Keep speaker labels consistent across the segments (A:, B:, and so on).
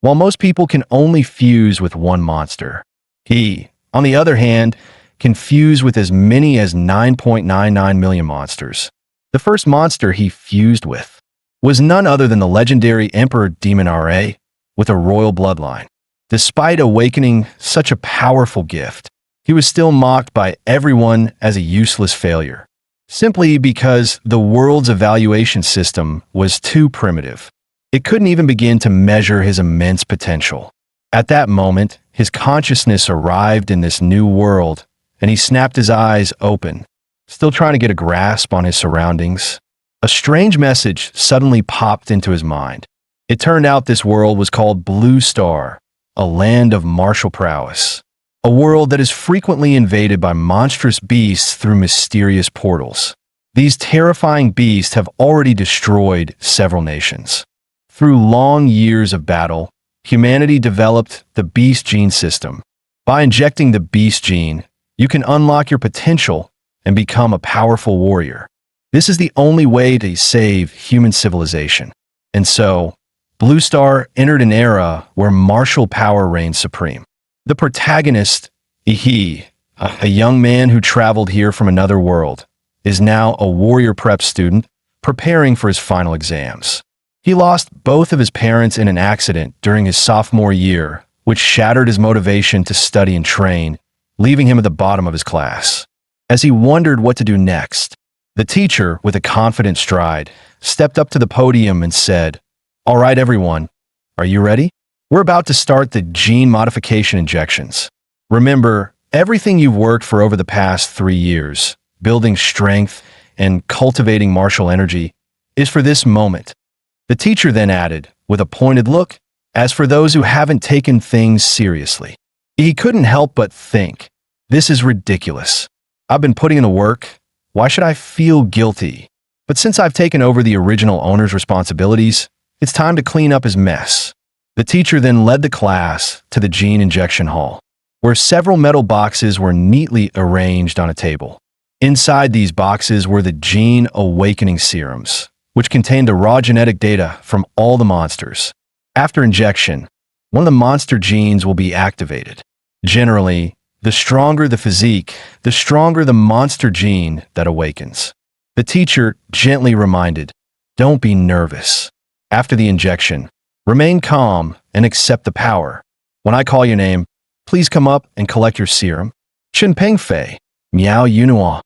A: while most people can only fuse with one monster. He, on the other hand, can fuse with as many as 9.99 million monsters. The first monster he fused with was none other than the legendary Emperor Demon Ra with a royal bloodline. Despite awakening such a powerful gift, he was still mocked by everyone as a useless failure, simply because the world's evaluation system was too primitive. It couldn't even begin to measure his immense potential. At that moment, his consciousness arrived in this new world, and he snapped his eyes open, still trying to get a grasp on his surroundings. A strange message suddenly popped into his mind. It turned out this world was called Blue Star, a land of martial prowess. A world that is frequently invaded by monstrous beasts through mysterious portals. These terrifying beasts have already destroyed several nations. Through long years of battle, humanity developed the Beast Gene system. By injecting the Beast Gene, you can unlock your potential and become a powerful warrior. This is the only way to save human civilization. And so, Blue Star entered an era where martial power reigned supreme. The protagonist, Ihi, a young man who traveled here from another world, is now a warrior prep student preparing for his final exams. He lost both of his parents in an accident during his sophomore year, which shattered his motivation to study and train, leaving him at the bottom of his class. As he wondered what to do next, the teacher, with a confident stride, stepped up to the podium and said, "All right, everyone, are you ready? We're about to start the gene modification injections. Remember, everything you've worked for over the past 3 years, building strength and cultivating martial energy, is for this moment." The teacher then added, with a pointed look, "As for those who haven't taken things seriously." He couldn't help but think, "This is ridiculous. I've been putting in the work. Why should I feel guilty? But since I've taken over the original owner's responsibilities, it's time to clean up his mess." The teacher then led the class to the gene injection hall, where several metal boxes were neatly arranged on a table. Inside these boxes were the gene awakening serums, which contained the raw genetic data from all the monsters. After injection, one of the monster genes will be activated. Generally, the stronger the physique, the stronger the monster gene that awakens. The teacher gently reminded, "Don't be nervous. After the injection, remain calm and accept the power. When I call your name, please come up and collect your serum." Chen Pengfei, Miao Yunhua.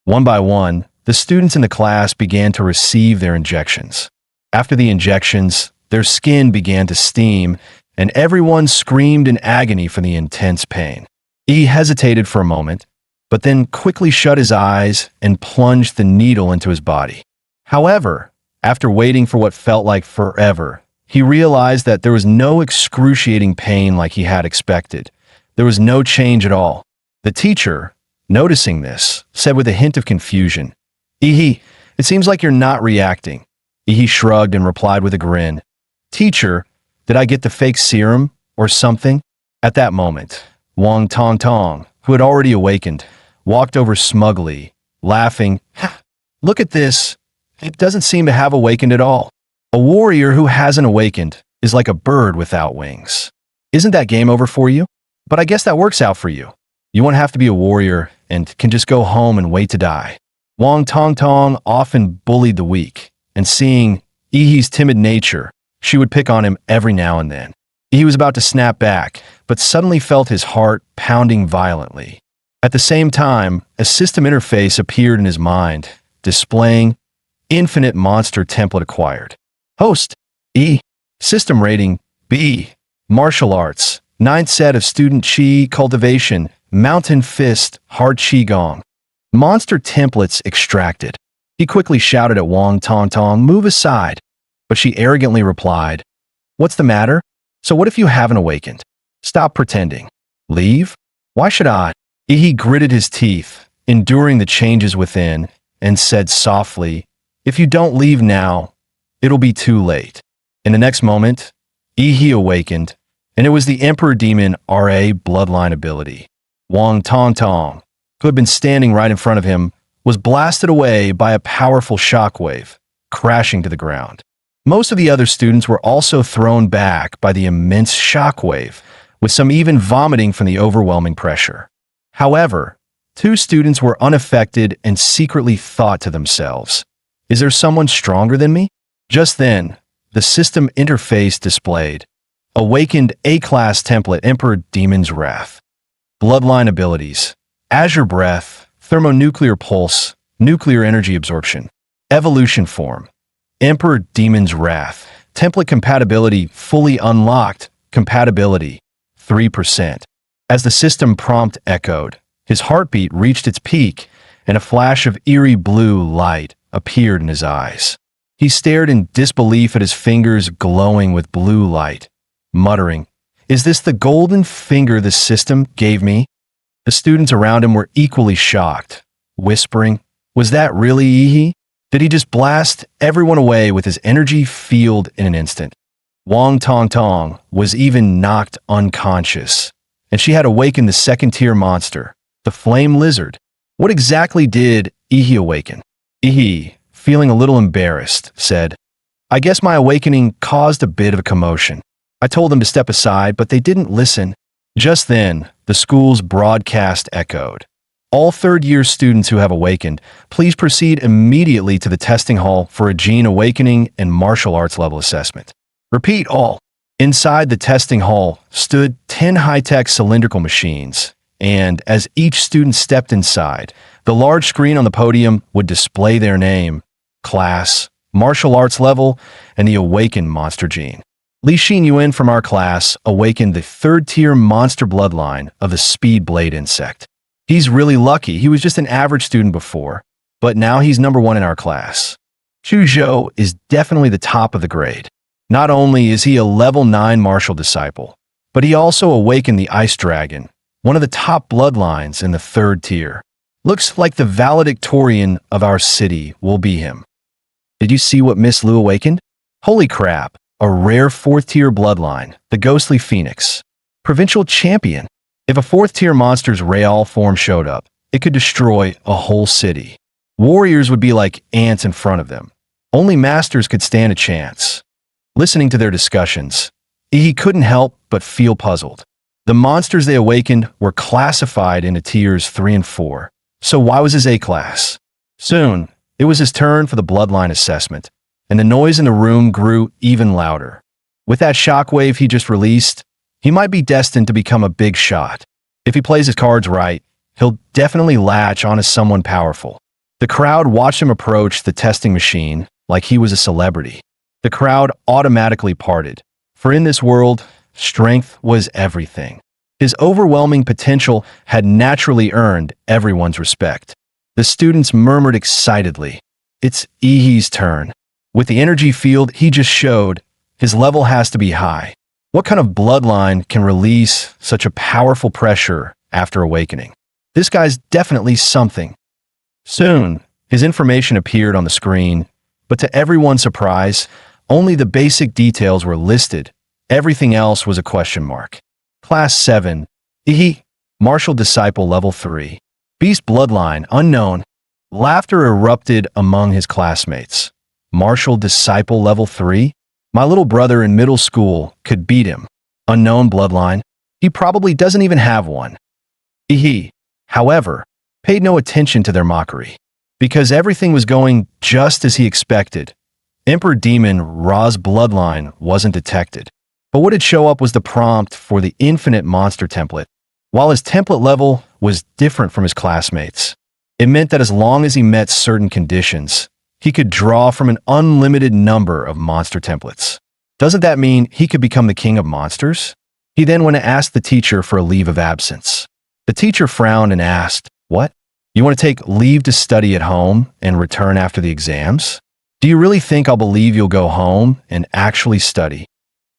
A: One by one, the students in the class began to receive their injections. After the injections, their skin began to steam, and everyone screamed in agony for the intense pain. He hesitated for a moment, but then quickly shut his eyes and plunged the needle into his body. However, after waiting for what felt like forever, he realized that there was no excruciating pain like he had expected. There was no change at all. The teacher, noticing this, said with a hint of confusion, "Ihi, it seems like you're not reacting." Ihi shrugged and replied with a grin, "Teacher, did I get the fake serum or something?" At that moment, Wang Tong Tong, who had already awakened, walked over smugly, laughing. "Look at this. It doesn't seem to have awakened at all. A warrior who hasn't awakened is like a bird without wings. Isn't that game over for you? But I guess that works out for you. You won't have to be a warrior and can just go home and wait to die." Wang Tong Tong often bullied the weak, and seeing Ihi's timid nature, she would pick on him every now and then. He was about to snap back, but suddenly felt his heart pounding violently. At the same time, a system interface appeared in his mind, displaying Infinite Monster Template acquired. Host, E. System rating, B. Martial Arts, 9th set of Student Chi Cultivation, Mountain Fist, Hard Qigong. Monster templates extracted. He quickly shouted at Wang Tong Tong, "Move aside." But she arrogantly replied, "What's the matter? So what if you haven't awakened? Stop pretending. Leave? Why should I?" He gritted his teeth, enduring the changes within, and said softly, "If you don't leave now, it'll be too late." In the next moment, He awakened, and it was the Emperor Demon Ra bloodline ability. Wang Tong Tong, who had been standing right in front of him, was blasted away by a powerful shockwave, crashing to the ground. Most of the other students were also thrown back by the immense shockwave, with some even vomiting from the overwhelming pressure. However, two students were unaffected and secretly thought to themselves, "Is there someone stronger than me?" Just then, the system interface displayed Awakened A-Class Template Emperor Demon's Wrath. Bloodline abilities: Azure Breath, Thermonuclear Pulse, Nuclear Energy Absorption. Evolution form: Emperor Demon's Wrath. Template compatibility fully unlocked. Compatibility 3%. As the system prompt echoed, his heartbeat reached its peak, and a flash of eerie blue light appeared in his eyes. He stared in disbelief at his fingers glowing with blue light, muttering, "Is this the golden finger the system gave me?" The students around him were equally shocked, whispering, "Was that really Ihi? Did he just blast everyone away with his energy field in an instant?" Wang Tong Tong was even knocked unconscious, and she had awakened the second-tier monster, the Flame Lizard. What exactly did Ihi awaken? Ihi, feeling a little embarrassed, said, "I guess my awakening caused a bit of a commotion. I told them to step aside, but they didn't listen." Just then, the school's broadcast echoed. "All third-year students who have awakened, please proceed immediately to the testing hall for a gene awakening and martial arts level assessment. Repeat all." Inside the testing hall stood 10 high-tech cylindrical machines, and as each student stepped inside, the large screen on the podium would display their name, class, martial arts level, and the awakened monster gene. Li Xin Yuan from our class awakened the third-tier monster bloodline of the speed blade insect. He's really lucky. He was just an average student before, but now he's number 1 in our class. Chu Zhou is definitely the top of the grade. Not only is he a level 9 martial disciple, but he also awakened the Ice Dragon, one of the top bloodlines in the 3rd tier. Looks like the valedictorian of our city will be him. Did you see what Miss Lu awakened? Holy crap, a rare 4th tier bloodline, the Ghostly Phoenix. Provincial champion. If a 4th tier monster's Real form showed up, it could destroy a whole city. Warriors would be like ants in front of them. Only masters could stand a chance. Listening to their discussions, he couldn't help but feel puzzled. The monsters they awakened were classified into tiers 3 and 4, so why was his A-class? Soon, it was his turn for the bloodline assessment, and the noise in the room grew even louder. With that shockwave he just released, he might be destined to become a big shot. If he plays his cards right, he'll definitely latch onto someone powerful. The crowd watched him approach the testing machine like he was a celebrity. The crowd automatically parted, for in this world, strength was everything. His overwhelming potential had naturally earned everyone's respect. The students murmured excitedly, "It's Ihi's turn." With the energy field he just showed, his level has to be high. What kind of bloodline can release such a powerful pressure after awakening? This guy's definitely something. Soon, his information appeared on the screen, but to everyone's surprise, only the basic details were listed. Everything else was a question mark. Class 7, Ihi, Martial Disciple Level 3. Beast Bloodline, unknown. Laughter erupted among his classmates. Martial Disciple Level 3? My little brother in middle school could beat him. Unknown bloodline? He probably doesn't even have one. Ihi, however, paid no attention to their mockery. Because everything was going just as he expected. Emperor Demon Ra's bloodline wasn't detected. But what had show up was the prompt for the infinite monster template. While his template level was different from his classmates, it meant that as long as he met certain conditions, he could draw from an unlimited number of monster templates. Doesn't that mean he could become the king of monsters? He then went to ask the teacher for a leave of absence. The teacher frowned and asked, "What? You want to take leave to study at home and return after the exams? Do you really think I'll believe you'll go home and actually study?"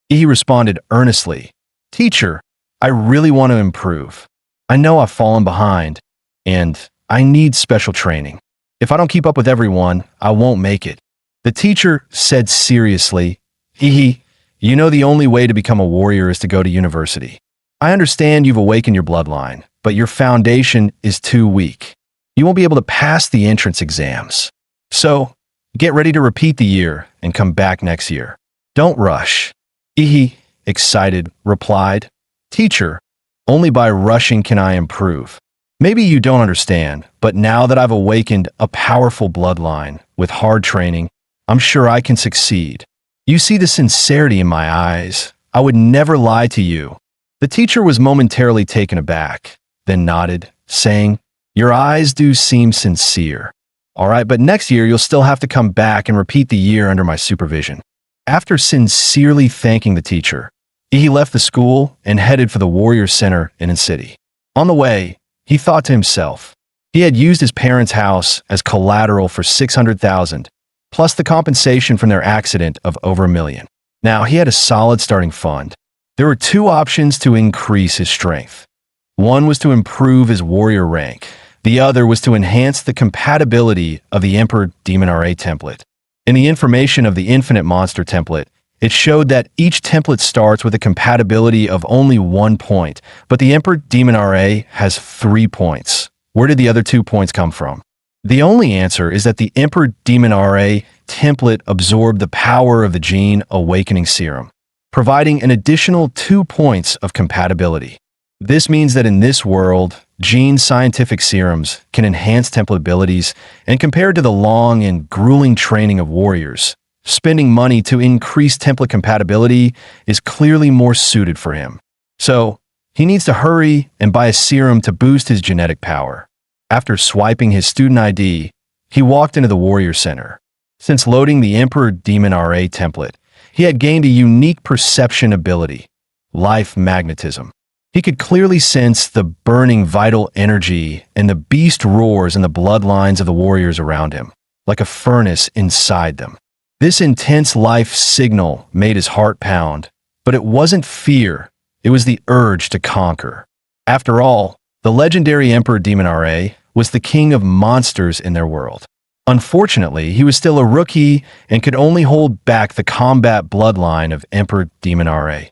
A: He responded earnestly, "Teacher, I really want to improve. I know I've fallen behind, and I need special training. If I don't keep up with everyone, I won't make it." The teacher said seriously, "Ihi, you know the only way to become a warrior is to go to university. I understand you've awakened your bloodline, but your foundation is too weak. You won't be able to pass the entrance exams. So, Get ready to repeat the year and come back next year. Don't rush. Ihi, excited, replied, Teacher, only by rushing can I improve. Maybe you don't understand, but now that I've awakened a powerful bloodline with hard training, I'm sure I can succeed. You see the sincerity in my eyes. I would never lie to you. The teacher was momentarily taken aback, then nodded, saying, Your eyes do seem sincere. All right, but next year you'll still have to come back and repeat the year under my supervision. After sincerely thanking the teacher, he left the school and headed for the Warrior Center in the city. On the way, he thought to himself, he had used his parents' house as collateral for $600,000, plus the compensation from their accident of over $1 million. Now, he had a solid starting fund. There were two options to increase his strength. One was to improve his warrior rank. The other was to enhance the compatibility of the Emperor Demon RA template. In the information of the Infinite Monster template, it showed that each template starts with a compatibility of only 1 point, but the Emperor Demon RA has 3 points. Where did the other 2 points come from? The only answer is that the Emperor Demon RA template absorbed the power of the Gene Awakening Serum, providing an additional 2 points of compatibility. This means that in this world, Gene scientific serums can enhance template abilities, and compared to the long and grueling training of warriors, spending money to increase template compatibility is clearly more suited for him. So, he needs to hurry and buy a serum to boost his genetic power. After swiping his student ID, he walked into the Warrior Center. Since loading the Emperor Demon RA template, he had gained a unique perception ability, life magnetism. He could clearly sense the burning vital energy and the beast roars in the bloodlines of the warriors around him, like a furnace inside them. This intense life signal made his heart pound, but it wasn't fear, it was the urge to conquer. After all, the legendary Emperor Demon RA was the king of monsters in their world. Unfortunately, he was still a rookie and could only hold back the combat bloodline of Emperor Demon RA,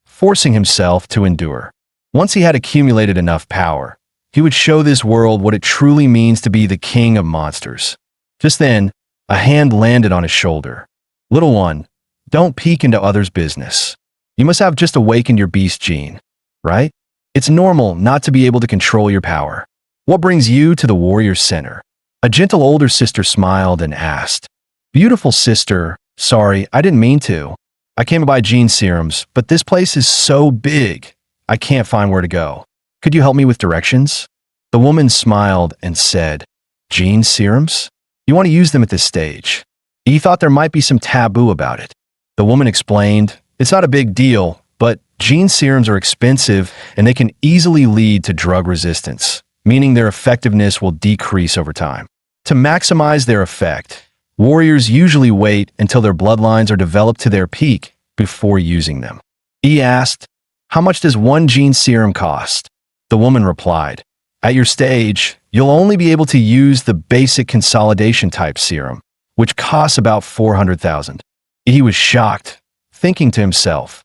A: forcing himself to endure. Once he had accumulated enough power, he would show this world what it truly means to be the king of monsters. Just then, a hand landed on his shoulder. Little one, don't peek into others' business. You must have just awakened your beast gene, right? It's normal not to be able to control your power. What brings you to the Warrior Center? A gentle older sister smiled and asked, Beautiful sister, sorry, I didn't mean to. I came to buy gene serums, but this place is so big, I can't find where to go. Could you help me with directions? The woman smiled and said, Gene serums? You want to use them at this stage. He thought there might be some taboo about it. The woman explained, It's not a big deal, but gene serums are expensive and they can easily lead to drug resistance, meaning their effectiveness will decrease over time. To maximize their effect, warriors usually wait until their bloodlines are developed to their peak before using them. He asked, How much does one gene serum cost? The woman replied, At your stage, you'll only be able to use the basic consolidation type serum, which costs about $400,000. He was shocked, thinking to himself,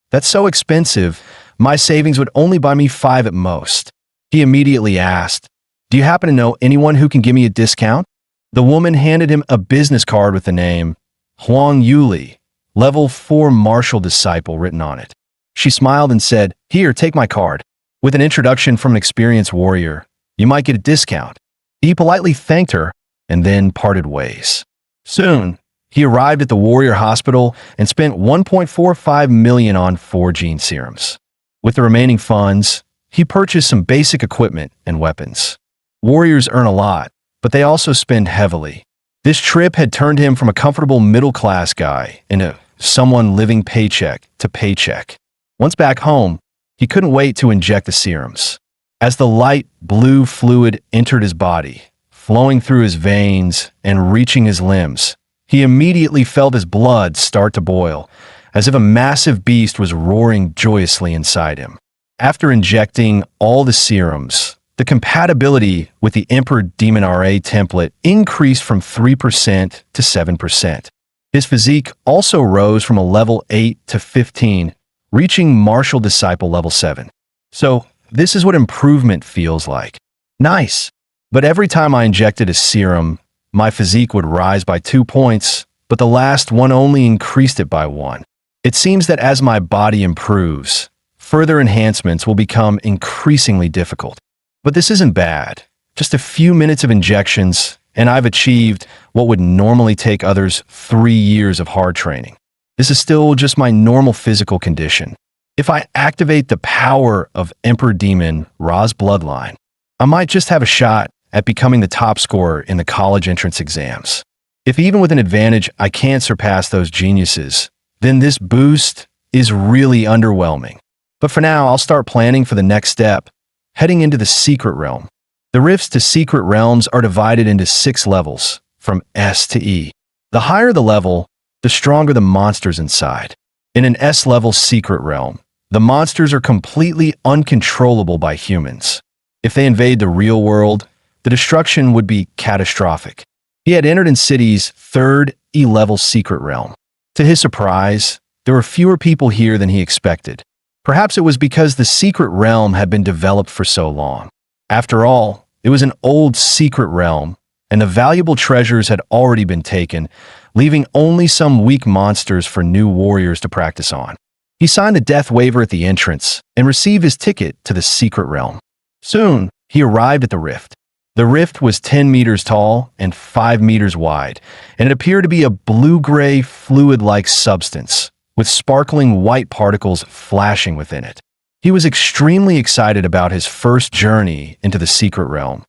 A: That's so expensive, my savings would only buy me 5 at most. He immediately asked, Do you happen to know anyone who can give me a discount? The woman handed him a business card with the name Huang Yuli, level 4 martial disciple written on it. She smiled and said, Here, take my card. With an introduction from an experienced warrior, you might get a discount. He politely thanked her and then parted ways. Soon, he arrived at the Warrior Hospital and spent $1.45 million on 4 gene serums. With the remaining funds, he purchased some basic equipment and weapons. Warriors earn a lot, but they also spend heavily. This trip had turned him from a comfortable middle-class guy into someone living paycheck to paycheck. Once back home, he couldn't wait to inject the serums. As the light blue fluid entered his body, flowing through his veins and reaching his limbs, he immediately felt his blood start to boil, as if a massive beast was roaring joyously inside him. After injecting all the serums, the compatibility with the Emperor Demon RA template increased from 3% to 7%. His physique also rose from a level 8 to 15, reaching Martial Disciple level 7. So, this is what improvement feels like. Nice. But every time I injected a serum, my physique would rise by 2 points, but the last one only increased it by 1. It seems that as my body improves, further enhancements will become increasingly difficult. But this isn't bad. Just a few minutes of injections, and I've achieved what would normally take others 3 years of hard training. This is still just my normal physical condition. If I activate the power of Emperor Demon Ra's bloodline, I might just have a shot at becoming the top scorer in the college entrance exams. If even with an advantage I can't surpass those geniuses, then this boost is really underwhelming. But for now, I'll start planning for the next step, heading into the Secret Realm. The rifts to Secret Realms are divided into 6 levels, from S to E. The higher the level, the stronger the monsters inside. In an S-level Secret Realm, the monsters are completely uncontrollable by humans. If they invade the real world, the destruction would be catastrophic. He had entered in City's 3rd E-level Secret Realm. To his surprise, there were fewer people here than he expected. Perhaps it was because the Secret Realm had been developed for so long. After all, it was an old secret realm, and the valuable treasures had already been taken, leaving only some weak monsters for new warriors to practice on. He signed a death waiver at the entrance and received his ticket to the Secret Realm. Soon, he arrived at the rift. The rift was 10 meters tall and 5 meters wide, and it appeared to be a blue-gray, fluid-like substance, with sparkling white particles flashing within it. He was extremely excited about his first journey into the Secret Realm,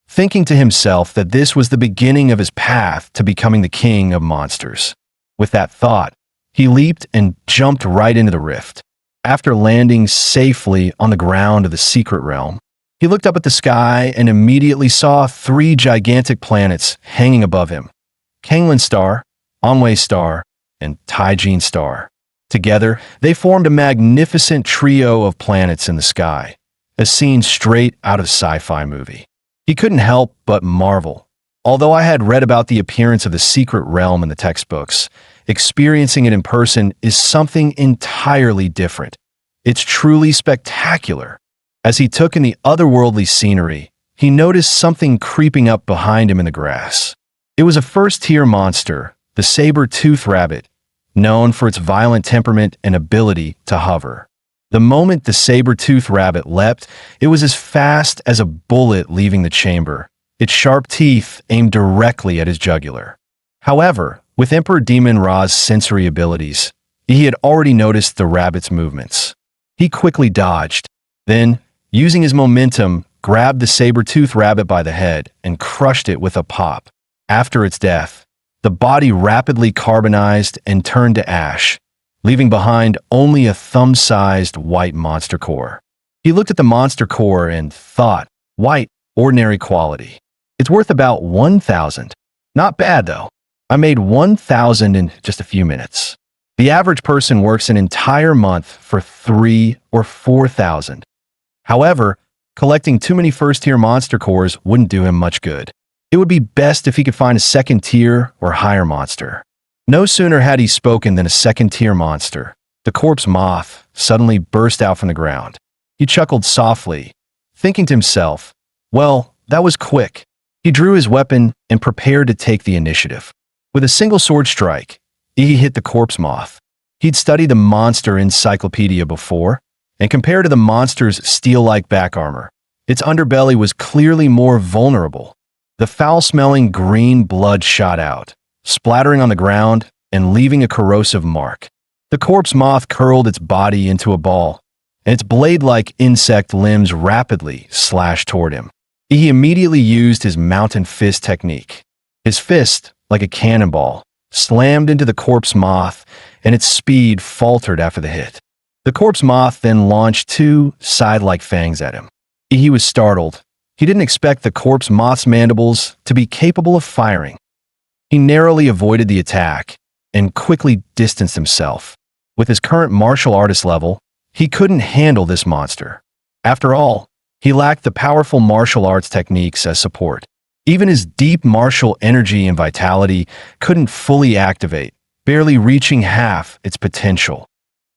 A: thinking to himself that this was the beginning of his path to becoming the king of monsters. With that thought, he leaped and jumped right into the rift. After landing safely on the ground of the Secret Realm, he looked up at the sky and immediately saw 3 gigantic planets hanging above him: Kanglan Star, Onway Star, and Taijin Star. Together, they formed a magnificent trio of planets in the sky, a scene straight out of a sci-fi movie. He couldn't help but marvel. Although I had read about the appearance of the Secret Realm in the textbooks, experiencing it in person is something entirely different. It's truly spectacular. As he took in the otherworldly scenery, he noticed something creeping up behind him in the grass. It was a first-tier monster, the saber-toothed rabbit, known for its violent temperament and ability to hover. The moment the saber-toothed rabbit leapt, it was as fast as a bullet leaving the chamber, its sharp teeth aimed directly at his jugular. However, with Emperor Demon Ra's sensory abilities, he had already noticed the rabbit's movements. He quickly dodged, then, using his momentum, grabbed the saber-toothed rabbit by the head and crushed it with a pop. After its death, the body rapidly carbonized and turned to ash, leaving behind only a thumb-sized white monster core. He looked at the monster core and thought, white, ordinary quality. It's worth about 1,000. Not bad, though. I made 1,000 in just a few minutes. The average person works an entire month for 3 or 4,000. However, collecting too many first-tier monster cores wouldn't do him much good. It would be best if he could find a second-tier or higher monster. No sooner had he spoken than a second-tier monster, the corpse moth, suddenly burst out from the ground. He chuckled softly, thinking to himself, well, that was quick. He drew his weapon and prepared to take the initiative. With a single sword strike, he hit the corpse moth. He'd studied the monster encyclopedia before, and compared to the monster's steel-like back armor, its underbelly was clearly more vulnerable. The foul-smelling green blood shot out, splattering on the ground and leaving a corrosive mark. The corpse moth curled its body into a ball, and its blade-like insect limbs rapidly slashed toward him. He immediately used his mountain fist technique. His fist, like a cannonball, slammed into the corpse moth, and its speed faltered after the hit. The corpse moth then launched 2 side-like fangs at him. He was startled. He didn't expect the corpse moth's mandibles to be capable of firing. He narrowly avoided the attack and quickly distanced himself. With his current martial artist level, he couldn't handle this monster. After all, he lacked the powerful martial arts techniques as support. Even his deep martial energy and vitality couldn't fully activate, barely reaching half its potential.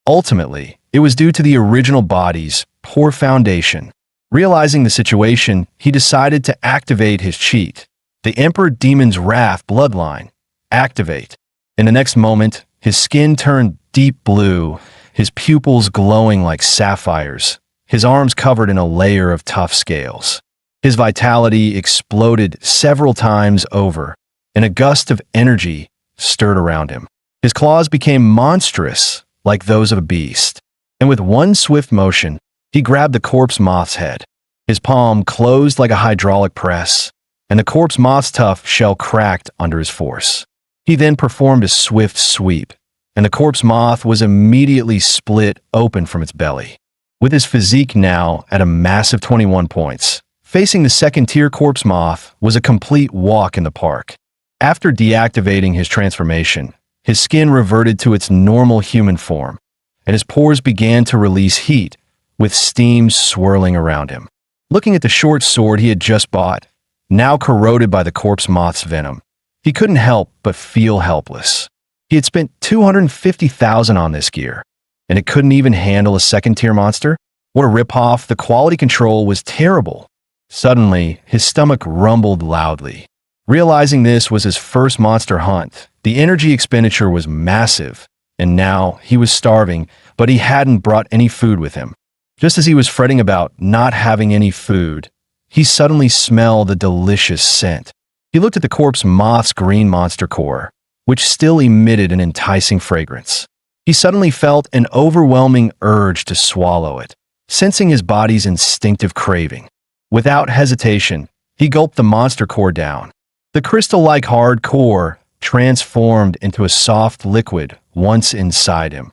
A: Ultimately, it was due to the original body's poor foundation. Realizing the situation, he decided to activate his cheat, The Emperor Demon's Wrath bloodline. Activate. In the next moment, his skin turned deep blue, his pupils glowing like sapphires, his arms covered in a layer of tough scales. His vitality exploded several times over, and a gust of energy stirred around him. His claws became monstrous, like those of a beast, and with one swift motion, he grabbed the corpse moth's head. His palm closed like a hydraulic press, and the corpse moth's tough shell cracked under his force. He then performed a swift sweep, and the corpse moth was immediately split open from its belly. With his physique now at a massive 21 points, facing the second-tier corpse moth was a complete walk in the park. After deactivating his transformation, his skin reverted to its normal human form, and his pores began to release heat, with steam swirling around him. Looking at the short sword he had just bought, now corroded by the corpse moth's venom, he couldn't help but feel helpless. He had spent $250,000 on this gear, and it couldn't even handle a second-tier monster? What a ripoff. The quality control was terrible. Suddenly, his stomach rumbled loudly. Realizing this was his first monster hunt, the energy expenditure was massive, and now he was starving, but he hadn't brought any food with him. Just as he was fretting about not having any food, he suddenly smelled a delicious scent. He looked at the corpse moth's green monster core, which still emitted an enticing fragrance. He suddenly felt an overwhelming urge to swallow it, sensing his body's instinctive craving. Without hesitation, he gulped the monster core down. The crystal-like hard core transformed into a soft liquid once inside him,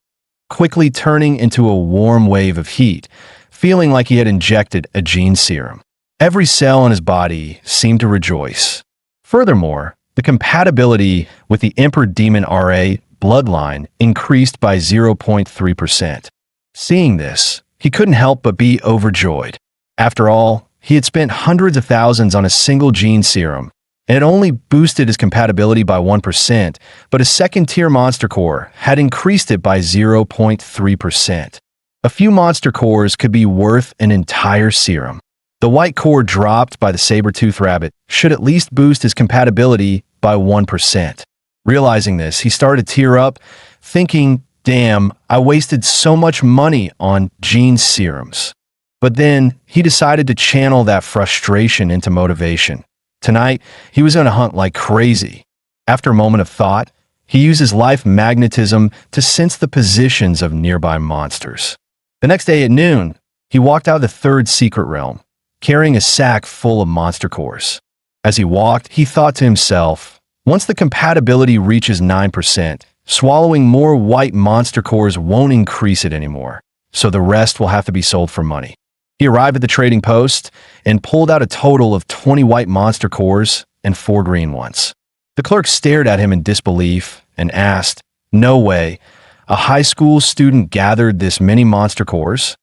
A: quickly turning into a warm wave of heat, feeling like he had injected a gene serum. Every cell in his body seemed to rejoice. Furthermore, the compatibility with the Emperor Demon RA bloodline increased by 0.3%. Seeing this, he couldn't help but be overjoyed. After all, he had spent hundreds of thousands on a single gene serum, and it only boosted his compatibility by 1%, but his second-tier monster core had increased it by 0.3%. A few monster cores could be worth an entire serum. The white core dropped by the saber-toothed rabbit should at least boost his compatibility by 1%. Realizing this, he started to tear up, thinking, damn, I wasted so much money on gene serums. But then he decided to channel that frustration into motivation. Tonight, he was going to hunt like crazy. After a moment of thought, he used his life magnetism to sense the positions of nearby monsters. The next day at noon, he walked out of the third secret realm, carrying a sack full of monster cores. As he walked, he thought to himself, once the compatibility reaches 9%, swallowing more white monster cores won't increase it anymore, so the rest will have to be sold for money. He arrived at the trading post and pulled out a total of 20 white monster cores and 4 green ones. The clerk stared at him in disbelief and asked, "No way, a high school student gathered this many monster cores?"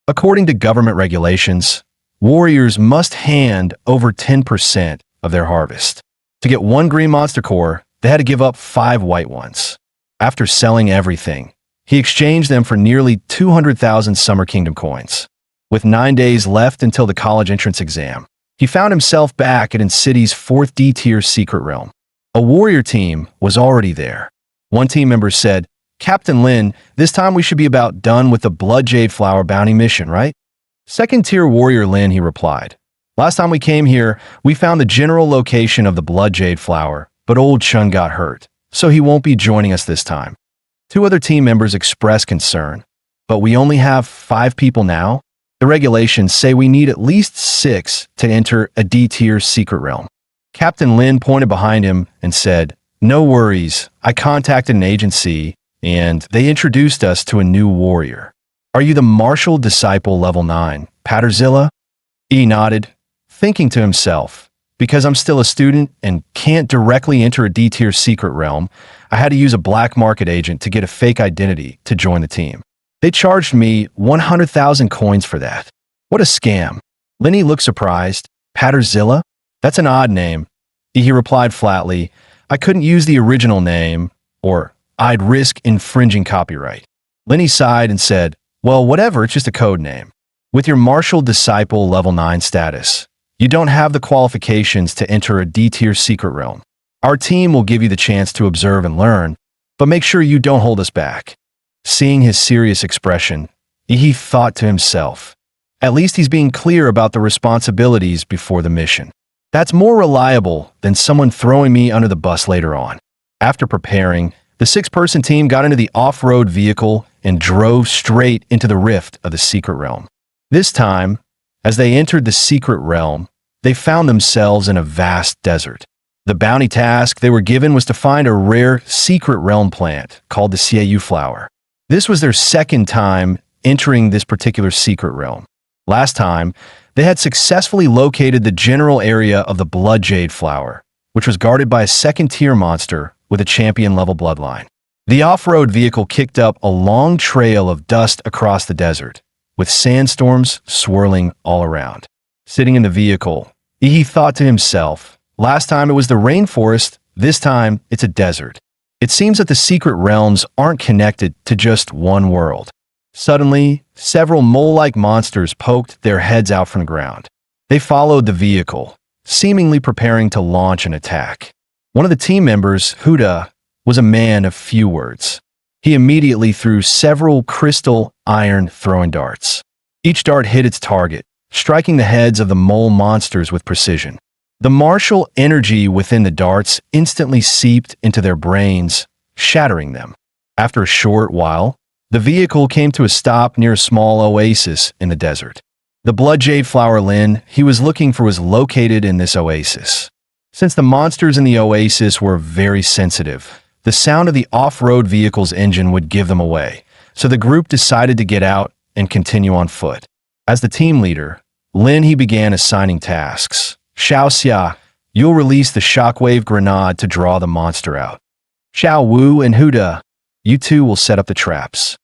A: According to government regulations, warriors must hand over 10% of their harvest. To get 1 green monster core, they had to give up 5 white ones. After selling everything, he exchanged them for nearly 200,000 Summer Kingdom coins. With 9 days left until the college entrance exam, he found himself back at City's 4th D-tier secret realm. A warrior team was already there. One team member said, "Captain Lin, this time we should be about done with the Blood Jade Flower bounty mission, right?" "Second-tier warrior Lin," he replied. "Last time we came here, we found the general location of the Blood Jade Flower, but old Chun got hurt, so he won't be joining us this time." 2 other team members expressed concern. "But we only have 5 people now? The regulations say we need at least 6 to enter a D-tier secret realm." Captain Lin pointed behind him and said, "No worries, I contacted an agency, and they introduced us to a new warrior. Are you the martial disciple level 9, Patterzilla?" E nodded, thinking to himself, because I'm still a student and can't directly enter a D-tier secret realm, I had to use a black market agent to get a fake identity to join the team. They charged me 100,000 coins for that. What a scam. Lenny looked surprised. "Patterzilla? That's an odd name." He replied flatly, "I couldn't use the original name, or I'd risk infringing copyright." Lenny sighed and said, "Well, whatever, it's just a code name. With your martial disciple level 9 status, You don't have the qualifications to enter a D-tier secret realm. Our team will give you the chance to observe and learn, but make sure you don't hold us back." Seeing his serious expression, he thought to himself, at least he's being clear about the responsibilities before the mission. That's more reliable than someone throwing me under the bus later on. After preparing, the 6-person team got into the off-road vehicle and drove straight into the rift of the secret realm. This time, as they entered the secret realm, they found themselves in a vast desert. The bounty task they were given was to find a rare secret realm plant called the Xiaoyu flower. This was their second time entering this particular secret realm. Last time, they had successfully located the general area of the blood jade flower, which was guarded by a second-tier monster with a champion-level bloodline. The off-road vehicle kicked up a long trail of dust across the desert, with sandstorms swirling all around. Sitting in the vehicle, he thought to himself, last time it was the rainforest, this time it's a desert. It seems that the secret realms aren't connected to just one world. Suddenly, several mole-like monsters poked their heads out from the ground. They followed the vehicle, seemingly preparing to launch an attack. One of the team members, Huda, was a man of few words. He immediately threw several crystal iron throwing darts. Each dart hit its target, striking the heads of the mole monsters with precision. The martial energy within the darts instantly seeped into their brains, shattering them. After a short while, the vehicle came to a stop near a small oasis in the desert. The blood jade flower Lin he was looking for was located in this oasis. Since the monsters in the oasis were very sensitive, the sound of the off-road vehicle's engine would give them away, so the group decided to get out and continue on foot. As the team leader, Lin he began assigning tasks. Xiao Xia, you'll release the shockwave grenade to draw the monster out. Xiao Wu and Huda, you two will set up the traps.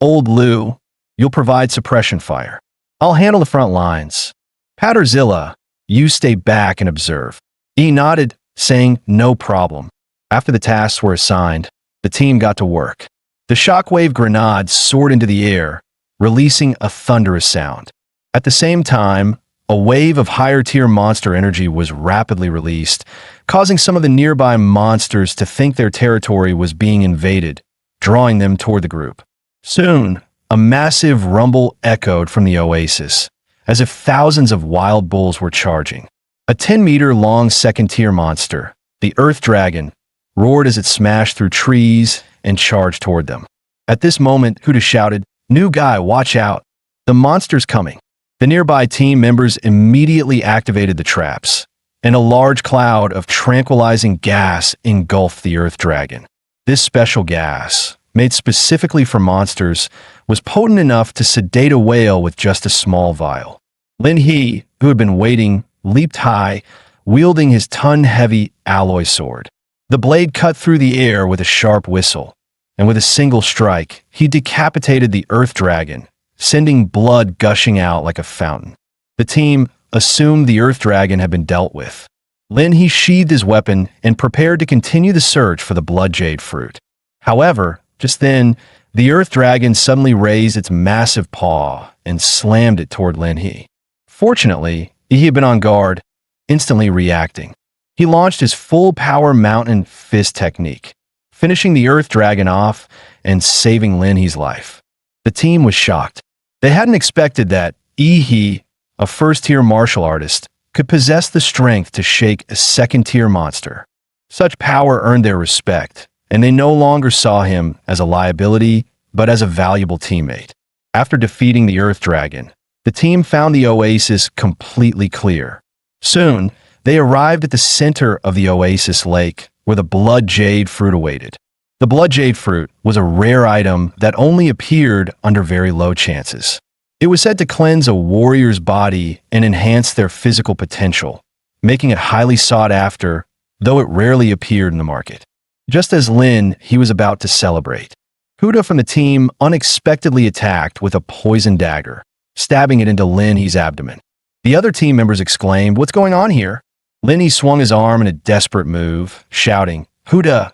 A: Old Lu, you'll provide suppression fire. I'll handle the front lines. Patterzilla, you stay back and observe. He nodded, saying no problem. After the tasks were assigned, the team got to work. The shockwave grenade soared into the air, releasing a thunderous sound. At the same time, a wave of higher-tier monster energy was rapidly released, causing some of the nearby monsters to think their territory was being invaded, drawing them toward the group. Soon, a massive rumble echoed from the oasis, as if thousands of wild bulls were charging. A 10-meter-long second-tier monster, the Earth Dragon, roared as it smashed through trees and charged toward them. At this moment, Huda shouted, "New guy, watch out! The monster's coming!" The nearby team members immediately activated the traps, and a large cloud of tranquilizing gas engulfed the Earth Dragon. This special gas, made specifically for monsters, was potent enough to sedate a whale with just a small vial. Lin He, who had been waiting, leaped high, wielding his ton-heavy alloy sword. The blade cut through the air with a sharp whistle, and with a single strike, he decapitated the Earth Dragon, sending blood gushing out like a fountain. The team assumed the Earth Dragon had been dealt with. Lin He sheathed his weapon and prepared to continue the search for the blood jade fruit. However, just then, the Earth Dragon suddenly raised its massive paw and slammed it toward Lin He. Fortunately, he had been on guard, instantly reacting. He launched his full-power mountain fist technique, finishing the Earth Dragon off and saving Lin He's life. The team was shocked. They hadn't expected that He, a first-tier martial artist, could possess the strength to shake a second-tier monster. Such power earned their respect, and they no longer saw him as a liability, but as a valuable teammate. After defeating the Earth Dragon, the team found the oasis completely clear. Soon, they arrived at the center of the oasis lake, where the blood jade fruit awaited. The blood jade fruit was a rare item that only appeared under very low chances. It was said to cleanse a warrior's body and enhance their physical potential, making it highly sought after, though it rarely appeared in the market. Just as Lin he was about to celebrate, Huda from the team unexpectedly attacked with a poison dagger, stabbing it into Lin He's abdomen. The other team members exclaimed, "What's going on here?" Lin He swung his arm in a desperate move, shouting, "Huda,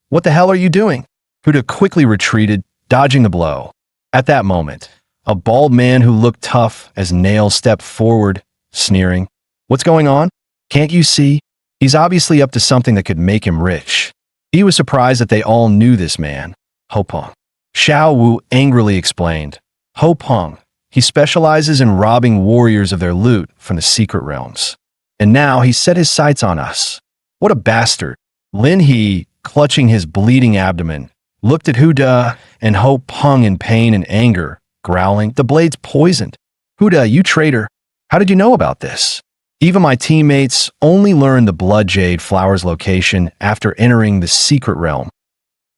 A: what the hell are you doing?" Huda quickly retreated, dodging the blow. At that moment, a bald man who looked tough as nails stepped forward, sneering, What's going on? Can't you see? He's obviously up to something that could make him rich. He was surprised that they all knew this man, Ho Peng. Xiao Wu angrily explained. Ho Peng. He specializes in robbing warriors of their loot from the secret realms. And now he set his sights on us. What a bastard. Lin He, clutching his bleeding abdomen, looked at Hu De and Ho Peng in pain and anger, growling, "The blade's poisoned. Hu De, you traitor. How did you know about this?" Even my teammates only learned the blood jade flower's location after entering the secret realm.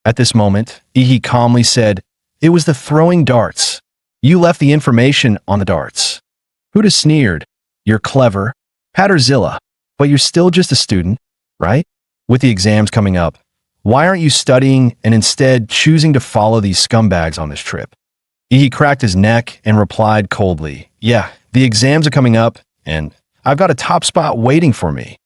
A: At this moment, Yi calmly said, "It was the throwing darts. You left the information on the darts." Hu De sneered, "You're clever, Patterzilla, but you're still just a student, right? With the exams coming up, why aren't you studying and instead choosing to follow these scumbags on this trip?" He cracked his neck and replied coldly, "Yeah, the exams are coming up, and I've got a top spot waiting for me."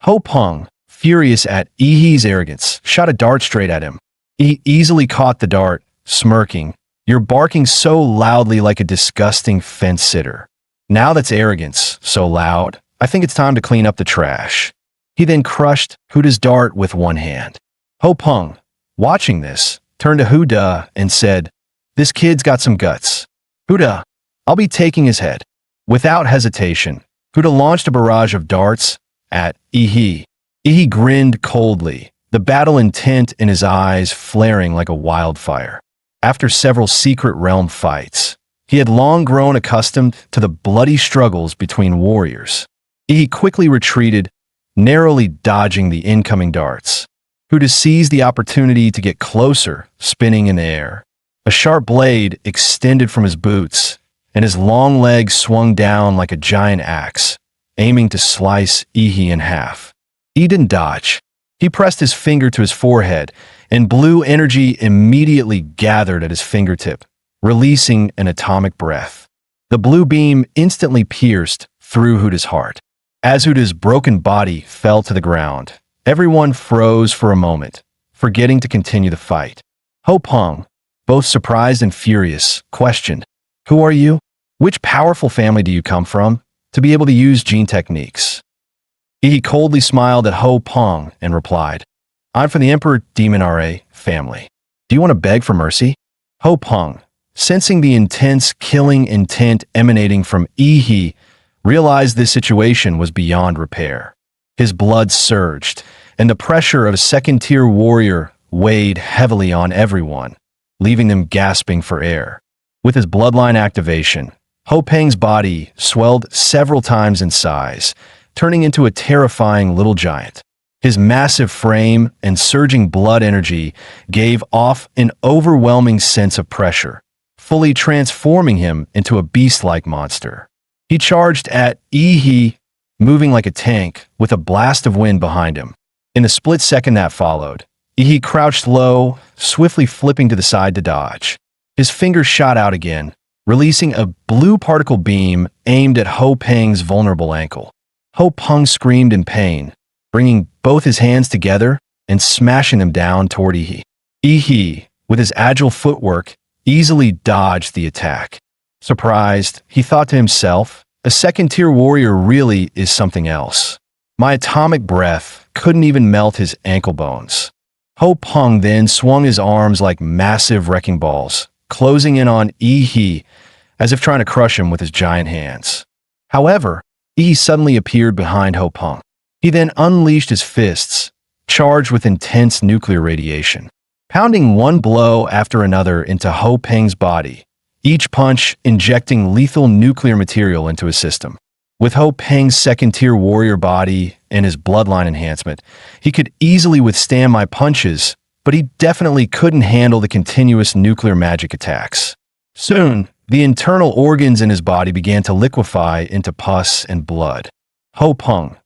A: Ho Peng, furious at Yi's arrogance, shot a dart straight at him. He easily caught the dart, smirking, "You're barking so loudly like a disgusting fence sitter. Now that's arrogance, so loud, I think it's time to clean up the trash." He then crushed Hu De's dart with one hand. Ho Peng, watching this, turned to Hu De and said, "This kid's got some guts. Hu De, I'll be taking his head." Without hesitation, Hu De launched a barrage of darts at Yi. Yi grinned coldly, the battle intent in his eyes flaring like a wildfire. After several secret realm fights, he had long grown accustomed to the bloody struggles between warriors. Yi quickly retreated, narrowly dodging the incoming darts. Hu De seized the opportunity to get closer, spinning in the air. A sharp blade extended from his boots, and his long legs swung down like a giant axe, aiming to slice Yi in half. He didn't dodge. He pressed his finger to his forehead, and blue energy immediately gathered at his fingertip, releasing an atomic breath. The blue beam instantly pierced through Hu De's heart. As Hu De's broken body fell to the ground, everyone froze for a moment, forgetting to continue the fight. Ho Peng, both surprised and furious, questioned, "Who are you? Which powerful family do you come from to be able to use gene techniques?" He coldly smiled at Ho Peng and replied, "I'm from the Emperor Demon Ra family. Do you want to beg for mercy?" Ho Peng, sensing the intense killing intent emanating from Yi, realized this situation was beyond repair. His blood surged, and the pressure of a second-tier warrior weighed heavily on everyone, leaving them gasping for air. With his bloodline activation, Ho Peng's body swelled several times in size, turning into a terrifying little giant. His massive frame and surging blood energy gave off an overwhelming sense of pressure, fully transforming him into a beast-like monster. He charged at Yi, moving like a tank with a blast of wind behind him. In the split second that followed, Yi crouched low, swiftly flipping to the side to dodge. His fingers shot out again, releasing a blue particle beam aimed at Ho Peng's vulnerable ankle. Ho Peng screamed in pain, bringing both his hands together and smashing them down toward Yi. Yi, with his agile footwork, easily dodged the attack. Surprised, he thought to himself, "A second-tier warrior really is something else. My atomic breath couldn't even melt his ankle bones." Ho Peng then swung his arms like massive wrecking balls, closing in on Yi, as if trying to crush him with his giant hands. However, Yi suddenly appeared behind Ho Peng. He then unleashed his fists, charged with intense nuclear radiation, pounding one blow after another into Ho Peng's body, each punch injecting lethal nuclear material into his system. With Ho Peng's second-tier warrior body and his bloodline enhancement, he could easily withstand my punches, but he definitely couldn't handle the continuous nuclear magic attacks. Soon, the internal organs in his body began to liquefy into pus and blood. Ho Peng,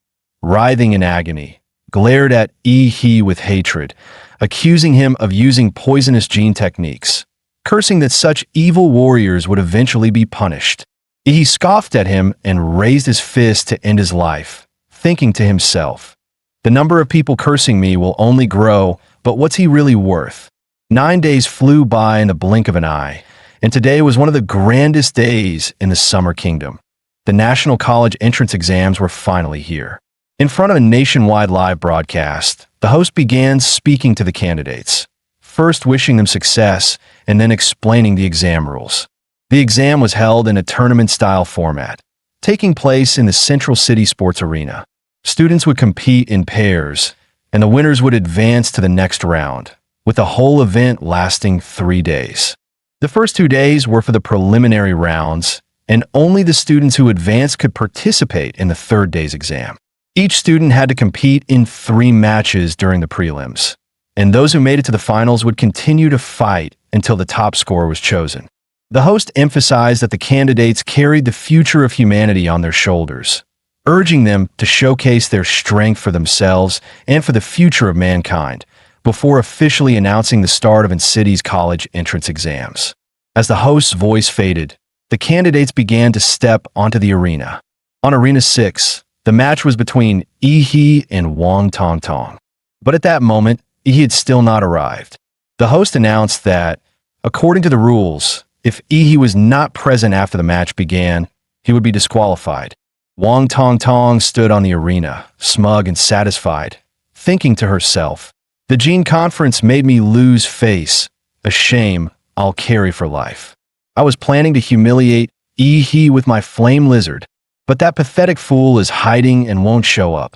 A: writhing in agony, glared at Yi with hatred, accusing him of using poisonous gene techniques, cursing that such evil warriors would eventually be punished. He scoffed at him and raised his fist to end his life, thinking to himself, "The number of people cursing me will only grow, but what's he really worth?" 9 days flew by in the blink of an eye, and today was one of the grandest days in the Summer Kingdom. The national college entrance exams were finally here. In front of a nationwide live broadcast, the host began speaking to the candidates, first wishing them success and then explaining the exam rules. The exam was held in a tournament-style format, taking place in the Central City Sports Arena. Students would compete in pairs, and the winners would advance to the next round, with the whole event lasting 3 days. The first 2 days were for the preliminary rounds, and only the students who advanced could participate in the third day's exam. Each student had to compete in 3 matches during the prelims, and those who made it to the finals would continue to fight until the top scorer was chosen. The host emphasized that the candidates carried the future of humanity on their shoulders, urging them to showcase their strength for themselves and for the future of mankind, before officially announcing the start of N-City's college entrance exams. As the host's voice faded, the candidates began to step onto the arena. On Arena 6, the match was between Yi and Wang Tongtong. But at that moment, Yi had still not arrived. The host announced that, according to the rules, if Yi was not present after the match began, he would be disqualified. Wang Tongtong stood on the arena, smug and satisfied, thinking to herself, "The Gene Conference made me lose face, a shame I'll carry for life. I was planning to humiliate Yi with my flame lizard, but that pathetic fool is hiding and won't show up.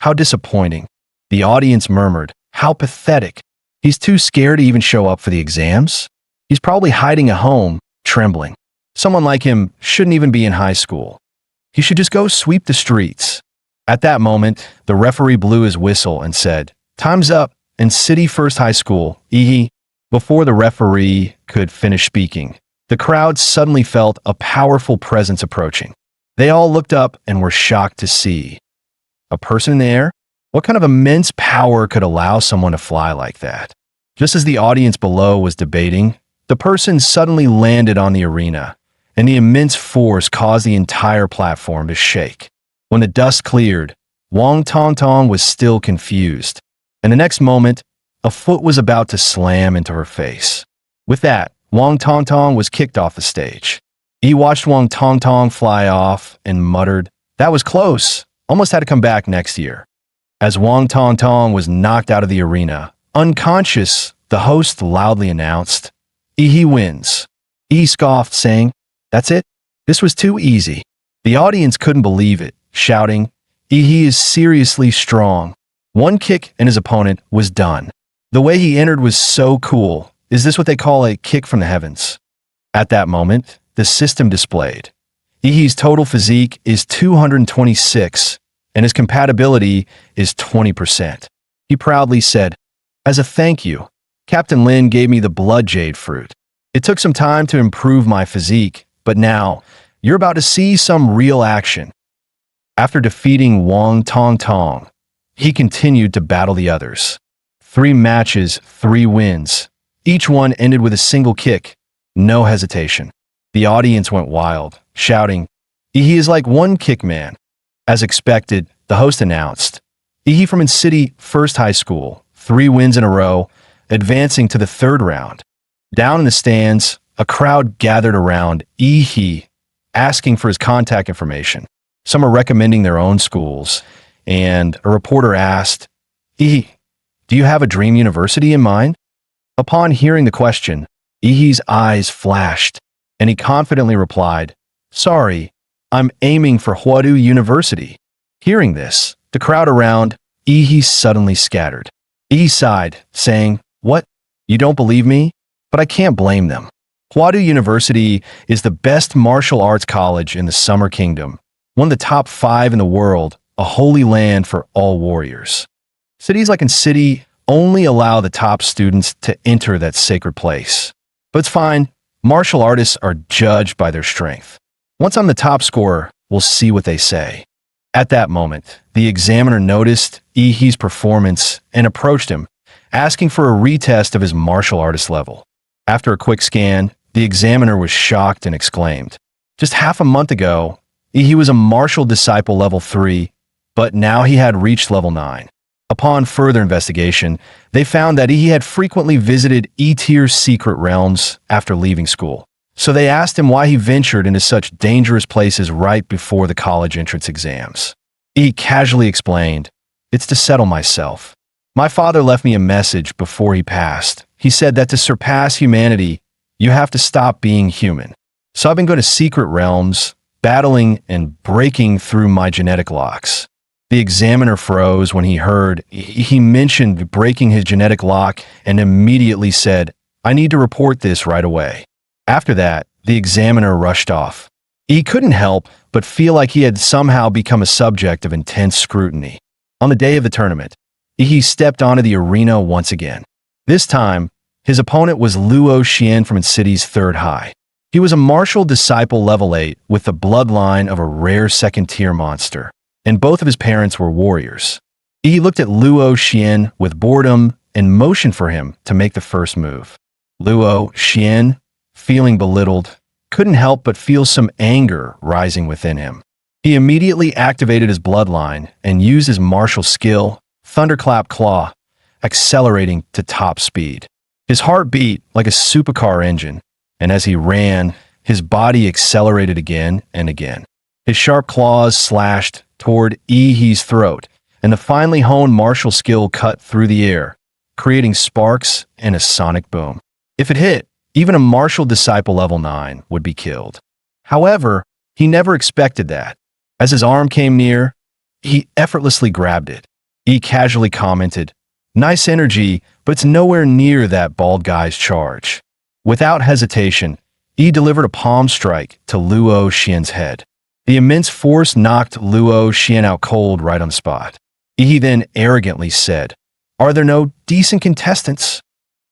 A: How disappointing." The audience murmured, "How pathetic. He's too scared to even show up for the exams? He's probably hiding at home, trembling. Someone like him shouldn't even be in high school. He should just go sweep the streets." At that moment, the referee blew his whistle and said, "Time's up in City First High School, Yi." Before the referee could finish speaking, the crowd suddenly felt a powerful presence approaching. They all looked up and were shocked to see a person in the air. What kind of immense power could allow someone to fly like that? Just as the audience below was debating, the person suddenly landed on the arena, and the immense force caused the entire platform to shake. When the dust cleared, Wang Tongtong was still confused, and the next moment, a foot was about to slam into her face. With that, Wang Tongtong was kicked off the stage. He watched Wang Tongtong fly off and muttered, "That was close. Almost had to come back next year." As Wang Tongtong was knocked out of the arena, unconscious, the host loudly announced, "Yi wins." Yi scoffed, saying, "That's it? This was too easy." The audience couldn't believe it, shouting, "Yi is seriously strong." One kick and his opponent was done. The way he entered was so cool. Is this what they call a kick from the heavens? At that moment, the system displayed. Yi's total physique is 226, and his compatibility is 20%. He proudly said, "As a thank you, Captain Lin gave me the blood jade fruit. It took some time to improve my physique, but now you're about to see some real action." After defeating Wang Tongtong, he continued to battle the others. 3 matches, 3 wins. Each one ended with a single kick, no hesitation. The audience went wild, shouting, "Yi is like one kick man." As expected, the host announced, Yi from N-City First High School, 3 wins in a row, advancing to the 3rd round. Down in the stands, a crowd gathered around Yi, asking for his contact information. Some are recommending their own schools, and a reporter asked, "Yi, do you have a dream university in mind?" Upon hearing the question, Yi's eyes flashed, and he confidently replied, "Sorry, I'm aiming for Huadu University." Hearing this, the crowd around Yi suddenly scattered. Yi sighed, saying, "What? You don't believe me? But I can't blame them. Huadu University is the best martial arts college in the Summer Kingdom, one of the top 5 in the world, a holy land for all warriors. Cities like N-City only allow the top students to enter that sacred place. But it's fine. Martial artists are judged by their strength. Once I'm the top scorer, we'll see what they say." At that moment, the examiner noticed Yi's performance and approached him, asking for a retest of his martial artist level. After a quick scan, the examiner was shocked and exclaimed, "Just half a month ago, Yi was a martial disciple level 3, but now he had reached level 9. Upon further investigation, they found that he had frequently visited E-tier secret realms after leaving school. So they asked him why he ventured into such dangerous places right before the college entrance exams. He casually explained, "It's to settle myself. My father left me a message before he passed. He said that to surpass humanity, you have to stop being human. So I've been going to secret realms, battling and breaking through my genetic locks." The examiner froze when he heard he mentioned breaking his genetic lock and immediately said, "I need to report this right away." After that, the examiner rushed off. He couldn't help but feel like he had somehow become a subject of intense scrutiny. On the day of the tournament, he stepped onto the arena once again. This time, his opponent was Luo Xian from its city's third high. He was a martial disciple level 8 with the bloodline of a rare second-tier monster, and both of his parents were warriors. He looked at Luo Xian with boredom and motioned for him to make the first move. Luo Xian, feeling belittled, couldn't help but feel some anger rising within him. He immediately activated his bloodline and used his martial skill, Thunderclap Claw, accelerating to top speed. His heart beat like a supercar engine, and as he ran, his body accelerated again and again. His sharp claws slashed toward He's throat, and the finely honed martial skill cut through the air, creating sparks and a sonic boom. If it hit, even a martial disciple level 9 would be killed. However, he never expected that. As his arm came near, he effortlessly grabbed it. He casually commented, "Nice energy, but it's nowhere near that bald guy's charge." Without hesitation, he delivered a palm strike to Luo Xian's head. The immense force knocked Luo Xian out cold right on the spot. He then arrogantly said, "Are there no decent contestants?"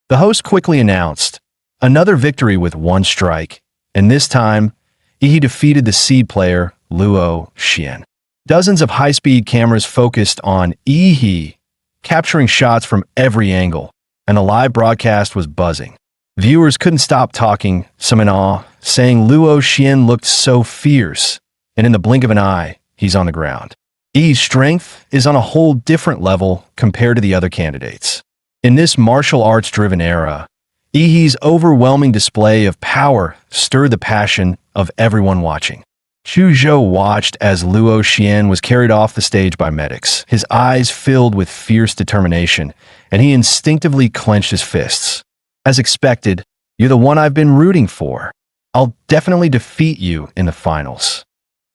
A: The host quickly announced, another victory with one strike, and this time, he defeated the seed player, Luo Xian. Dozens of high-speed cameras focused on He, capturing shots from every angle, and the live broadcast was buzzing. Viewers couldn't stop talking, some in awe, saying Luo Xian looked so fierce, and in the blink of an eye, he's on the ground. He's strength is on a whole different level compared to the other candidates. In this martial arts-driven era, He's overwhelming display of power stirred the passion of everyone watching. Chu Zhou watched as Luo Xian was carried off the stage by medics, his eyes filled with fierce determination, and he instinctively clenched his fists. As expected, "You're the one I've been rooting for. I'll definitely defeat you in the finals."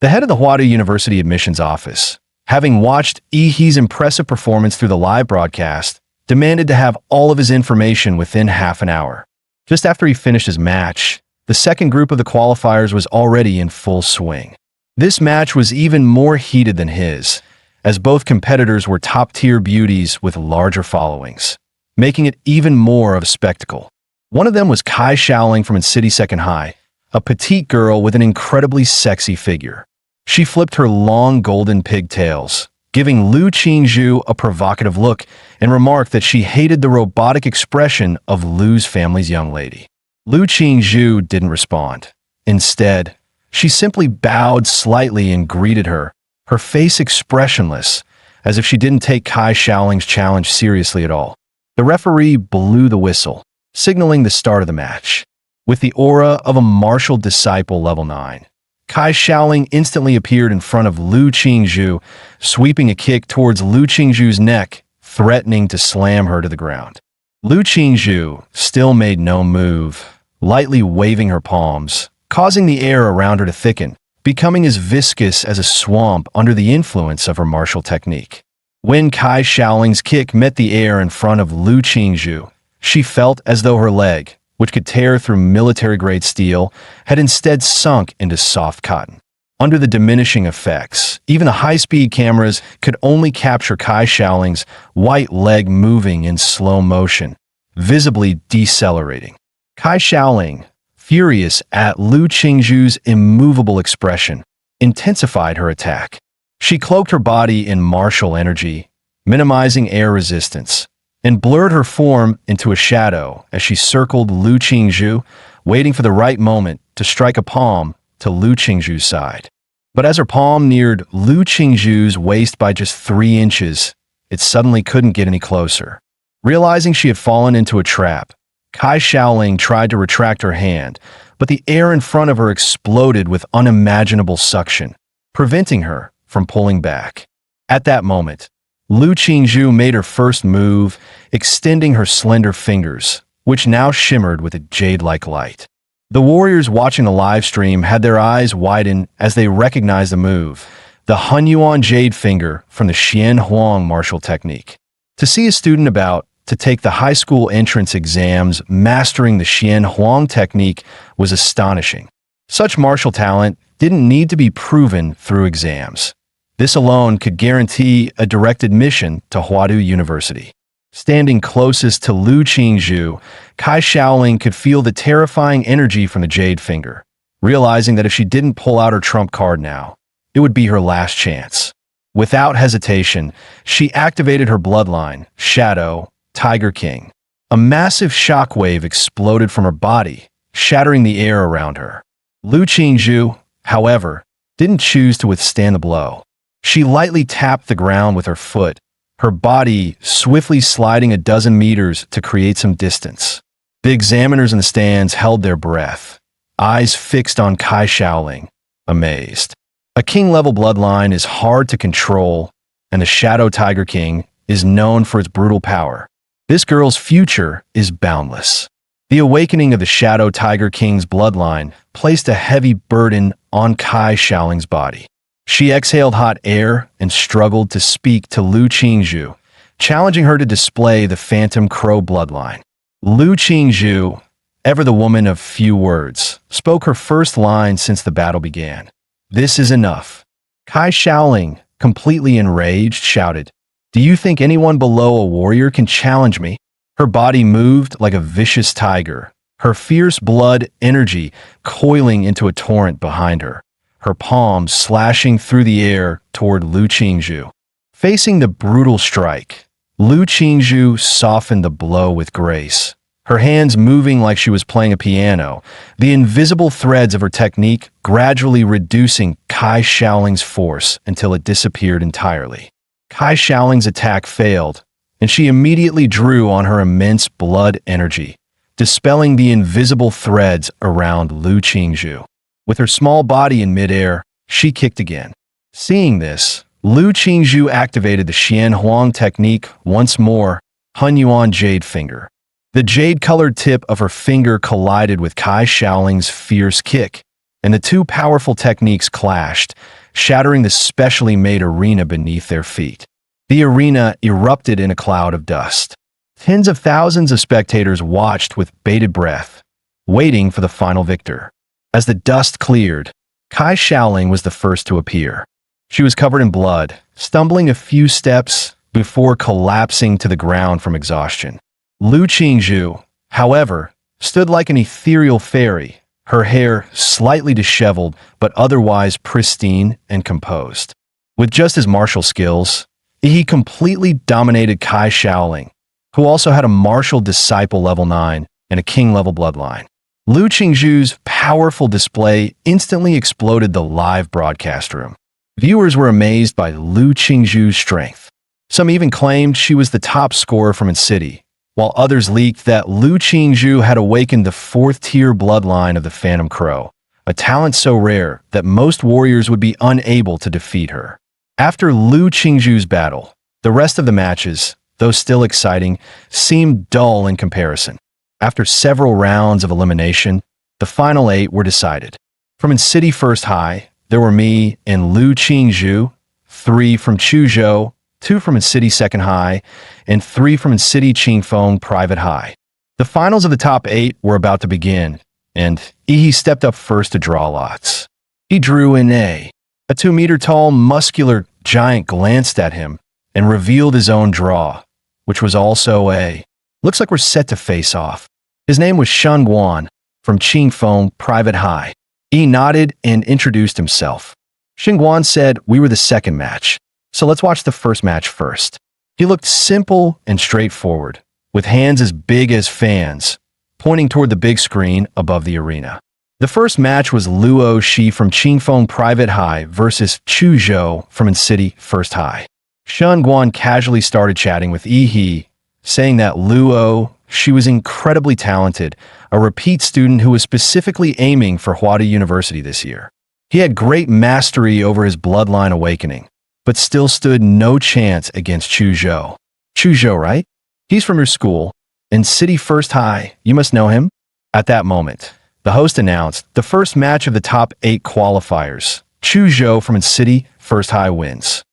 A: The head of the Huada University admissions office, having watched He's impressive performance through the live broadcast, demanded to have all of his information within half an hour. Just after he finished his match, the second group of the qualifiers was already in full swing. This match was even more heated than his, as both competitors were top-tier beauties with larger followings, making it even more of a spectacle. One of them was Kai Shaoling from its city second high, a petite girl with an incredibly sexy figure. She flipped her long golden pigtails, giving Lu Qingzhu a provocative look, and remarked that she hated the robotic expression of Lu's family's young lady. Lu Qingzhu didn't respond. Instead, she simply bowed slightly and greeted her, her face expressionless, as if she didn't take Kai Shaoling's challenge seriously at all. The referee blew the whistle, signaling the start of the match. With the aura of a martial disciple level 9, Kai Shaoling instantly appeared in front of Lu Qingzhu, sweeping a kick towards Lu Qingzhu's neck, threatening to slam her to the ground. Lu Qingzhu still made no move, lightly waving her palms, causing the air around her to thicken, becoming as viscous as a swamp under the influence of her martial technique. When Kai Shaoling's kick met the air in front of Lu Qingzhu, she felt as though her leg, which could tear through military-grade steel, had instead sunk into soft cotton. Under the diminishing effects, even the high-speed cameras could only capture Kai Shaoling's white leg moving in slow motion, visibly decelerating. Kai Shaoling, furious at Lu Qingzhu's immovable expression, intensified her attack. She cloaked her body in martial energy, minimizing air resistance, and blurred her form into a shadow as she circled Lu Qingzhu, waiting for the right moment to strike a palm to Lu Qingzhu's side. But as her palm neared Lu Qingzhu's waist by just 3 inches, it suddenly couldn't get any closer. Realizing she had fallen into a trap, Kai Shaoling tried to retract her hand, but the air in front of her exploded with unimaginable suction, preventing her from pulling back. At that moment, Lu Qingzhu made her first move, extending her slender fingers, which now shimmered with a jade-like light. The warriors watching the live stream had their eyes widen as they recognized the move, the Hunyuan Jade Finger from the Xian Huang martial technique. To see a student about to take the high school entrance exams mastering the Xian Huang technique was astonishing. Such martial talent didn't need to be proven through exams. This alone could guarantee a direct admission to Huadu University. Standing closest to Lu Qingzhu, Kai Shaoling could feel the terrifying energy from the Jade Finger, realizing that if she didn't pull out her trump card now, it would be her last chance. Without hesitation, she activated her bloodline, Shadow, Tiger King. A massive shockwave exploded from her body, shattering the air around her. Lu Qingzhu, however, didn't choose to withstand the blow. She lightly tapped the ground with her foot, her body swiftly sliding a dozen meters to create some distance. The examiners in the stands held their breath, eyes fixed on Kai Shaoling, amazed. A king-level bloodline is hard to control, and the Shadow Tiger King is known for its brutal power. This girl's future is boundless. The awakening of the Shadow Tiger King's bloodline placed a heavy burden on Kai Shaoling's body. She exhaled hot air and struggled to speak to Lu Qingzhu, challenging her to display the Phantom Crow bloodline. Lu Qingzhu, ever the woman of few words, spoke her first line since the battle began. "This is enough." Kai Shaoling, completely enraged, shouted, "Do you think anyone below a warrior can challenge me?" Her body moved like a vicious tiger, her fierce blood energy coiling into a torrent behind her, her palms slashing through the air toward Lu Qingzhu. Facing the brutal strike, Lu Qingzhu softened the blow with grace, her hands moving like she was playing a piano, the invisible threads of her technique gradually reducing Kai Shaoling's force until it disappeared entirely. Kai Shaoling's attack failed, and she immediately drew on her immense blood energy, dispelling the invisible threads around Lu Qingzhu. With her small body in midair, she kicked again. Seeing this, Lu Qingzhu activated the Xian Huang technique once more, Hunyuan Jade Finger. The jade-colored tip of her finger collided with Kai Shaoling's fierce kick, and the two powerful techniques clashed, shattering the specially made arena beneath their feet. The arena erupted in a cloud of dust. Tens of thousands of spectators watched with bated breath, waiting for the final victor. As the dust cleared, Kai Shaoling was the first to appear. She was covered in blood, stumbling a few steps before collapsing to the ground from exhaustion. Lu Qingzhu, however, stood like an ethereal fairy, her hair slightly disheveled but otherwise pristine and composed. With just his martial skills, he completely dominated Kai Shaoling, who also had a martial disciple level 9 and a king level bloodline. Lu Qingzhu's powerful display instantly exploded the live broadcast room. Viewers were amazed by Lu Qingzhu's strength. Some even claimed she was the top scorer from its city, while others leaked that Lu Qingzhu had awakened the fourth-tier bloodline of the Phantom Crow, a talent so rare that most warriors would be unable to defeat her. After Lu Qingzhu's battle, the rest of the matches, though still exciting, seemed dull in comparison. After several rounds of elimination, the final 8 were decided. From City First High, there were me and Lu Qingzhu, 3 from Chuzhou, 2 from City Second High, and 3 from City Qingfeng Private High. The finals of the top 8 were about to begin, and Yi stepped up first to draw lots. He drew in A. A 2-meter-tall, muscular giant glanced at him and revealed his own draw, which was also A. "Looks like we're set to face off." His name was Shun Guan, from Qingfeng Private High. He nodded and introduced himself. Xing Guan said we were the second match, so let's watch the first match first. He looked simple and straightforward, with hands as big as fans, pointing toward the big screen above the arena. The first match was Luo Shi from Qingfeng Private High versus Chuzhou from City First High. Shun Guan casually started chatting with Yi, saying that Luo, she was incredibly talented, a repeat student who was specifically aiming for Huada University this year. He had great mastery over his bloodline awakening, but still stood no chance against Chuzhou. Chuzhou, right? He's from your school, in City First High. You must know him. At that moment, the host announced the first match of the top 8 qualifiers. Chuzhou from City First High wins.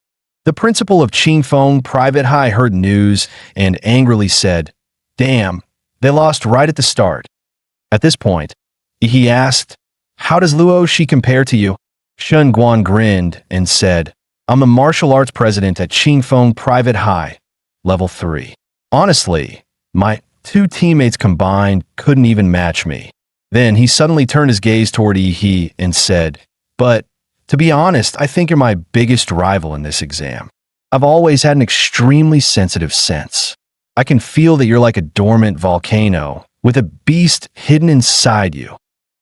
A: The principal of Qingfeng Private High heard news and angrily said, "Damn, they lost right at the start." At this point, he asked, "How does Luo Shi compare to you?" Shen Guan grinned and said, "I'm a martial arts president at Qingfeng Private High, level 3. Honestly, my 2 teammates combined couldn't even match me." Then he suddenly turned his gaze toward Yi and said, "But to be honest, I think you're my biggest rival in this exam. I've always had an extremely sensitive sense. I can feel that you're like a dormant volcano with a beast hidden inside you.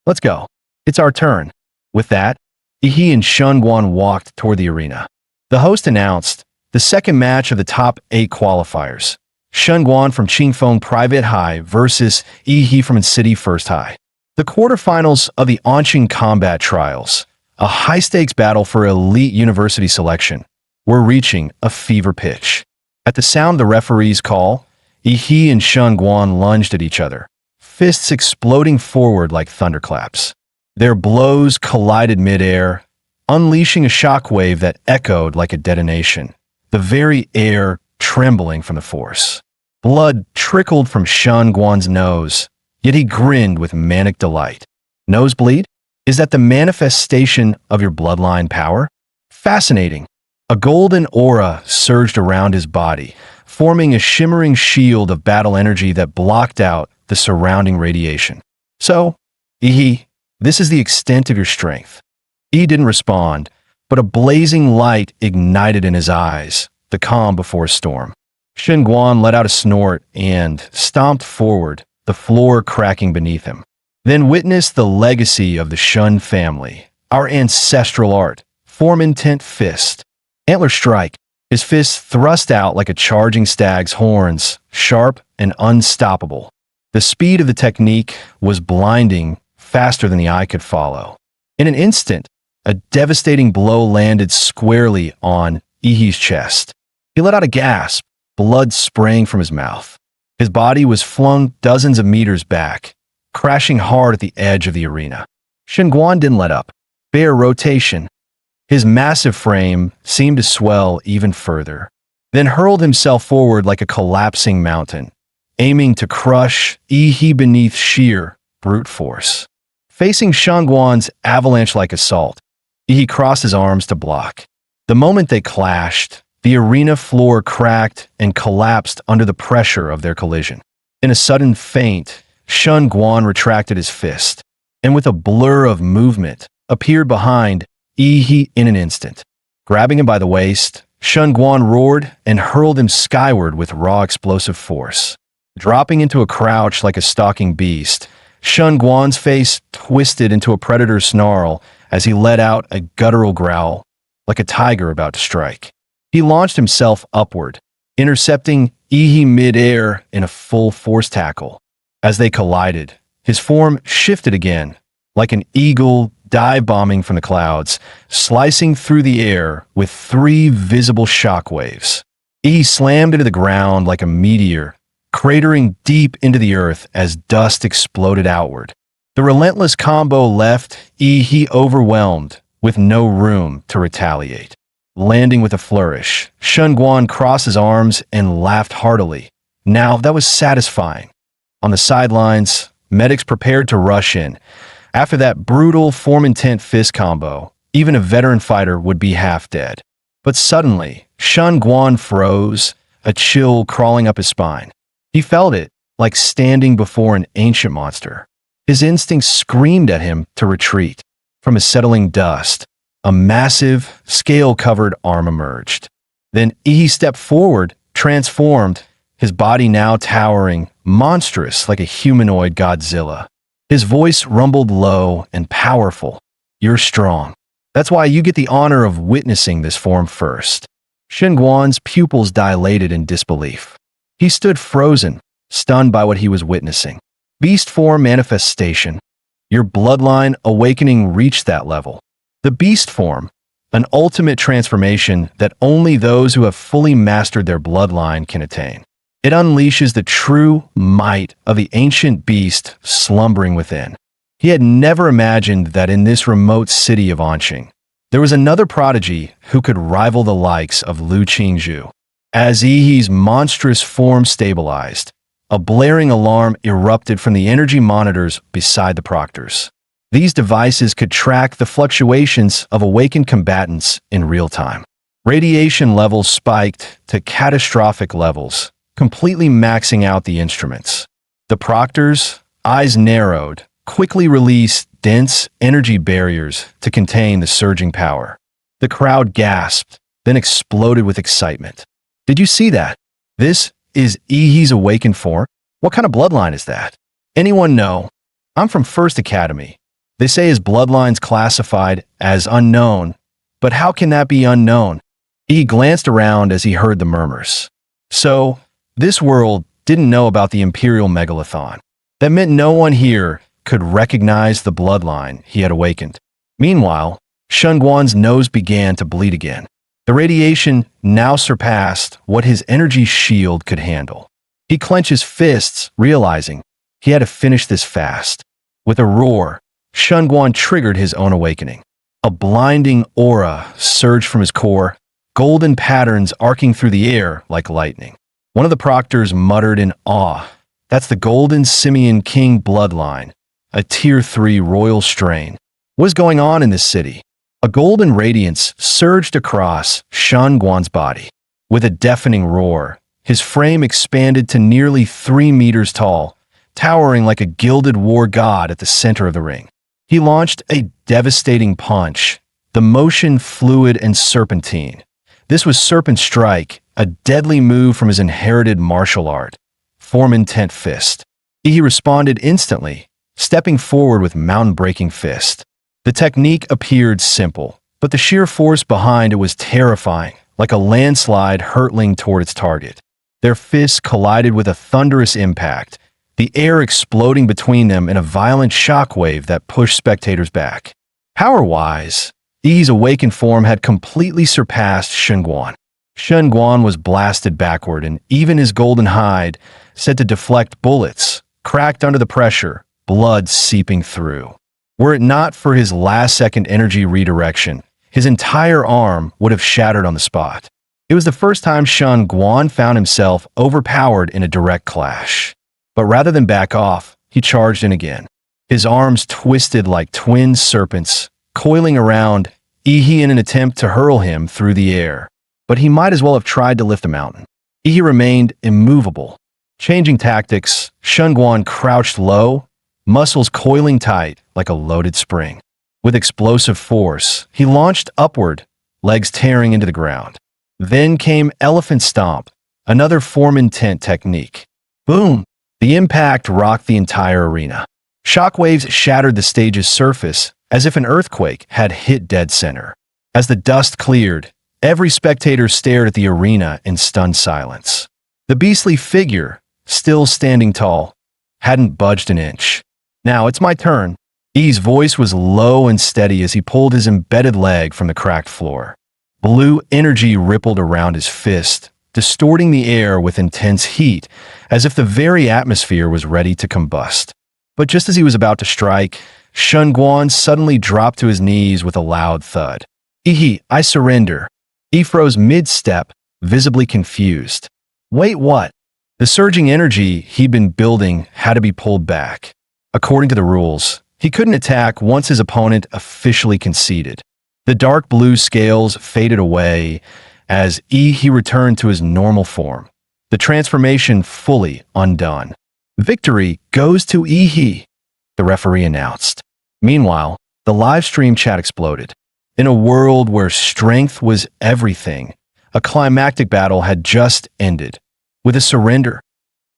A: Let's go. It's our turn." With that, Yi and Shen Guan walked toward the arena. The host announced the second match of the top 8 qualifiers. Shen Guan from Qingfeng Private High versus Yi from City First High. The quarterfinals of the Anqing Combat Trials, a high-stakes battle for elite university selection, were reaching a fever pitch. At the sound of the referee's call, Yi and Shen Guan lunged at each other, fists exploding forward like thunderclaps. Their blows collided midair, unleashing a shockwave that echoed like a detonation, the very air trembling from the force. Blood trickled from Shen Guan's nose, yet he grinned with manic delight. Nosebleed? Is that the manifestation of your bloodline power? Fascinating. A golden aura surged around his body, forming a shimmering shield of battle energy that blocked out the surrounding radiation. "So, Yi, this is the extent of your strength." Yi didn't respond, but a blazing light ignited in his eyes, the calm before a storm. Shen Guan let out a snort and stomped forward, the floor cracking beneath him. Then witnessed the legacy of the Shun family, our ancestral art, form intent fist. Antler strike, his fist thrust out like a charging stag's horns, sharp and unstoppable. The speed of the technique was blinding, faster than the eye could follow. In an instant, a devastating blow landed squarely on Yi's chest. He let out a gasp, blood spraying from his mouth. His body was flung dozens of meters back, crashing hard at the edge of the arena. Shen Guan didn't let up. Bare rotation. His massive frame seemed to swell even further, then hurled himself forward like a collapsing mountain, aiming to crush Yi beneath sheer brute force. Facing Shen Guan's avalanche-like assault, Yi crossed his arms to block. The moment they clashed, the arena floor cracked and collapsed under the pressure of their collision. In a sudden feint, Shen Guan retracted his fist, and with a blur of movement, appeared behind Yi in an instant. Grabbing him by the waist, Shen Guan roared and hurled him skyward with raw explosive force. Dropping into a crouch like a stalking beast, Shen Guan's face twisted into a predator's snarl as he let out a guttural growl, like a tiger about to strike. He launched himself upward, intercepting Yi mid-air in a full force tackle. As they collided, his form shifted again, like an eagle dive-bombing from the clouds, slicing through the air with 3 visible shockwaves. Yi slammed into the ground like a meteor, cratering deep into the earth as dust exploded outward. The relentless combo left Yi overwhelmed, with no room to retaliate. Landing with a flourish, Shen Guan crossed his arms and laughed heartily. Now that was satisfying. On the sidelines, medics prepared to rush in. After that brutal form-intent fist combo, even a veteran fighter would be half dead. But suddenly, Shen Guan froze, a chill crawling up his spine. He felt it, like standing before an ancient monster. His instincts screamed at him to retreat. From his settling dust, a massive, scale-covered arm emerged. Then Yi stepped forward, transformed, his body now towering, monstrous like a humanoid Godzilla. His voice rumbled low and powerful. "You're strong. That's why you get the honor of witnessing this form first." Shen Guan's pupils dilated in disbelief. He stood frozen, stunned by what he was witnessing. Beast form manifestation. Your bloodline awakening reached that level. The beast form, an ultimate transformation that only those who have fully mastered their bloodline can attain. It unleashes the true might of the ancient beast slumbering within. He had never imagined that in this remote city of Anqing, there was another prodigy who could rival the likes of Lu Qingzhu. As Yi's monstrous form stabilized, a blaring alarm erupted from the energy monitors beside the proctors. These devices could track the fluctuations of awakened combatants in real time. Radiation levels spiked to catastrophic levels, completely maxing out the instruments. The proctors, eyes narrowed, quickly released dense energy barriers to contain the surging power. The crowd gasped, then exploded with excitement. Did you see that? This is Yi's awakened form? What kind of bloodline is that? Anyone know? I'm from First Academy. They say his bloodline's classified as unknown, but how can that be unknown? Yi glanced around as he heard the murmurs. So, this world didn't know about the Imperial Megalithon. That meant no one here could recognize the bloodline he had awakened. Meanwhile, Shunguan's nose began to bleed again. The radiation now surpassed what his energy shield could handle. He clenched his fists, realizing he had to finish this fast. With a roar, Shunguan triggered his own awakening. A blinding aura surged from his core, golden patterns arcing through the air like lightning. One of the proctors muttered in awe, "That's the Golden Simian King bloodline, a Tier 3 royal strain. What's going on in this city?" A golden radiance surged across Shunguan's body. With a deafening roar, his frame expanded to nearly 3 meters tall, towering like a gilded war god at the center of the ring. He launched a devastating punch, the motion fluid and serpentine. This was Serpent Strike, a deadly move from his inherited martial art, Form Intent Fist. He responded instantly, stepping forward with mountain-breaking fist. The technique appeared simple, but the sheer force behind it was terrifying, like a landslide hurtling toward its target. Their fists collided with a thunderous impact, the air exploding between them in a violent shockwave that pushed spectators back. Power-wise, Yi's awakened form had completely surpassed Shunguan. Shunguan was blasted backward, and even his golden hide, said to deflect bullets, cracked under the pressure, blood seeping through. Were it not for his last-second energy redirection, his entire arm would have shattered on the spot. It was the first time Shunguan found himself overpowered in a direct clash. But rather than back off, he charged in again. His arms twisted like twin serpents, coiling around Yi in an attempt to hurl him through the air. But he might as well have tried to lift a mountain. Yi remained immovable. Changing tactics, Shunguan crouched low, muscles coiling tight like a loaded spring. With explosive force, he launched upward, legs tearing into the ground. Then came Elephant Stomp, another Form Intent technique. Boom! The impact rocked the entire arena. Shockwaves shattered the stage's surface as if an earthquake had hit dead center. As the dust cleared, every spectator stared at the arena in stunned silence. The beastly figure, still standing tall, hadn't budged an inch. "Now it's my turn." Yi's voice was low and steady as he pulled his embedded leg from the cracked floor. Blue energy rippled around his fist, distorting the air with intense heat, as if the very atmosphere was ready to combust. But just as he was about to strike, Shunguan suddenly dropped to his knees with a loud thud. "Yi, I surrender." Yi froze mid-step, visibly confused. Wait, what? The surging energy he'd been building had to be pulled back. According to the rules, he couldn't attack once his opponent officially conceded. The dark blue scales faded away as Yi returned to his normal form, the transformation fully undone. "Victory goes to Yi," the referee announced. Meanwhile, the live stream chat exploded. In a world where strength was everything, a climactic battle had just ended. With a surrender,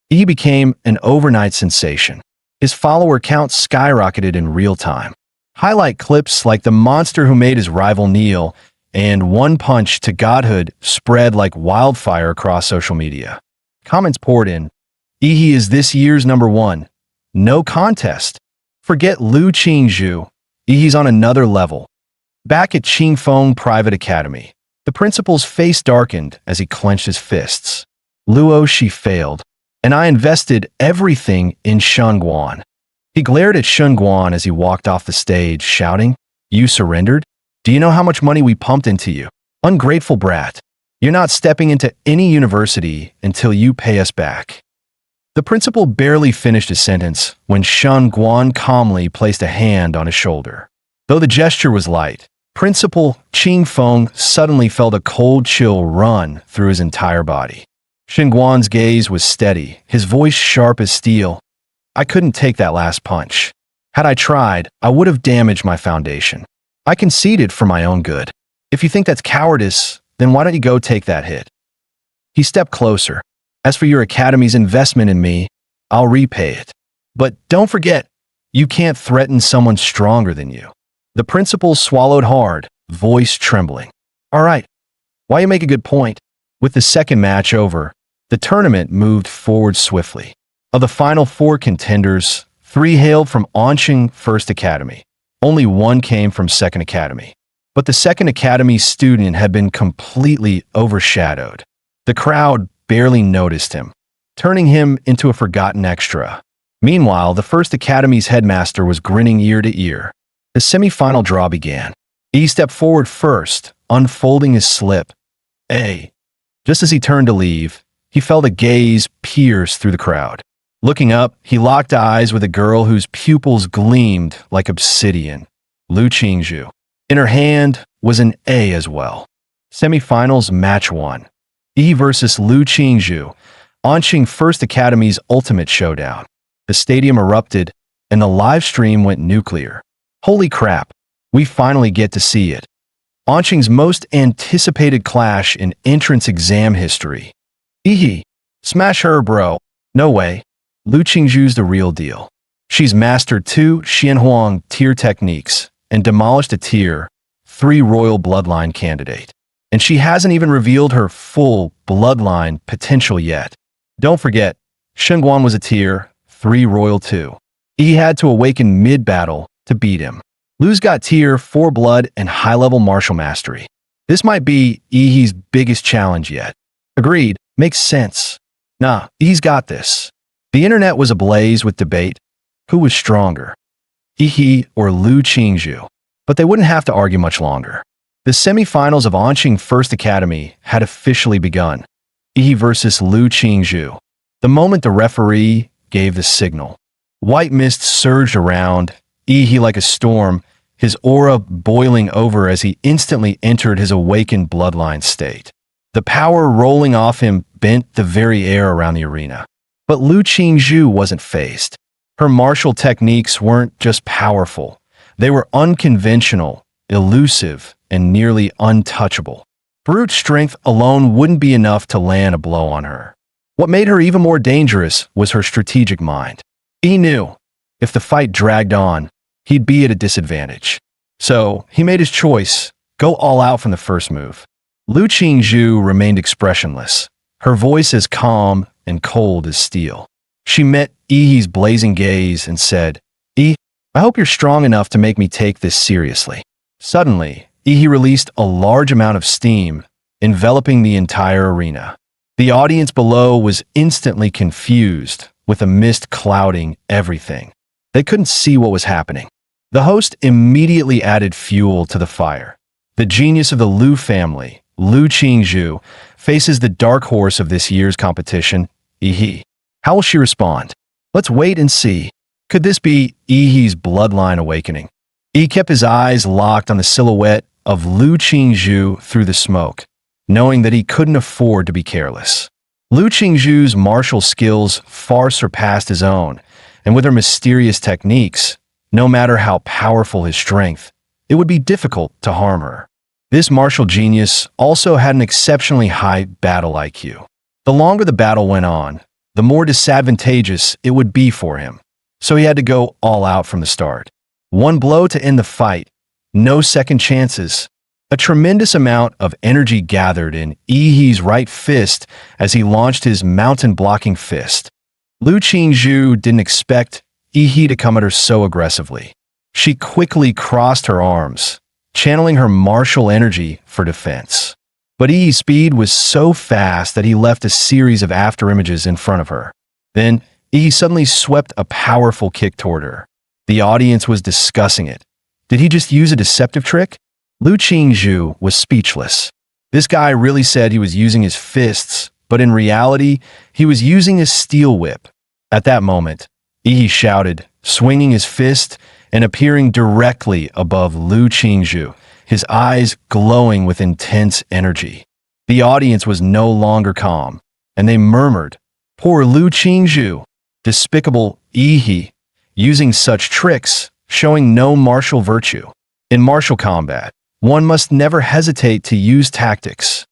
A: Yi became an overnight sensation. His follower count skyrocketed in real time. Highlight clips like the monster who made his rival kneel and one punch to godhood spread like wildfire across social media. Comments poured in. He is this year's #1. No contest. Forget Lu Qingzhu. He's on another level. Back at Qingfeng Private Academy, the principal's face darkened as he clenched his fists. Luo, she failed, and I invested everything in Shunguan. He glared at Shunguan as he walked off the stage, shouting, "You surrendered? Do you know how much money we pumped into you? Ungrateful brat. You're not stepping into any university until you pay us back." The principal barely finished his sentence when Shunguan calmly placed a hand on his shoulder. Though the gesture was light, Principal Qingfeng suddenly felt a cold chill run through his entire body. Shunguan's gaze was steady, his voice sharp as steel. "I couldn't take that last punch. Had I tried, I would have damaged my foundation. I conceded for my own good. If you think that's cowardice, then why don't you go take that hit?" He stepped closer. "As for your academy's investment in me, I'll repay it. But don't forget, you can't threaten someone stronger than you." The principal swallowed hard, voice trembling. "All right, why you make a good point." With the second match over, the tournament moved forward swiftly. Of the final 4 contenders, 3 hailed from Anqing First Academy. Only 1 came from Second Academy. But the Second Academy student had been completely overshadowed. The crowd barely noticed him, turning him into a forgotten extra. Meanwhile, the First Academy's headmaster was grinning ear to ear. The semi-final draw began. He stepped forward first, unfolding his slip. "A." Just as he turned to leave, he felt a gaze pierce through the crowd. Looking up, he locked eyes with a girl whose pupils gleamed like obsidian, Lu Qingzhu. In her hand was an A as well. Semi-finals match 1. E versus Lu Qingzhu, Anqing First Academy's ultimate showdown. The stadium erupted, and the live stream went nuclear. Holy crap, we finally get to see it. Anqing's most anticipated clash in entrance exam history. Ehe, smash her, bro. No way. Lu Qingzhu's the real deal. She's mastered 2 Xianhuang tier techniques and demolished a tier 3 royal bloodline candidate. And she hasn't even revealed her full bloodline potential yet. Don't forget, Shunguan was a tier 3 royal too. He had to awaken mid-battle to beat him. Lu's got tier 4 blood and high-level martial mastery. This might be He's biggest challenge yet. Agreed, makes sense. Nah, he's got this. The internet was ablaze with debate. Who was stronger? He or Lu Qingzhu? But they wouldn't have to argue much longer. The semi-finals of Anqing First Academy had officially begun. He versus Lu Qingzhu. The moment the referee gave the signal, white mist surged around, He like a storm, his aura boiling over as he instantly entered his awakened bloodline state. The power rolling off him bent the very air around the arena. But Lu Qingzhu wasn't phased. Her martial techniques weren't just powerful. They were unconventional, elusive, and nearly untouchable. Brute strength alone wouldn't be enough to land a blow on her. What made her even more dangerous was her strategic mind. He knew, if the fight dragged on, he'd be at a disadvantage. So, he made his choice, go all out from the first move. Lu Qingzhu remained expressionless, her voice as calm and cold as steel. She met He's blazing gaze and said, "I hope you're strong enough to make me take this seriously." Suddenly, He released a large amount of steam, enveloping the entire arena. The audience below was instantly confused, with a mist clouding everything. They couldn't see what was happening. The host immediately added fuel to the fire. The genius of the Lu family, Lu Qingzhu, faces the dark horse of this year's competition, He. How will she respond? Let's wait and see. Could this be He's bloodline awakening? He kept his eyes locked on the silhouette of Lu Qingzhu through the smoke, knowing that he couldn't afford to be careless. Lu Qingzhu's martial skills far surpassed his own, and with her mysterious techniques, no matter how powerful his strength, it would be difficult to harm her. This martial genius also had an exceptionally high battle IQ. The longer the battle went on, the more disadvantageous it would be for him, so he had to go all out from the start. One blow to end the fight, no second chances. A tremendous amount of energy gathered in Yi's right fist as he launched his mountain-blocking fist. Lu Qingzhu didn't expect Yi to come at her so aggressively. She quickly crossed her arms, channeling her martial energy for defense. But Yi's speed was so fast that he left a series of afterimages in front of her. Then, Yi suddenly swept a powerful kick toward her. The audience was discussing it. Did he just use a deceptive trick? Lu Qingzhu was speechless. This guy really said he was using his fists, but in reality, he was using his steel whip. At that moment, Yi shouted, swinging his fist and appearing directly above Lu Qingzhu, his eyes glowing with intense energy. The audience was no longer calm, and they murmured, "Poor Lu Qingzhu, despicable Yi, using such tricks, showing no martial virtue." In martial combat, one must never hesitate to use tactics.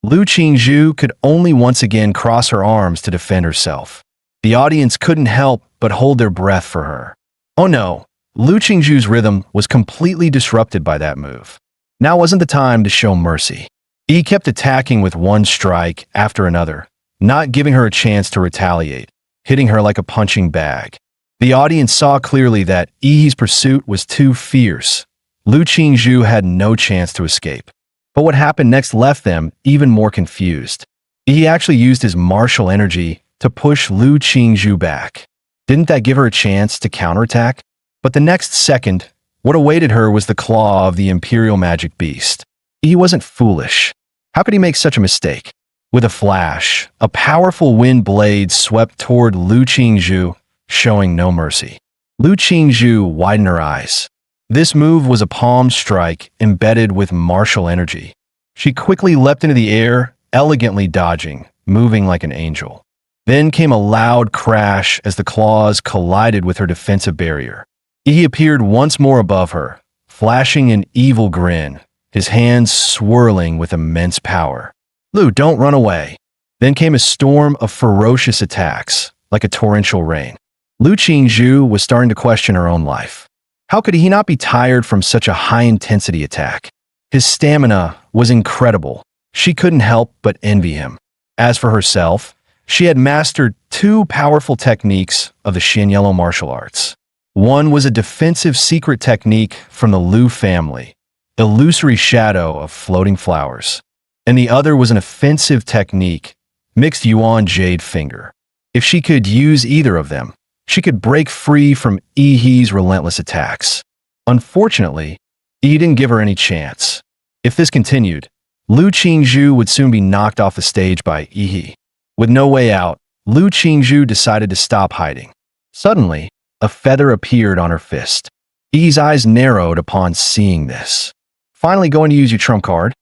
A: Lu Qingzhu could only once again cross her arms to defend herself. The audience couldn't help but hold their breath for her. Oh no, Lu Qingzhu's rhythm was completely disrupted by that move. Now wasn't the time to show mercy. Yi kept attacking with one strike after another, not giving her a chance to retaliate, hitting her like a punching bag. The audience saw clearly that Yi's pursuit was too fierce. Lu Qingzhu had no chance to escape. But what happened next left them even more confused. Yi actually used his martial energy to push Lu Qingzhu back. Didn't that give her a chance to counterattack? But the next second, what awaited her was the claw of the Imperial Magic Beast. He wasn't foolish. How could he make such a mistake? With a flash, a powerful wind blade swept toward Lu Qingzhu, showing no mercy. Lu Qingzhu widened her eyes. This move was a palm strike embedded with martial energy. She quickly leapt into the air, elegantly dodging, moving like an angel. Then came a loud crash as the claws collided with her defensive barrier. He appeared once more above her, flashing an evil grin, his hands swirling with immense power. "Lu, don't run away." Then came a storm of ferocious attacks, like a torrential rain. Lu Qingzhu was starting to question her own life. How could he not be tired from such a high-intensity attack? His stamina was incredible. She couldn't help but envy him. As for herself, she had mastered two powerful techniques of the Xin Yellow martial arts. One was a defensive secret technique from the Lu family, illusory shadow of floating flowers. And the other was an offensive technique, mixed Yuan Jade Finger. If she could use either of them, she could break free from Yi's relentless attacks. Unfortunately, Yi didn't give her any chance. If this continued, Lu Qingzhu would soon be knocked off the stage by Yi. With no way out, Lu Qingzhu decided to stop hiding. Suddenly, a feather appeared on her fist. Yi's eyes narrowed upon seeing this. "Finally going to use your trump card?"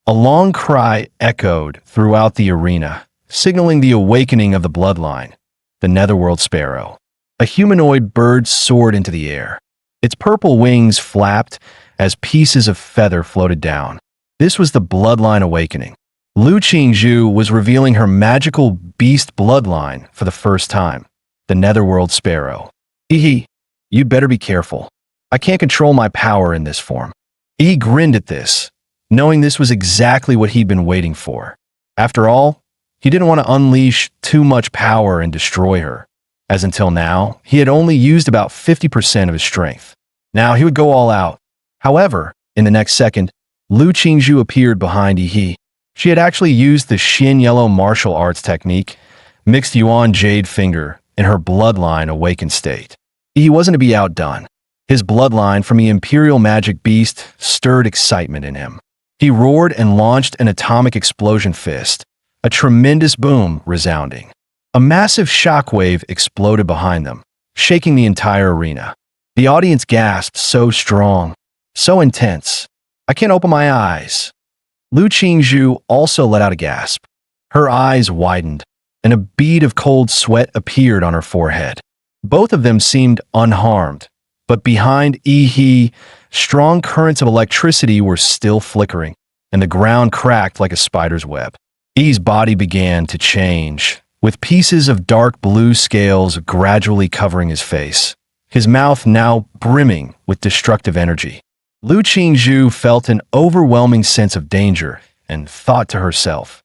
A: A long cry echoed throughout the arena, signaling the awakening of the bloodline, the Netherworld Sparrow. A humanoid bird soared into the air. Its purple wings flapped as pieces of feather floated down. This was the bloodline awakening. Lu Qingzhu was revealing her magical beast bloodline for the first time, the Netherworld Sparrow. "Yi, you'd better be careful. I can't control my power in this form." Yi grinned at this, knowing this was exactly what he'd been waiting for. After all, he didn't want to unleash too much power and destroy her, as until now, he had only used about 50% of his strength. Now he would go all out. However, in the next second, Lu Qingzhu appeared behind Yi. She had actually used the Xin Yellow martial arts technique, mixed Yuan Jade Finger, in her bloodline awakened state. He wasn't to be outdone. His bloodline from the Imperial Magic Beast stirred excitement in him. He roared and launched an atomic explosion fist, a tremendous boom resounding. A massive shockwave exploded behind them, shaking the entire arena. The audience gasped, so strong, so intense. "I can't open my eyes." Lu Qingzhu also let out a gasp. Her eyes widened, and a bead of cold sweat appeared on her forehead. Both of them seemed unharmed, but behind Yi, strong currents of electricity were still flickering, and the ground cracked like a spider's web. Yi's body began to change, with pieces of dark blue scales gradually covering his face, his mouth now brimming with destructive energy. Lu Qingzhu felt an overwhelming sense of danger and thought to herself,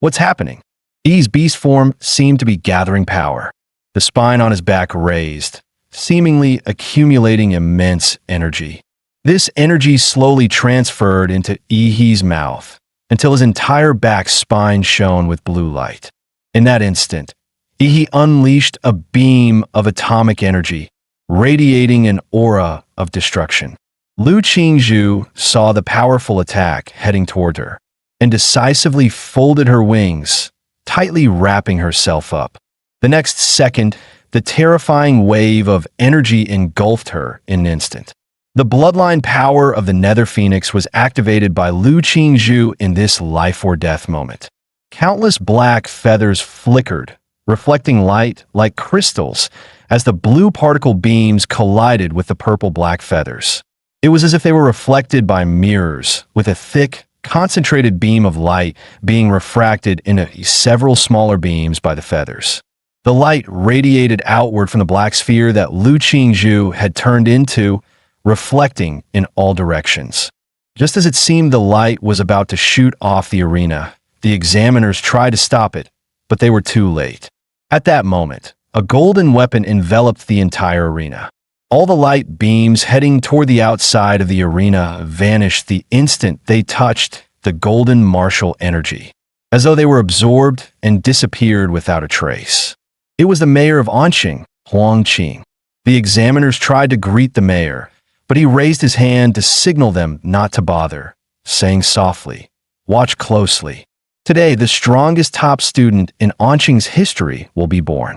A: "What's happening?" Yi's beast form seemed to be gathering power, the spine on his back raised, seemingly accumulating immense energy. This energy slowly transferred into Yi's mouth until his entire back spine shone with blue light. In that instant, Yi unleashed a beam of atomic energy, radiating an aura of destruction. Lu Qingzhu saw the powerful attack heading toward her and decisively folded her wings, tightly wrapping herself up. The next second, the terrifying wave of energy engulfed her in an instant. The bloodline power of the Nether Phoenix was activated by Lu Qingzhu in this life-or-death moment. Countless black feathers flickered, reflecting light like crystals as the blue particle beams collided with the purple-black feathers. It was as if they were reflected by mirrors, with a thick, concentrated beam of light being refracted into several smaller beams by the feathers. The light radiated outward from the black sphere that Lu Qingzhu had turned into, reflecting in all directions. Just as it seemed the light was about to shoot off the arena, the examiners tried to stop it, but they were too late. At that moment, a golden weapon enveloped the entire arena. All the light beams heading toward the outside of the arena vanished the instant they touched the golden martial energy, as though they were absorbed and disappeared without a trace. It was the mayor of Anqing, Huang Qing. The examiners tried to greet the mayor, but he raised his hand to signal them not to bother, saying softly, "Watch closely. Today, the strongest top student in Anqing's history will be born."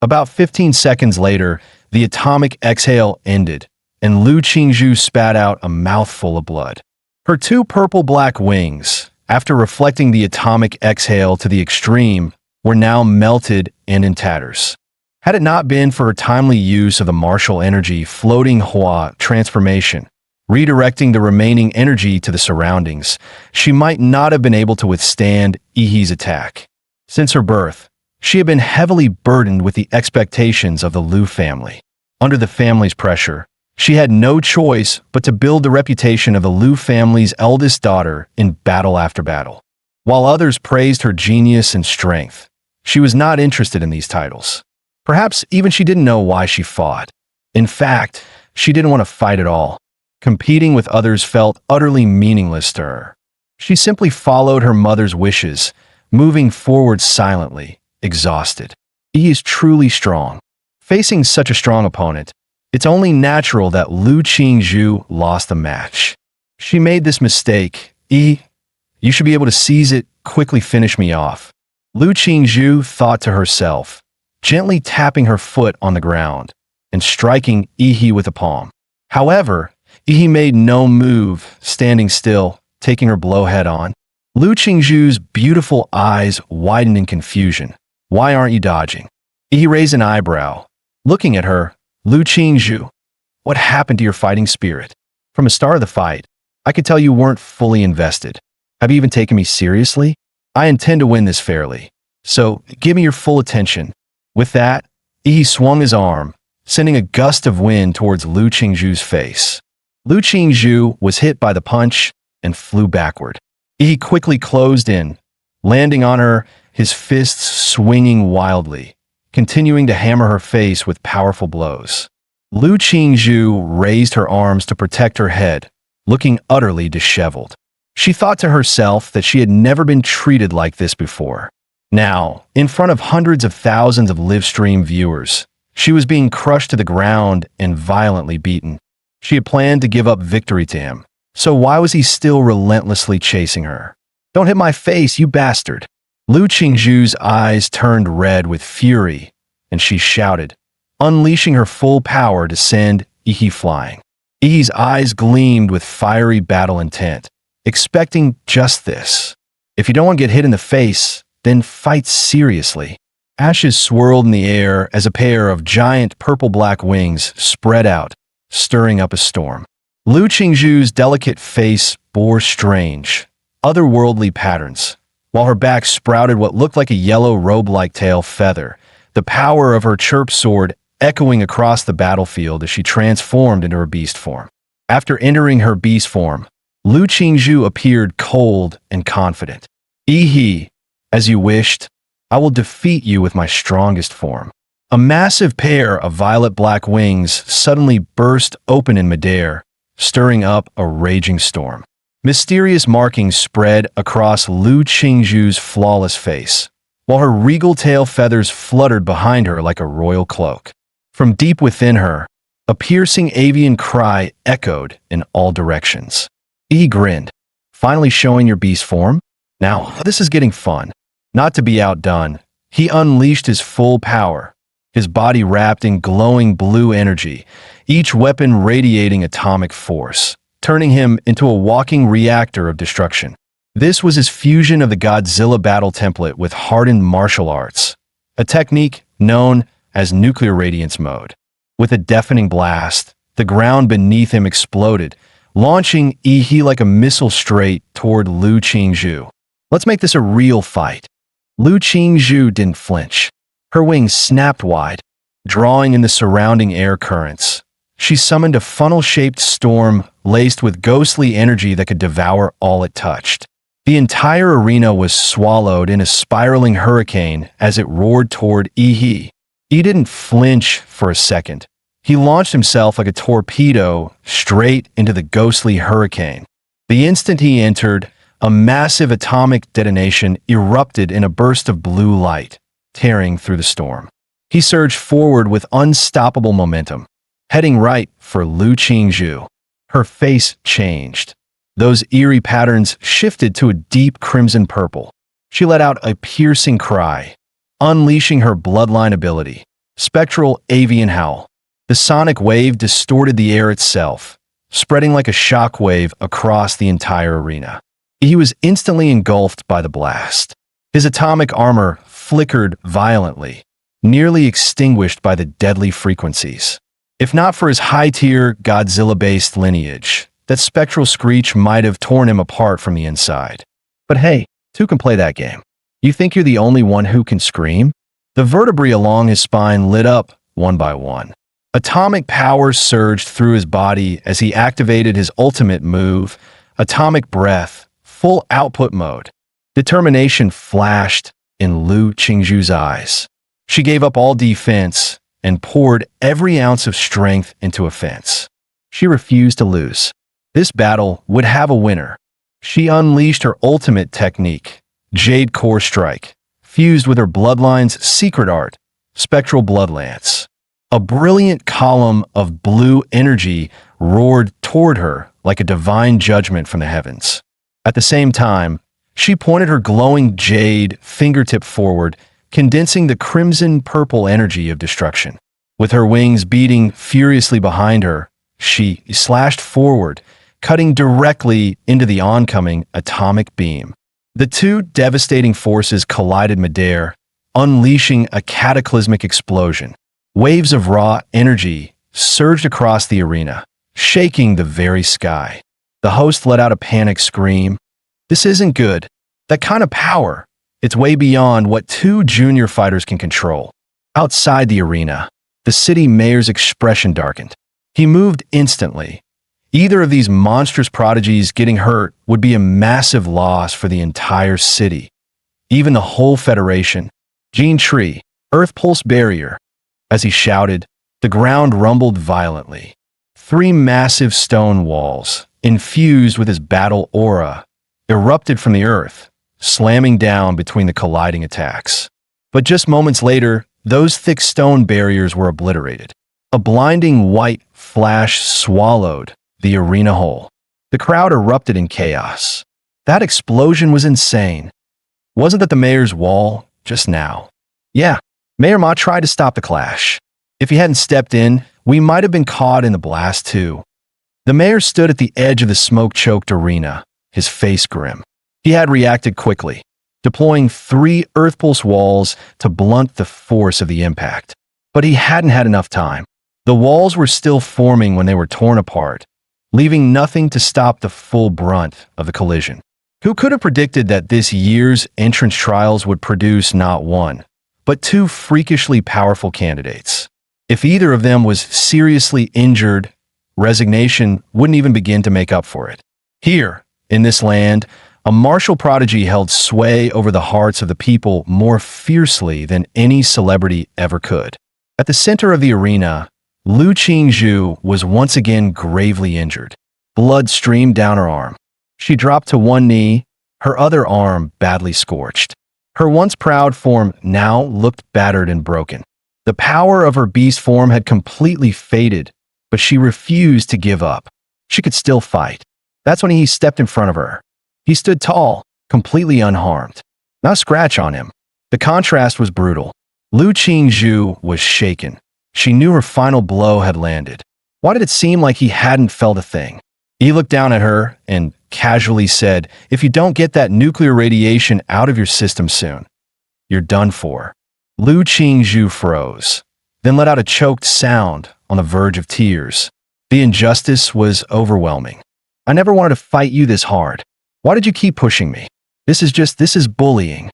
A: About 15 seconds later, the atomic exhale ended, and Lu Qingzhu spat out a mouthful of blood. Her two purple-black wings, after reflecting the atomic exhale to the extreme, were now melted and in tatters. Had it not been for her timely use of the martial energy floating Hua transformation, redirecting the remaining energy to the surroundings, she might not have been able to withstand Yi's attack. Since her birth, she had been heavily burdened with the expectations of the Lu family. Under the family's pressure, she had no choice but to build the reputation of the Lu family's eldest daughter in battle after battle. While others praised her genius and strength, she was not interested in these titles. Perhaps even she didn't know why she fought. In fact, she didn't want to fight at all. Competing with others felt utterly meaningless to her. She simply followed her mother's wishes, moving forward silently, exhausted. Yi is truly strong. Facing such a strong opponent, it's only natural that Lu Qingzhu lost the match. She made this mistake. Yi, you should be able to seize it, quickly finish me off. Lu Qingzhu thought to herself, gently tapping her foot on the ground and striking Yi with a palm. However, Yi made no move, standing still, taking her blow head on. Lu Qingzhu's beautiful eyes widened in confusion. "Why aren't you dodging?" Yi raised an eyebrow. Looking at her, "Lu Qingzhu, what happened to your fighting spirit? From the start of the fight, I could tell you weren't fully invested. Have you even taken me seriously? I intend to win this fairly, so give me your full attention." With that, Yi swung his arm, sending a gust of wind towards Lu Qingzhu's face. Lu Qingzhu was hit by the punch and flew backward. Yi quickly closed in, landing on her, his fists swinging wildly, continuing to hammer her face with powerful blows. Lu Qingzhu raised her arms to protect her head, looking utterly disheveled. She thought to herself that she had never been treated like this before. Now, in front of hundreds of thousands of live-stream viewers, she was being crushed to the ground and violently beaten. She had planned to give up victory to him, so why was he still relentlessly chasing her? "Don't hit my face, you bastard!" Lu Qingzhu's eyes turned red with fury, and she shouted, unleashing her full power to send Yi flying. Yi's eyes gleamed with fiery battle intent, expecting just this. If you don't want to get hit in the face, then fight seriously. Ashes swirled in the air as a pair of giant purple-black wings spread out, stirring up a storm. Lu Qingzhu's delicate face bore strange, otherworldly patterns, while her back sprouted what looked like a yellow robe-like tail feather, the power of her chirp sword echoing across the battlefield as she transformed into her beast form. After entering her beast form, Lu Qingzhu appeared cold and confident. "Ehe, as you wished, I will defeat you with my strongest form." A massive pair of violet-black wings suddenly burst open in midair, stirring up a raging storm. Mysterious markings spread across Lu Qingzhu's flawless face, while her regal tail feathers fluttered behind her like a royal cloak. From deep within her, a piercing avian cry echoed in all directions. He grinned. "Finally showing your beast form? Now, this is getting fun." Not to be outdone, he unleashed his full power, his body wrapped in glowing blue energy, each weapon radiating atomic force, turning him into a walking reactor of destruction. This was his fusion of the Godzilla battle template with hardened martial arts, a technique known as nuclear radiance mode. With a deafening blast, the ground beneath him exploded, launching Ehe like a missile straight toward Lu Qingzhu. "Let's make this a real fight." Lu Qingzhu didn't flinch. Her wings snapped wide, drawing in the surrounding air currents. She summoned a funnel-shaped storm laced with ghostly energy that could devour all it touched. The entire arena was swallowed in a spiraling hurricane as it roared toward Ehe. He didn't flinch for a second. He launched himself like a torpedo straight into the ghostly hurricane. The instant he entered, a massive atomic detonation erupted in a burst of blue light, tearing through the storm. He surged forward with unstoppable momentum, heading right for Lu Qingzhu. Her face changed. Those eerie patterns shifted to a deep crimson purple. She let out a piercing cry, unleashing her bloodline ability, Spectral Avian Howl. The sonic wave distorted the air itself, spreading like a shockwave across the entire arena. He was instantly engulfed by the blast. His atomic armor flickered violently, nearly extinguished by the deadly frequencies. If not for his high-tier Godzilla-based lineage, that spectral screech might have torn him apart from the inside. But hey, two can play that game. You think you're the only one who can scream? The vertebrae along his spine lit up one by one. Atomic power surged through his body as he activated his ultimate move, Atomic Breath, full output mode. Determination flashed in Lu Qingzhu's eyes. She gave up all defense and poured every ounce of strength into offense. She refused to lose. This battle would have a winner. She unleashed her ultimate technique, Jade Core Strike, fused with her bloodline's secret art, Spectral Blood Lance. A brilliant column of blue energy roared toward her like a divine judgment from the heavens. At the same time, she pointed her glowing jade fingertip forward, condensing the crimson-purple energy of destruction. With her wings beating furiously behind her, she slashed forward, cutting directly into the oncoming atomic beam. The two devastating forces collided midair, unleashing a cataclysmic explosion. Waves of raw energy surged across the arena, shaking the very sky. The host let out a panicked scream. "This isn't good. That kind of power, it's way beyond what two junior fighters can control." Outside the arena, the city mayor's expression darkened. He moved instantly. Either of these monstrous prodigies getting hurt would be a massive loss for the entire city, even the whole Federation. Gene Tree, Earth Pulse Barrier. As he shouted, the ground rumbled violently. 3 massive stone walls, infused with his battle aura, erupted from the earth, slamming down between the colliding attacks. But just moments later, those thick stone barriers were obliterated. A blinding white flash swallowed the arena whole. The crowd erupted in chaos. That explosion was insane. Wasn't that the mayor's wall just now? Yeah, Mayor Ma tried to stop the clash. If he hadn't stepped in, we might have been caught in the blast too. The mayor stood at the edge of the smoke-choked arena, his face grim. He had reacted quickly, deploying 3 Earth Pulse walls to blunt the force of the impact. But he hadn't had enough time. The walls were still forming when they were torn apart, leaving nothing to stop the full brunt of the collision. Who could have predicted that this year's entrance trials would produce not one, but 2 freakishly powerful candidates? If either of them was seriously injured resignation wouldn't even begin to make up for it. Here, in this land, a martial prodigy held sway over the hearts of the people more fiercely than any celebrity ever could. At the center of the arena, Lu Qingzhu was once again gravely injured. Blood streamed down her arm. She dropped to one knee, her other arm badly scorched. Her once proud form now looked battered and broken. The power of her beast form had completely faded, but she refused to give up. She could still fight. That's when he stepped in front of her. He stood tall, completely unharmed. Not a scratch on him. The contrast was brutal. Lu Qingzhu was shaken. She knew her final blow had landed. Why did it seem like he hadn't felt a thing? He looked down at her and casually said, "If you don't get that nuclear radiation out of your system soon, you're done for." Lu Qingzhu froze, then let out a choked sound on the verge of tears. The injustice was overwhelming. "I never wanted to fight you this hard. Why did you keep pushing me? This is bullying."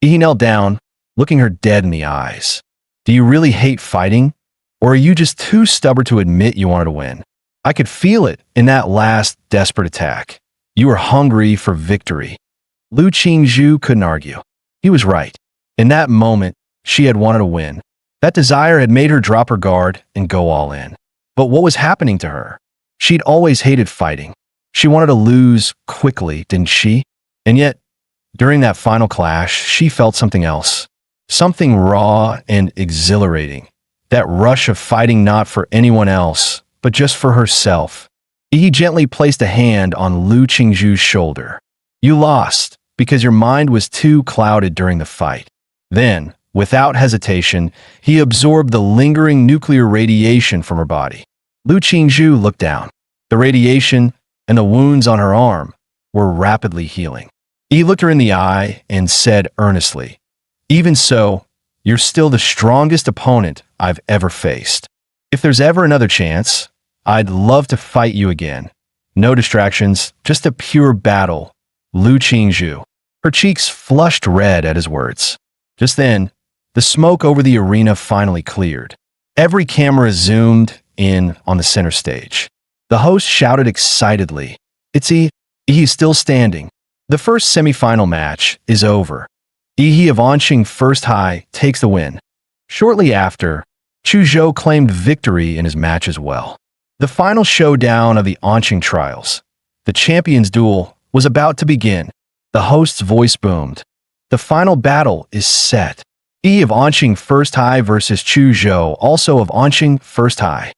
A: He knelt down, looking her dead in the eyes. "Do you really hate fighting? Or are you just too stubborn to admit you wanted to win? I could feel it in that last desperate attack. You were hungry for victory." Lu Qingzhu couldn't argue. He was right. In that moment, she had wanted to win. That desire had made her drop her guard and go all in. But what was happening to her? She'd always hated fighting. She wanted to lose quickly, didn't she? And yet, during that final clash, she felt something else. Something raw and exhilarating. That rush of fighting not for anyone else, but just for herself. He gently placed a hand on Lu Qingzhu's shoulder. "You lost because your mind was too clouded during the fight." Then, without hesitation, he absorbed the lingering nuclear radiation from her body. Lu Qingzhu looked down. The radiation and the wounds on her arm were rapidly healing. He looked her in the eye and said earnestly, "Even so, you're still the strongest opponent I've ever faced. If there's ever another chance, I'd love to fight you again. No distractions, just a pure battle." Lu Qingzhu. Her cheeks flushed red at his words. Just then, the smoke over the arena finally cleared. Every camera zoomed in on the center stage. The host shouted excitedly, He's still standing. The first semifinal match is over. He of Anqing First High takes the win." Shortly after, Chu Zhou claimed victory in his match as well. The final showdown of the Anqing trials, the champions' duel, was about to begin. The host's voice boomed. "The final battle is set. Of Anqing First High versus Chu Zhou, also of Anqing First High."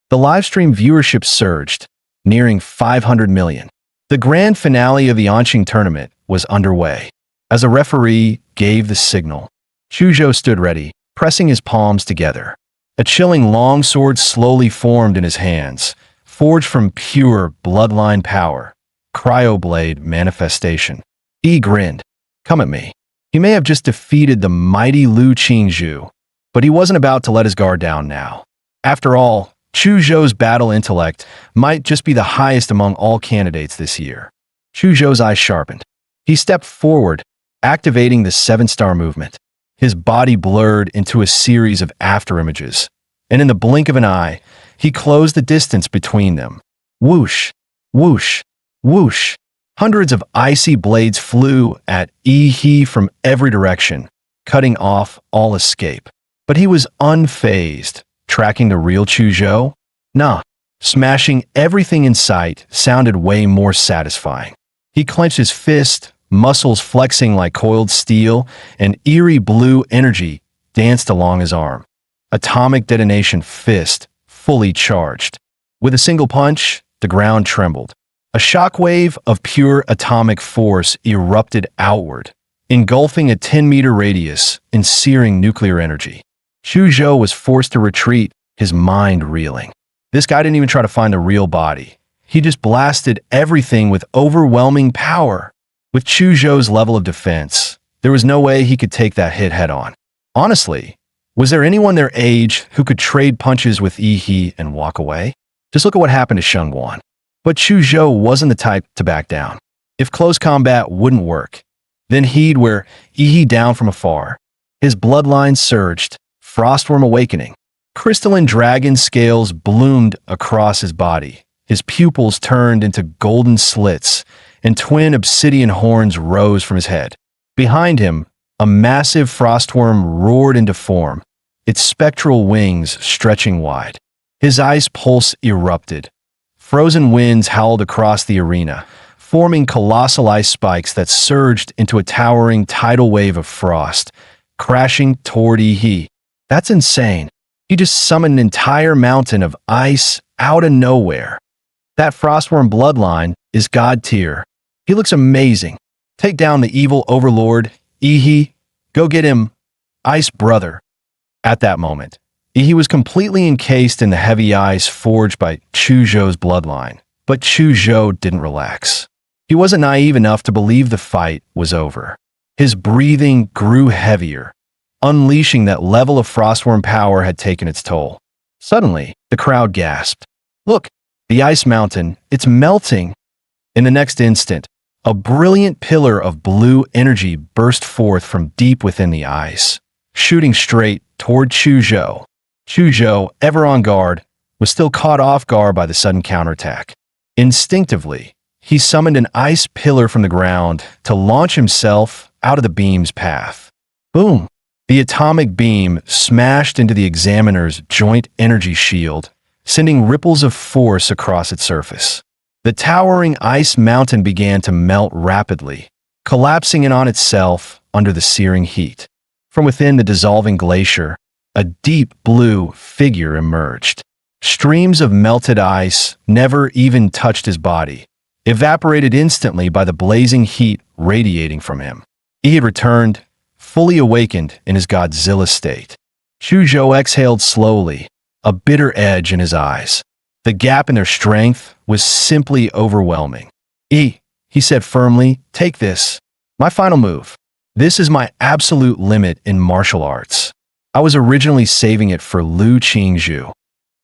A: The livestream viewership surged, nearing 500 million. The grand finale of the Anqing tournament was underway. As a referee gave the signal, Chu Zhou stood ready, pressing his palms together. A chilling longsword slowly formed in his hands, forged from pure bloodline power. Cryoblade manifestation. He grinned. "Come at me." He may have just defeated the mighty Lu Qingzhu, but he wasn't about to let his guard down now. After all, Chu Zhou's battle intellect might just be the highest among all candidates this year. Chu Zhou's eyes sharpened. He stepped forward, activating the 7-star movement. His body blurred into a series of afterimages, and in the blink of an eye, he closed the distance between them. Whoosh, whoosh, whoosh. Hundreds of icy blades flew at He from every direction, cutting off all escape. But he was unfazed. Tracking the real Chu Zhou? Nah. Smashing everything in sight sounded way more satisfying. He clenched his fist, muscles flexing like coiled steel, and eerie blue energy danced along his arm. Atomic detonation fist, fully charged. With a single punch, the ground trembled. A shockwave of pure atomic force erupted outward, engulfing a 10-meter radius in searing nuclear energy. Chu Zhou was forced to retreat, his mind reeling. This guy didn't even try to find a real body. He just blasted everything with overwhelming power. With Chu Zhou's level of defense, there was no way he could take that hit head-on. Honestly, was there anyone their age who could trade punches with He and walk away? Just look at what happened to Shengguan. But Chu Zhou wasn't the type to back down. If close combat wouldn't work, then he'd wear He down from afar. His bloodline surged, Frostworm awakening. Crystalline dragon scales bloomed across his body. His pupils turned into golden slits, and twin obsidian horns rose from his head. Behind him, a massive frostworm roared into form, its spectral wings stretching wide. His ice pulse erupted. Frozen winds howled across the arena, forming colossal ice spikes that surged into a towering tidal wave of frost, crashing toward Ihi. That's insane. He just summoned an entire mountain of ice out of nowhere. That frostworm bloodline is god tier. He looks amazing. Take down the evil overlord, Ihi. Go get him, ice brother. At that moment, Ihi was completely encased in the heavy ice forged by Chuzhou's bloodline. But Chuzhou didn't relax. He wasn't naive enough to believe the fight was over. His breathing grew heavier, unleashing that level of frostworm power had taken its toll. Suddenly, the crowd gasped. Look, the ice mountain, it's melting. In the next instant, a brilliant pillar of blue energy burst forth from deep within the ice, shooting straight toward Chuzhou. Chuzhou, ever on guard, was still caught off guard by the sudden counterattack. Instinctively, he summoned an ice pillar from the ground to launch himself out of the beam's path. Boom! The atomic beam smashed into the examiner's joint energy shield, sending ripples of force across its surface. The towering ice mountain began to melt rapidly, collapsing in on itself under the searing heat. From within the dissolving glacier, a deep blue figure emerged. Streams of melted ice never even touched his body, evaporated instantly by the blazing heat radiating from him. He had returned, fully awakened in his Godzilla state. Chuzhou exhaled slowly, a bitter edge in his eyes. The gap in their strength was simply overwhelming. He said firmly, take this. My final move. This is my absolute limit in martial arts. I was originally saving it for Lu Qingzhu.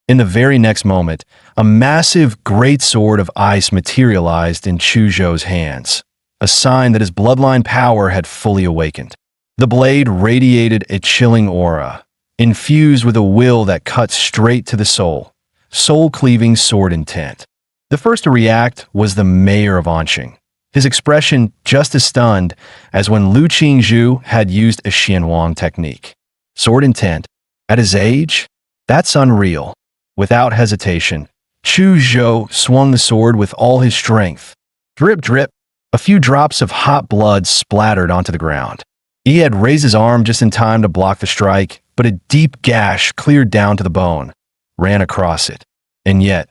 A: In the very next moment, a massive great sword of ice materialized in Chuzhou's hands, a sign that his bloodline power had fully awakened. The blade radiated a chilling aura, infused with a will that cut straight to the soul-cleaving sword intent. The first to react was the mayor of Anqing, his expression just as stunned as when Lu Qingzhu had used a Xianwang technique. Sword intent, at his age? That's unreal. Without hesitation, Chuzhou swung the sword with all his strength. Drip, drip, a few drops of hot blood splattered onto the ground. He had raised his arm just in time to block the strike, but a deep gash cleared down to the bone, ran across it. And yet,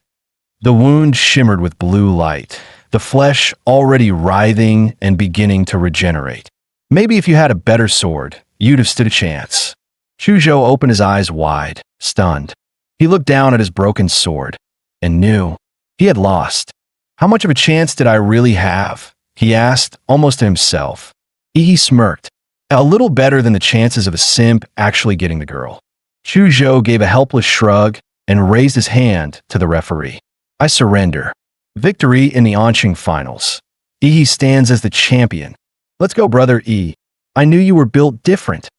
A: the wound shimmered with blue light, the flesh already writhing and beginning to regenerate. Maybe if you had a better sword, you'd have stood a chance. Chuzhou opened his eyes wide, stunned. He looked down at his broken sword and knew he had lost. How much of a chance did I really have? He asked, almost to himself. He smirked. A little better than the chances of a simp actually getting the girl. Chuzhou gave a helpless shrug and raised his hand to the referee. I surrender. Victory in the Anqing finals. Yi stands as the champion. Let's go, brother Yi. I knew you were built different.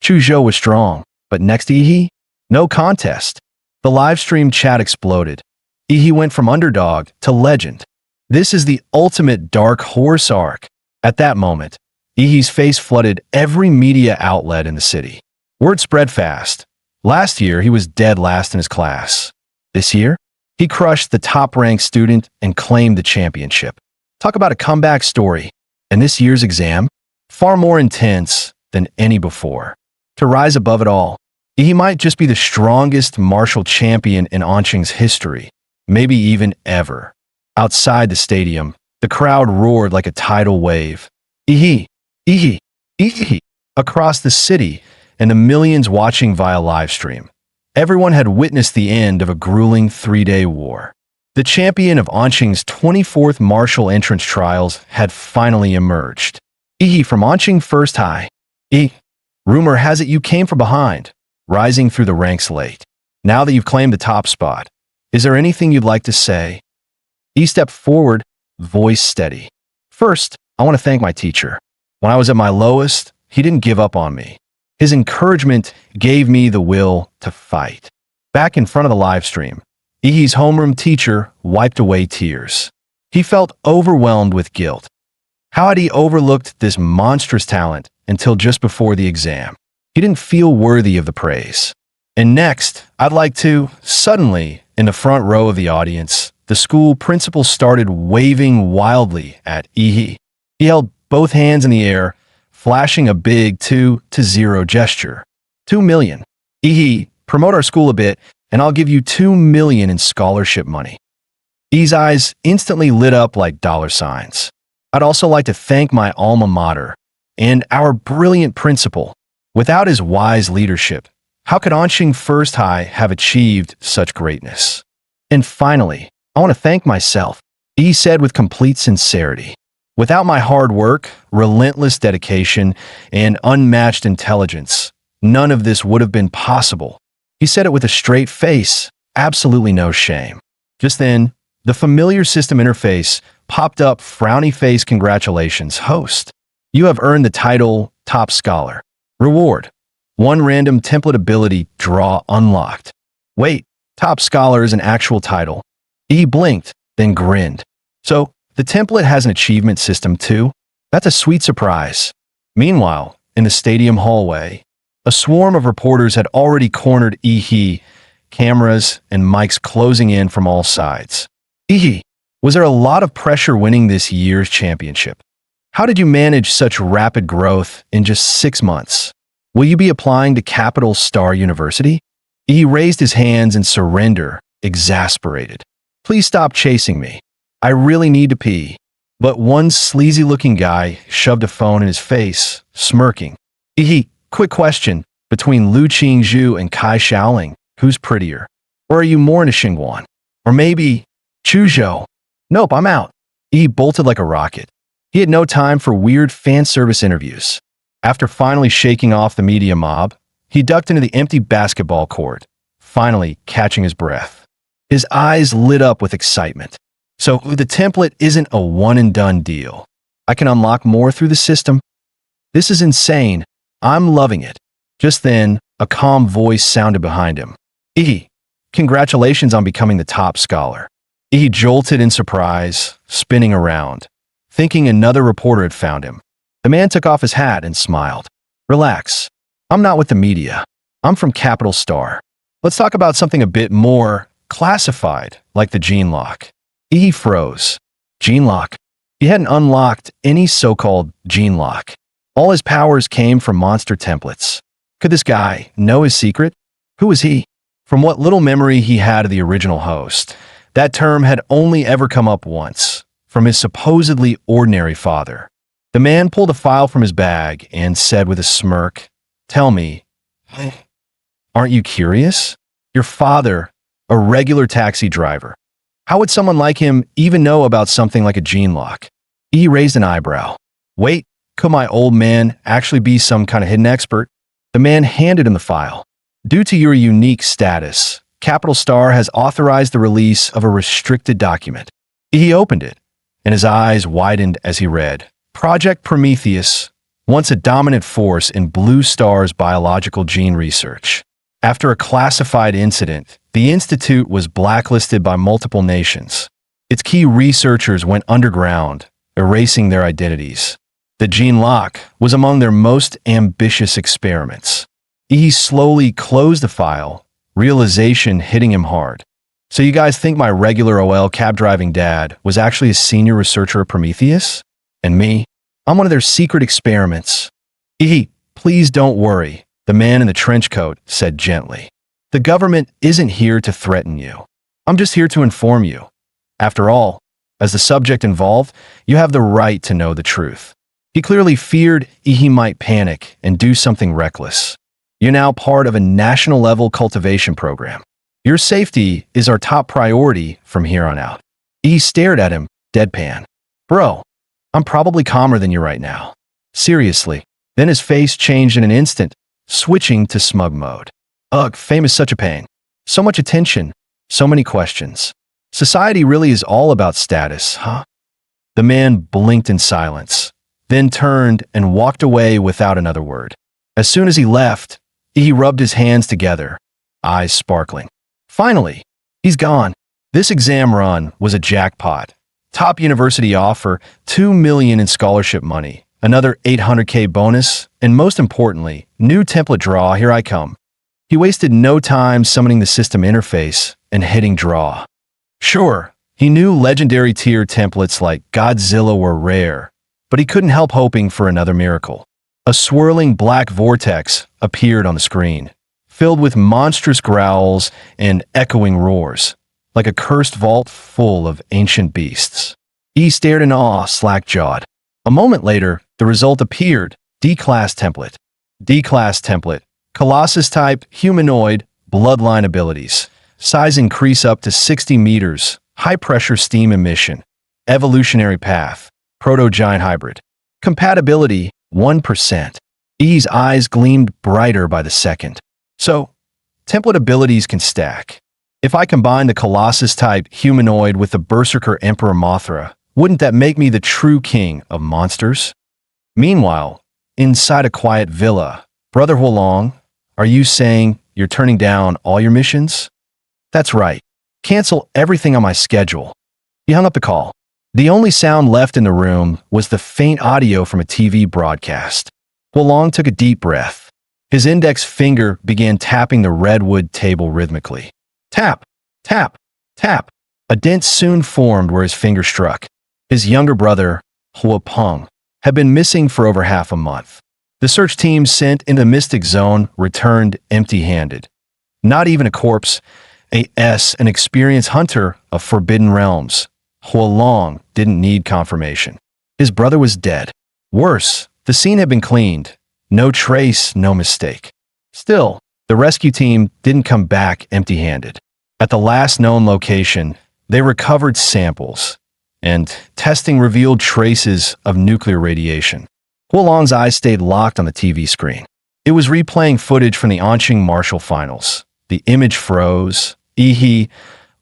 A: Chuzhou was strong, but next to Yi, no contest. The livestream chat exploded. Yi went from underdog to legend. This is the ultimate dark horse arc. At that moment, Yi's face flooded every media outlet in the city. Word spread fast. Last year, he was dead last in his class. This year, he crushed the top-ranked student and claimed the championship. Talk about a comeback story. And this year's exam, far more intense than any before. To rise above it all, he might just be the strongest martial champion in Anqing's history, maybe even ever. Outside the stadium, the crowd roared like a tidal wave. Ihi, Ihi, Ihi, across the city and the millions watching via livestream. Everyone had witnessed the end of a grueling 3-day war. The champion of Anqing's 24th martial entrance trials had finally emerged. Ihi from Anqing First High. Rumor has it you came from behind, rising through the ranks late. Now that you've claimed the top spot, is there anything you'd like to say? He stepped forward, voice steady. First, I want to thank my teacher. When I was at my lowest, he didn't give up on me. His encouragement gave me the will to fight. Back in front of the live stream, Ihi's homeroom teacher wiped away tears. He felt overwhelmed with guilt. How had he overlooked this monstrous talent until just before the exam? He didn't feel worthy of the praise. And next, suddenly, in the front row of the audience, the school principal started waving wildly at Ihi. He held both hands in the air, flashing a big 2-0 gesture. 2 million. Ihi, promote our school a bit, and I'll give you 2 million in scholarship money. Ihi's eyes instantly lit up like dollar signs. I'd also like to thank my alma mater and our brilliant principal. Without his wise leadership, how could Anqing First High have achieved such greatness? And finally, I want to thank myself, Ihi said with complete sincerity. Without my hard work, relentless dedication, and unmatched intelligence, none of this would have been possible. He said it with a straight face, absolutely no shame. Just then, the familiar system interface popped up, frowny face, congratulations, host. You have earned the title Top Scholar. Reward. 1 random template ability draw unlocked. Wait, Top Scholar is an actual title. He blinked, then grinned. So, the template has an achievement system too? That's a sweet surprise. Meanwhile, in the stadium hallway, a swarm of reporters had already cornered Ihi, cameras and mics closing in from all sides. Ihi, was there a lot of pressure winning this year's championship? How did you manage such rapid growth in just 6 months? Will you be applying to Capital Star University? He raised his hands in surrender, exasperated. Please stop chasing me. I really need to pee. But one sleazy-looking guy shoved a phone in his face, smirking. Quick question. Between Lu Qingzhu and Kai Shaoling, who's prettier? Or are you more into Xingguan? Or maybe Chuzhou? Nope, I'm out. He bolted like a rocket. He had no time for weird fan service interviews. After finally shaking off the media mob, he ducked into the empty basketball court, finally catching his breath. His eyes lit up with excitement. So the template isn't a one-and-done deal. I can unlock more through the system. This is insane. I'm loving it. Just then, a calm voice sounded behind him. Congratulations on becoming the top scholar. He jolted in surprise, spinning around, thinking another reporter had found him. The man took off his hat and smiled. Relax. I'm not with the media. I'm from Capital Star. Let's talk about something a bit more classified, like the gene lock. He froze. Gene lock. He hadn't unlocked any so-called gene lock. All his powers came from monster templates. Could this guy know his secret? Who was he? From what little memory he had of the original host, that term had only ever come up once, from his supposedly ordinary father. The man pulled a file from his bag and said with a smirk, Tell me, aren't you curious? Your father, a regular taxi driver. How would someone like him even know about something like a gene lock? He raised an eyebrow. Wait, could my old man actually be some kind of hidden expert? The man handed him the file. Due to your unique status, Capital Star has authorized the release of a restricted document. He opened it, and his eyes widened as he read. Project Prometheus, once a dominant force in Blue Star's biological gene research. After a classified incident, the institute was blacklisted by multiple nations. Its key researchers went underground, erasing their identities. The gene lock was among their most ambitious experiments. He slowly closed the file, realization hitting him hard. So you guys think my regular OL cab-driving dad was actually a senior researcher at Prometheus? And me? I'm one of their secret experiments. Please don't worry, the man in the trench coat said gently. The government isn't here to threaten you. I'm just here to inform you. After all, as the subject involved, you have the right to know the truth. He clearly feared he might panic and do something reckless. You're now part of a national-level cultivation program. Your safety is our top priority from here on out. He stared at him, deadpan. Bro, I'm probably calmer than you right now. Seriously. Then his face changed in an instant, switching to smug mode. Ugh, fame is such a pain. So much attention, so many questions. Society really is all about status, huh? The man blinked in silence, then turned and walked away without another word. As soon as he left, he rubbed his hands together, eyes sparkling. Finally, he's gone. This exam run was a jackpot. Top university offer, $2 million in scholarship money, another $800K bonus, and most importantly, new template draw, here I come. He wasted no time summoning the system interface and hitting draw. Sure, he knew legendary tier templates like Godzilla were rare, but he couldn't help hoping for another miracle. A swirling black vortex appeared on the screen, filled with monstrous growls and echoing roars, like a cursed vault full of ancient beasts. He stared in awe, slack-jawed. A moment later, the result appeared: D-class template. D-class template. Colossus type, humanoid, bloodline abilities. Size increase up to 60 meters. High-pressure steam emission. Evolutionary path. Proto-giant hybrid. Compatibility, 1%. E's eyes gleamed brighter by the second. So, template abilities can stack. If I combine the Colossus-type humanoid with the Berserker Emperor Mothra, wouldn't that make me the true king of monsters? Meanwhile, inside a quiet villa, Brother Huolong, are you saying you're turning down all your missions? That's right. Cancel everything on my schedule. He hung up the call. The only sound left in the room was the faint audio from a TV broadcast. Huolong took a deep breath. His index finger began tapping the redwood table rhythmically. Tap, tap, tap. A dent soon formed where his finger struck. His younger brother, Huopeng, had been missing for over half a month. The search team sent in the Mystic Zone returned empty-handed. Not even a corpse, an experienced hunter of forbidden realms. Huolong didn't need confirmation. His brother was dead. Worse, the scene had been cleaned. No trace, no mistake. Still, the rescue team didn't come back empty-handed. At the last known location, they recovered samples, and testing revealed traces of nuclear radiation. Huolong's eyes stayed locked on the TV screen. It was replaying footage from the Anqing Martial Finals. The image froze,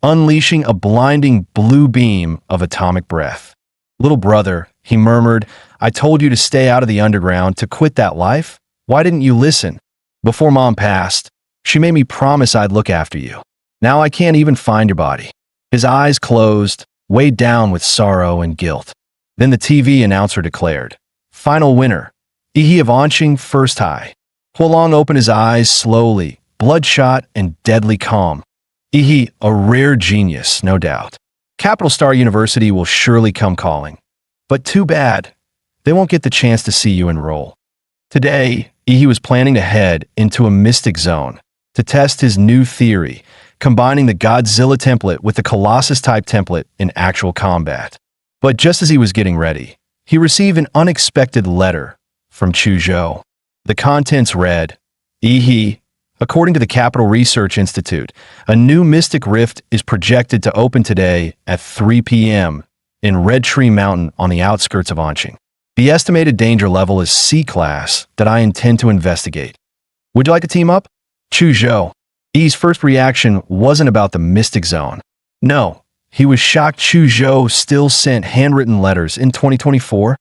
A: unleashing a blinding blue beam of atomic breath. Little brother, he murmured, I told you to stay out of the underground, to quit that life. Why didn't you listen? Before Mom passed, she made me promise I'd look after you. Now I can't even find your body. His eyes closed, weighed down with sorrow and guilt. Then the TV announcer declared, final winner, of Anqing first high. Huolong opened his eyes slowly, bloodshot and deadly calm. A rare genius, no doubt. Capital Star University will surely come calling. But too bad, they won't get the chance to see you enroll. Today, he was planning to head into a Mystic Zone to test his new theory, combining the Godzilla template with the Colossus-type template in actual combat. But just as he was getting ready, he received an unexpected letter from Chuzhou. The contents read, according to the Capital Research Institute, a new Mystic Rift is projected to open today at 3 p.m. in Red Tree Mountain on the outskirts of Anqing. The estimated danger level is C-class that I intend to investigate. Would you like to team up? Chuzhou. E's first reaction wasn't about the Mystic Zone. No, he was shocked Chuzhou still sent handwritten letters in 2024.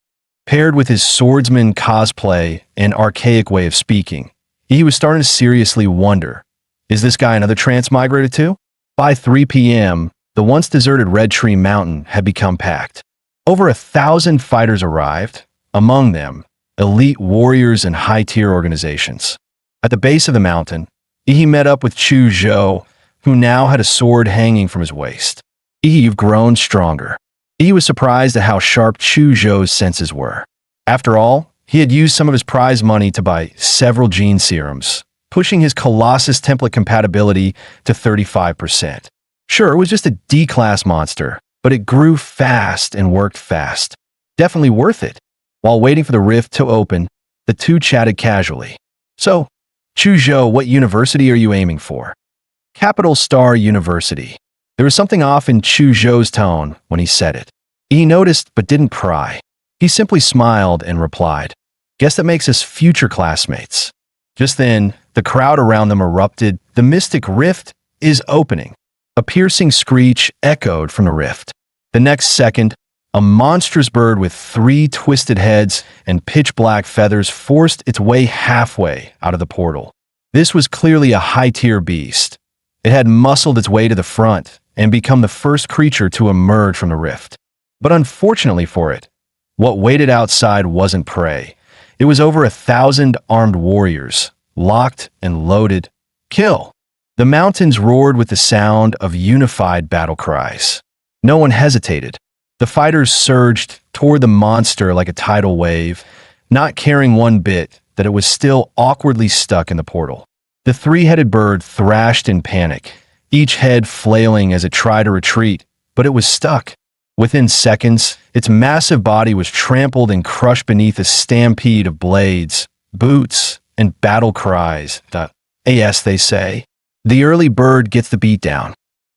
A: Paired with his swordsman cosplay and archaic way of speaking, he was starting to seriously wonder, is this guy another transmigrator too? By 3 p.m., the once deserted Red Tree Mountain had become packed. Over 1,000 fighters arrived, among them, elite warriors and high-tier organizations. At the base of the mountain, he met up with Chuzhou, who now had a sword hanging from his waist. You've grown stronger. He was surprised at how sharp Chuzhou's senses were. After all, he had used some of his prize money to buy several gene serums, pushing his Colossus template compatibility to 35%. Sure, it was just a D-class monster, but it grew fast and worked fast. Definitely worth it. While waiting for the rift to open, the two chatted casually. So, Chuzhou, what university are you aiming for? Capital Star University. There was something off in Chuzhou's tone when he said it. He noticed but didn't pry. He simply smiled and replied, guess that makes us future classmates. Just then, the crowd around them erupted. The Mystic Rift is opening. A piercing screech echoed from the rift. The next second, a monstrous bird with 3 twisted heads and pitch-black feathers forced its way halfway out of the portal. This was clearly a high-tier beast, It had muscled its way to the front and become the first creature to emerge from the rift. But unfortunately for it, what waited outside wasn't prey. It was over 1,000 armed warriors, locked and loaded. Kill! The mountains roared with the sound of unified battle cries. No one hesitated. The fighters surged toward the monster like a tidal wave, not caring one bit that it was still awkwardly stuck in the portal. The three-headed bird thrashed in panic, each head flailing as it tried to retreat, but it was stuck. Within seconds, its massive body was trampled and crushed beneath a stampede of blades, boots, and battle cries. As they say. The early bird gets the beatdown.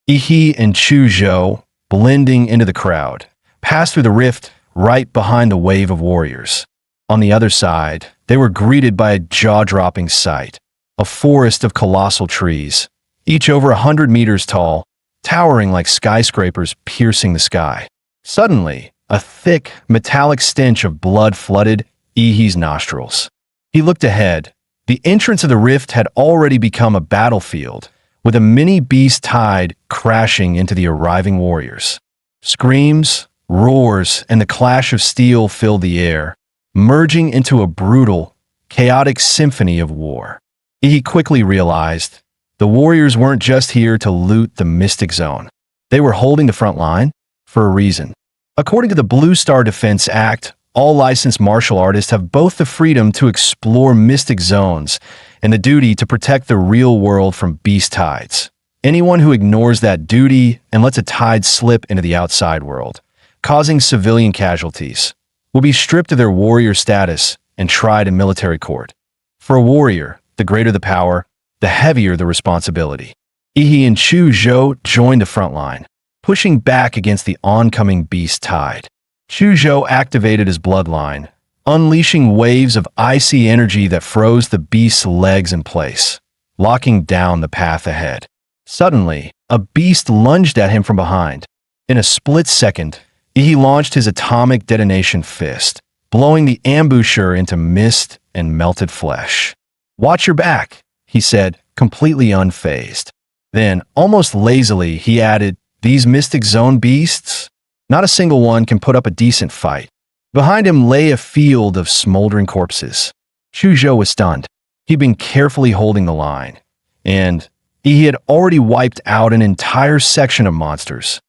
A: Ihi and Chuzhou, blending into the crowd, passed through the rift right behind the wave of warriors. On the other side, they were greeted by a jaw-dropping sight, a forest of colossal trees, each over 100 meters tall, towering like skyscrapers piercing the sky. Suddenly, a thick, metallic stench of blood flooded Ihi's nostrils. He looked ahead. The entrance of the rift had already become a battlefield, with a mini beast tide crashing into the arriving warriors. Screams, roars, and the clash of steel filled the air, merging into a brutal, chaotic symphony of war. He quickly realized the warriors weren't just here to loot the Mystic Zone. They were holding the front line for a reason. According to the Blue Star Defense Act, all licensed martial artists have both the freedom to explore mystic zones and the duty to protect the real world from beast tides. Anyone who ignores that duty and lets a tide slip into the outside world, causing civilian casualties, will be stripped of their warrior status and tried in military court. For a warrior, the greater the power, the heavier the responsibility. Ihi and Chuzhou joined the front line, pushing back against the oncoming beast tide. Chuzhou activated his bloodline, unleashing waves of icy energy that froze the beast's legs in place, locking down the path ahead. Suddenly, a beast lunged at him from behind. In a split second, he launched his atomic detonation fist, blowing the ambusher into mist and melted flesh. "Watch your back," he said, completely unfazed. Then, almost lazily, he added, "These Mystic Zone beasts? Not a single one can put up a decent fight." Behind him lay a field of smoldering corpses. Chuzhou was stunned. He'd been carefully holding the line, and he had already wiped out an entire section of monsters.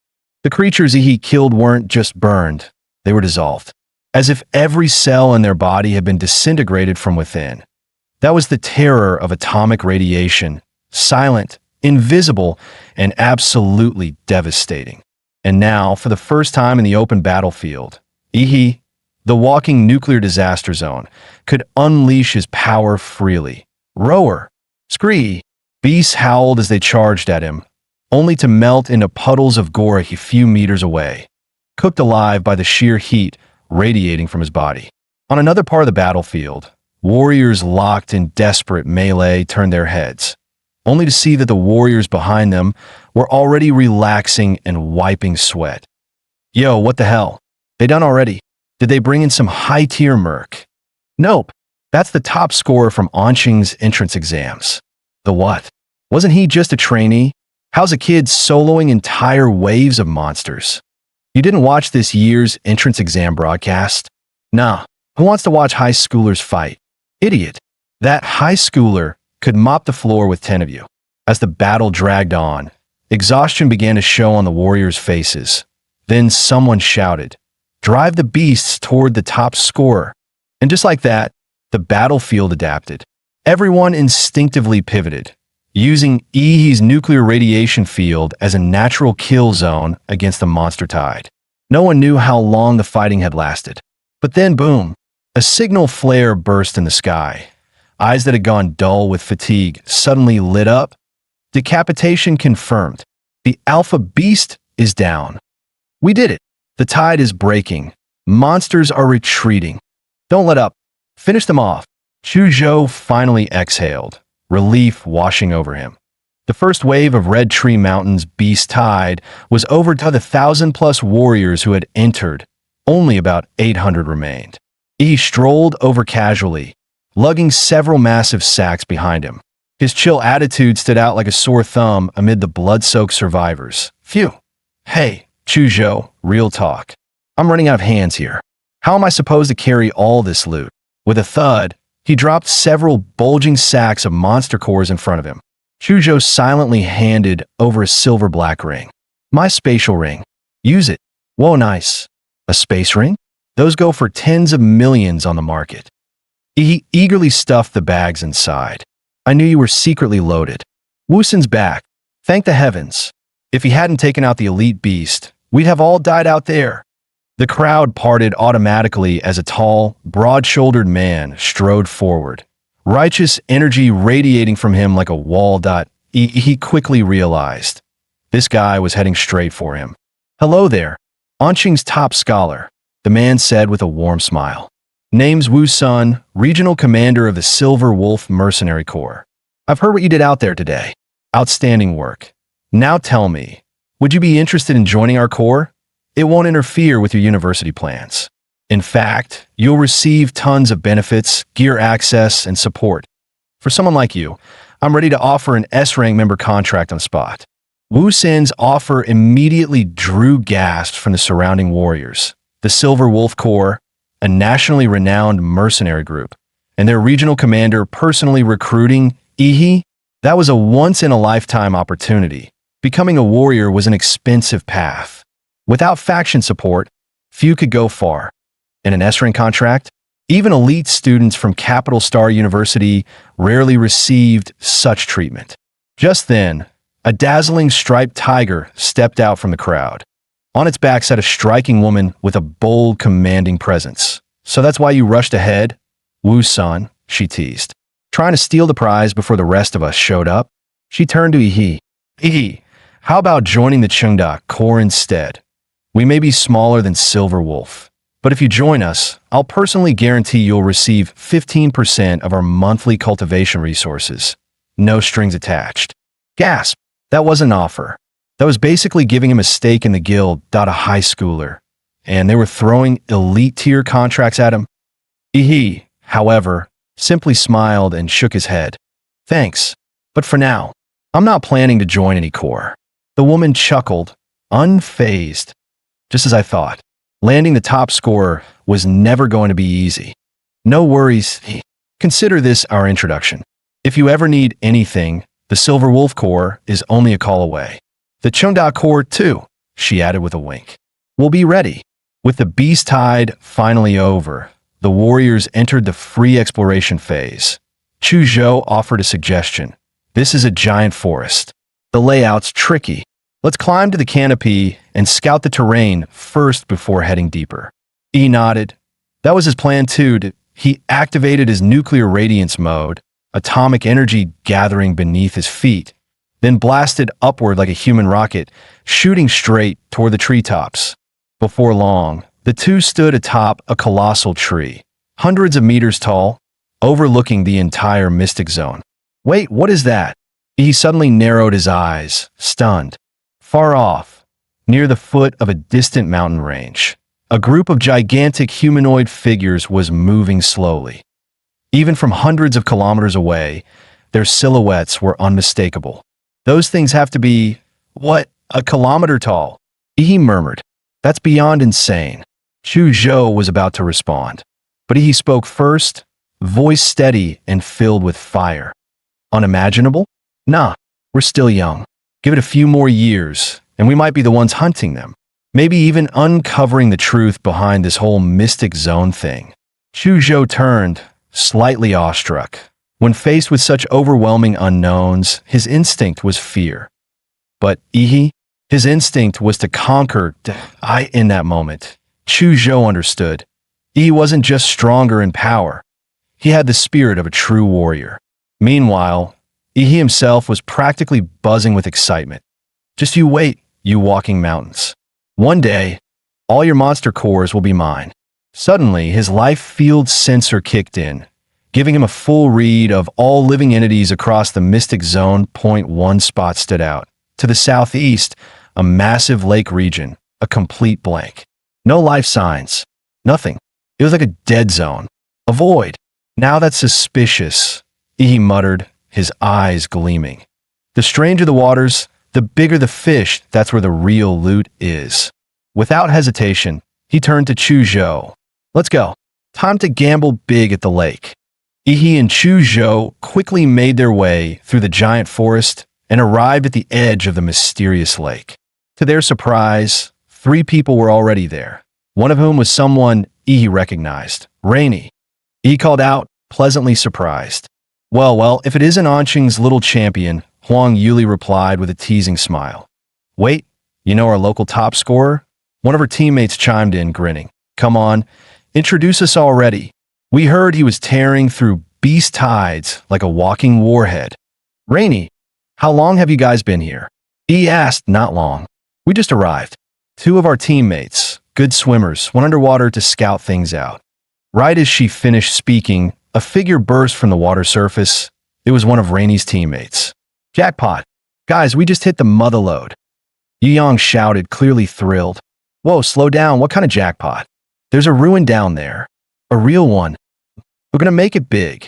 A: The creatures he killed weren't just burned, they were dissolved, as if every cell in their body had been disintegrated from within. That was the terror of atomic radiation, silent, invisible, and absolutely devastating. And now, for the first time in the open battlefield, Ihi, the walking nuclear disaster zone, could unleash his power freely. Roar! Scree! Beasts howled as they charged at him, only to melt into puddles of gore a few meters away, cooked alive by the sheer heat radiating from his body. On another part of the battlefield, warriors locked in desperate melee turned their heads, only to see that the warriors behind them were already relaxing and wiping sweat. Yo, what the hell? They done already? Did they bring in some high-tier merc? Nope. That's the top scorer from Anqing's entrance exams. The what? Wasn't he just a trainee? How's a kid soloing entire waves of monsters? You didn't watch this year's entrance exam broadcast? Nah. Who wants to watch high schoolers fight? Idiot. That high schooler could mop the floor with 10 of you. As the battle dragged on, exhaustion began to show on the warriors' faces. Then someone shouted, "Drive the beasts toward the top scorer." And just like that, the battlefield adapted. Everyone instinctively pivoted, using Ihi's nuclear radiation field as a natural kill zone against the monster tide. No one knew how long the fighting had lasted. But then, boom, a signal flare burst in the sky. Eyes that had gone dull with fatigue suddenly lit up. Decapitation confirmed. The alpha beast is down. We did it. The tide is breaking. Monsters are retreating. Don't let up. Finish them off. Chuzhou finally exhaled, relief washing over him. The first wave of Red Tree Mountain's beast tide was over to the 1,000+ warriors who had entered. Only about 800 remained. He strolled over casually, lugging several massive sacks behind him. His chill attitude stood out like a sore thumb amid the blood-soaked survivors. Phew. Hey, Chuzhou, real talk. I'm running out of hands here. How am I supposed to carry all this loot? With a thud, he dropped several bulging sacks of monster cores in front of him. Chuzhou silently handed over a silver black ring. My spatial ring. Use it. Whoa, nice. A space ring? Those go for tens of millions on the market. He eagerly stuffed the bags inside. I knew you were secretly loaded. Wusun's back. Thank the heavens. If he hadn't taken out the elite beast, we'd have all died out there. The crowd parted automatically as a tall, broad-shouldered man strode forward. Righteous energy radiating from him like a wall. He quickly realized. This guy was heading straight for him. Hello there. Anqing's top scholar, the man said with a warm smile. Name's Wu Sun, regional commander of the Silver Wolf Mercenary Corps. I've heard what you did out there today. Outstanding work. Now tell me, would you be interested in joining our corps? It won't interfere with your university plans. In fact, you'll receive tons of benefits, gear access, and support. For someone like you, I'm ready to offer an S-rank member contract on spot. Wu Sun's offer immediately drew gasps from the surrounding warriors. The Silver Wolf Corps, a nationally renowned mercenary group, and their regional commander personally recruiting Ihi, that was a once-in-a-lifetime opportunity. Becoming a warrior was an expensive path. Without faction support, few could go far. In an S-rank contract, even elite students from Capital Star University rarely received such treatment. Just then, a dazzling striped tiger stepped out from the crowd. On its back sat a striking woman with a bold, commanding presence. So that's why you rushed ahead? Wu Sun, she teased. Trying to steal the prize before the rest of us showed up? She turned to Ihi. Ihi, how about joining the Chengda Corps instead? We may be smaller than Silver Wolf, but if you join us, I'll personally guarantee you'll receive 15% of our monthly cultivation resources. No strings attached. Gasp! That was an offer. That was basically giving him a stake in the guild. A high schooler. And they were throwing elite-tier contracts at him. He, however, simply smiled and shook his head. Thanks, but for now, I'm not planning to join any corps. The woman chuckled, unfazed. Just as I thought, landing the top scorer was never going to be easy. No worries. Consider this our introduction. If you ever need anything, the Silver Wolf Corps is only a call away. The Chengda Corps, too, she added with a wink. We'll be ready. With the beast tide finally over, the warriors entered the free exploration phase. Chuzhou offered a suggestion. This is a giant forest. The layout's tricky. Let's climb to the canopy and scout the terrain first before heading deeper. He nodded. That was his plan too. He activated his nuclear radiance mode, atomic energy gathering beneath his feet, then blasted upward like a human rocket, shooting straight toward the treetops. Before long, the two stood atop a colossal tree, hundreds of meters tall, overlooking the entire mystic zone. Wait, what is that? He suddenly narrowed his eyes, stunned. Far off, near the foot of a distant mountain range, a group of gigantic humanoid figures was moving slowly. Even from hundreds of kilometers away, their silhouettes were unmistakable. Those things have to be, what, a kilometer tall? He murmured. That's beyond insane. Chuzhou was about to respond, but he spoke first, voice steady and filled with fire. Unimaginable? Nah, we're still young. Give it a few more years, and we might be the ones hunting them. Maybe even uncovering the truth behind this whole mystic zone thing. Chuzhou turned, slightly awestruck. When faced with such overwhelming unknowns, his instinct was fear. But Ihi, his instinct was to conquer. In that moment, Chuzhou understood. He wasn't just stronger in power. He had the spirit of a true warrior. Meanwhile, Ihi himself was practically buzzing with excitement. Just you wait, you walking mountains. One day, all your monster cores will be mine. Suddenly, his life field sensor kicked in, giving him a full read of all living entities across the mystic zone. One spot stood out. To the southeast, a massive lake region, a complete blank. No life signs. Nothing. It was like a dead zone. A void. Now that's suspicious, he muttered, his eyes gleaming. The stranger the waters, the bigger the fish, that's where the real loot is. Without hesitation, he turned to Chu Zhou. Let's go. Time to gamble big at the lake. He and Chu Zhou quickly made their way through the giant forest and arrived at the edge of the mysterious lake. To their surprise, 3 people were already there, one of whom was someone he recognized, Rainy. He called out, pleasantly surprised. Well, if it isn't Anqing's little champion, Huang Yuli replied with a teasing smile. Wait, you know our local top scorer? One of her teammates chimed in, grinning. Come on, introduce us already. We heard he was tearing through beast tides like a walking warhead. Rainy, how long have you guys been here? He asked. Not long. We just arrived. 2 of our teammates, good swimmers, went underwater to scout things out. Right as she finished speaking, a figure burst from the water surface. It was one of Rainy's teammates. Jackpot. Guys, we just hit the mother lode. Yu Yang shouted, clearly thrilled. Whoa, slow down. What kind of jackpot? There's a ruin down there. A real one. We're gonna make it big.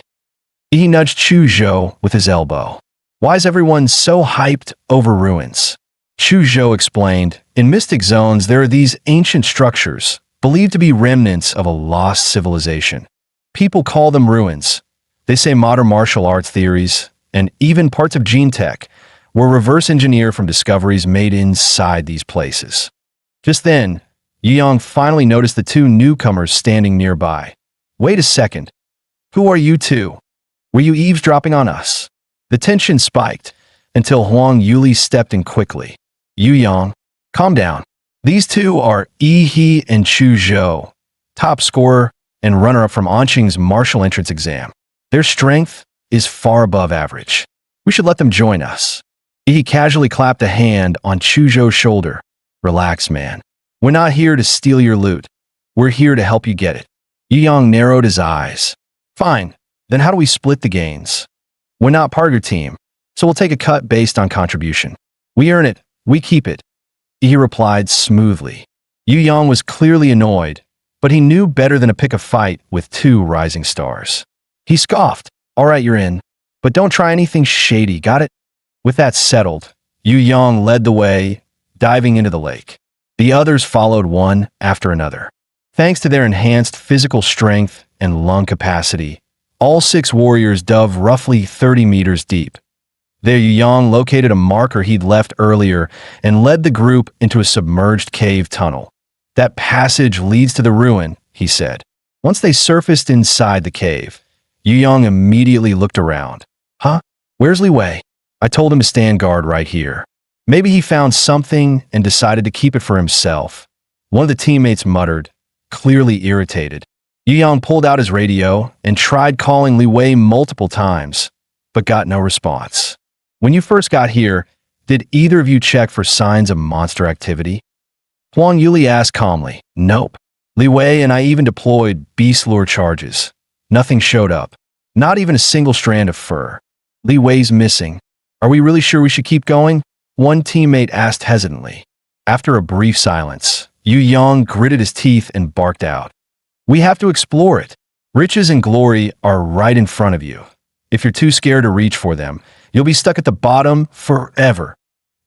A: He nudged Chu Zhou with his elbow. Why is everyone so hyped over ruins? Chu Zhou explained, in mystic zones there are these ancient structures, believed to be remnants of a lost civilization. People call them ruins. They say modern martial arts theories, and even parts of gene tech, were reverse engineered from discoveries made inside these places. Just then, Yu Yang finally noticed the 2 newcomers standing nearby. Wait a second. Who are you 2? Were you eavesdropping on us? The tension spiked until Huang Yuli stepped in quickly. Yu Yang, calm down. These 2 are He and Chu Zhou, top scorer and runner-up from Anqing's martial entrance exam. Their strength is far above average. We should let them join us. He casually clapped a hand on Chu Zhou's shoulder. Relax, man. We're not here to steal your loot. We're here to help you get it. Yu Yang narrowed his eyes. Fine, then how do we split the gains? We're not part of your team, so we'll take a cut based on contribution. We earn it, we keep it. He replied smoothly. Yu Yang was clearly annoyed, but he knew better than to pick a fight with 2 rising stars. He scoffed. All right, you're in, but don't try anything shady, got it? With that settled, Yu Yang led the way, diving into the lake. The others followed one after another. Thanks to their enhanced physical strength and lung capacity, all 6 warriors dove roughly 30 meters deep. There, Yu Yang located a marker he'd left earlier and led the group into a submerged cave tunnel. That passage leads to the ruin, he said. Once they surfaced inside the cave, Yu Yang immediately looked around. Huh? Where's Li Wei? I told him to stand guard right here. Maybe he found something and decided to keep it for himself. One of the teammates muttered, clearly irritated. Yu Yang pulled out his radio and tried calling Li Wei multiple times, but got no response. When you first got here, did either of you check for signs of monster activity? Huang Yuli asked calmly. Nope. Li Wei and I even deployed beast lure charges. Nothing showed up. Not even a single strand of fur. Li Wei's missing. Are we really sure we should keep going? One teammate asked hesitantly. After a brief silence, Yu Yang gritted his teeth and barked out. We have to explore it. Riches and glory are right in front of you. If you're too scared to reach for them, you'll be stuck at the bottom forever.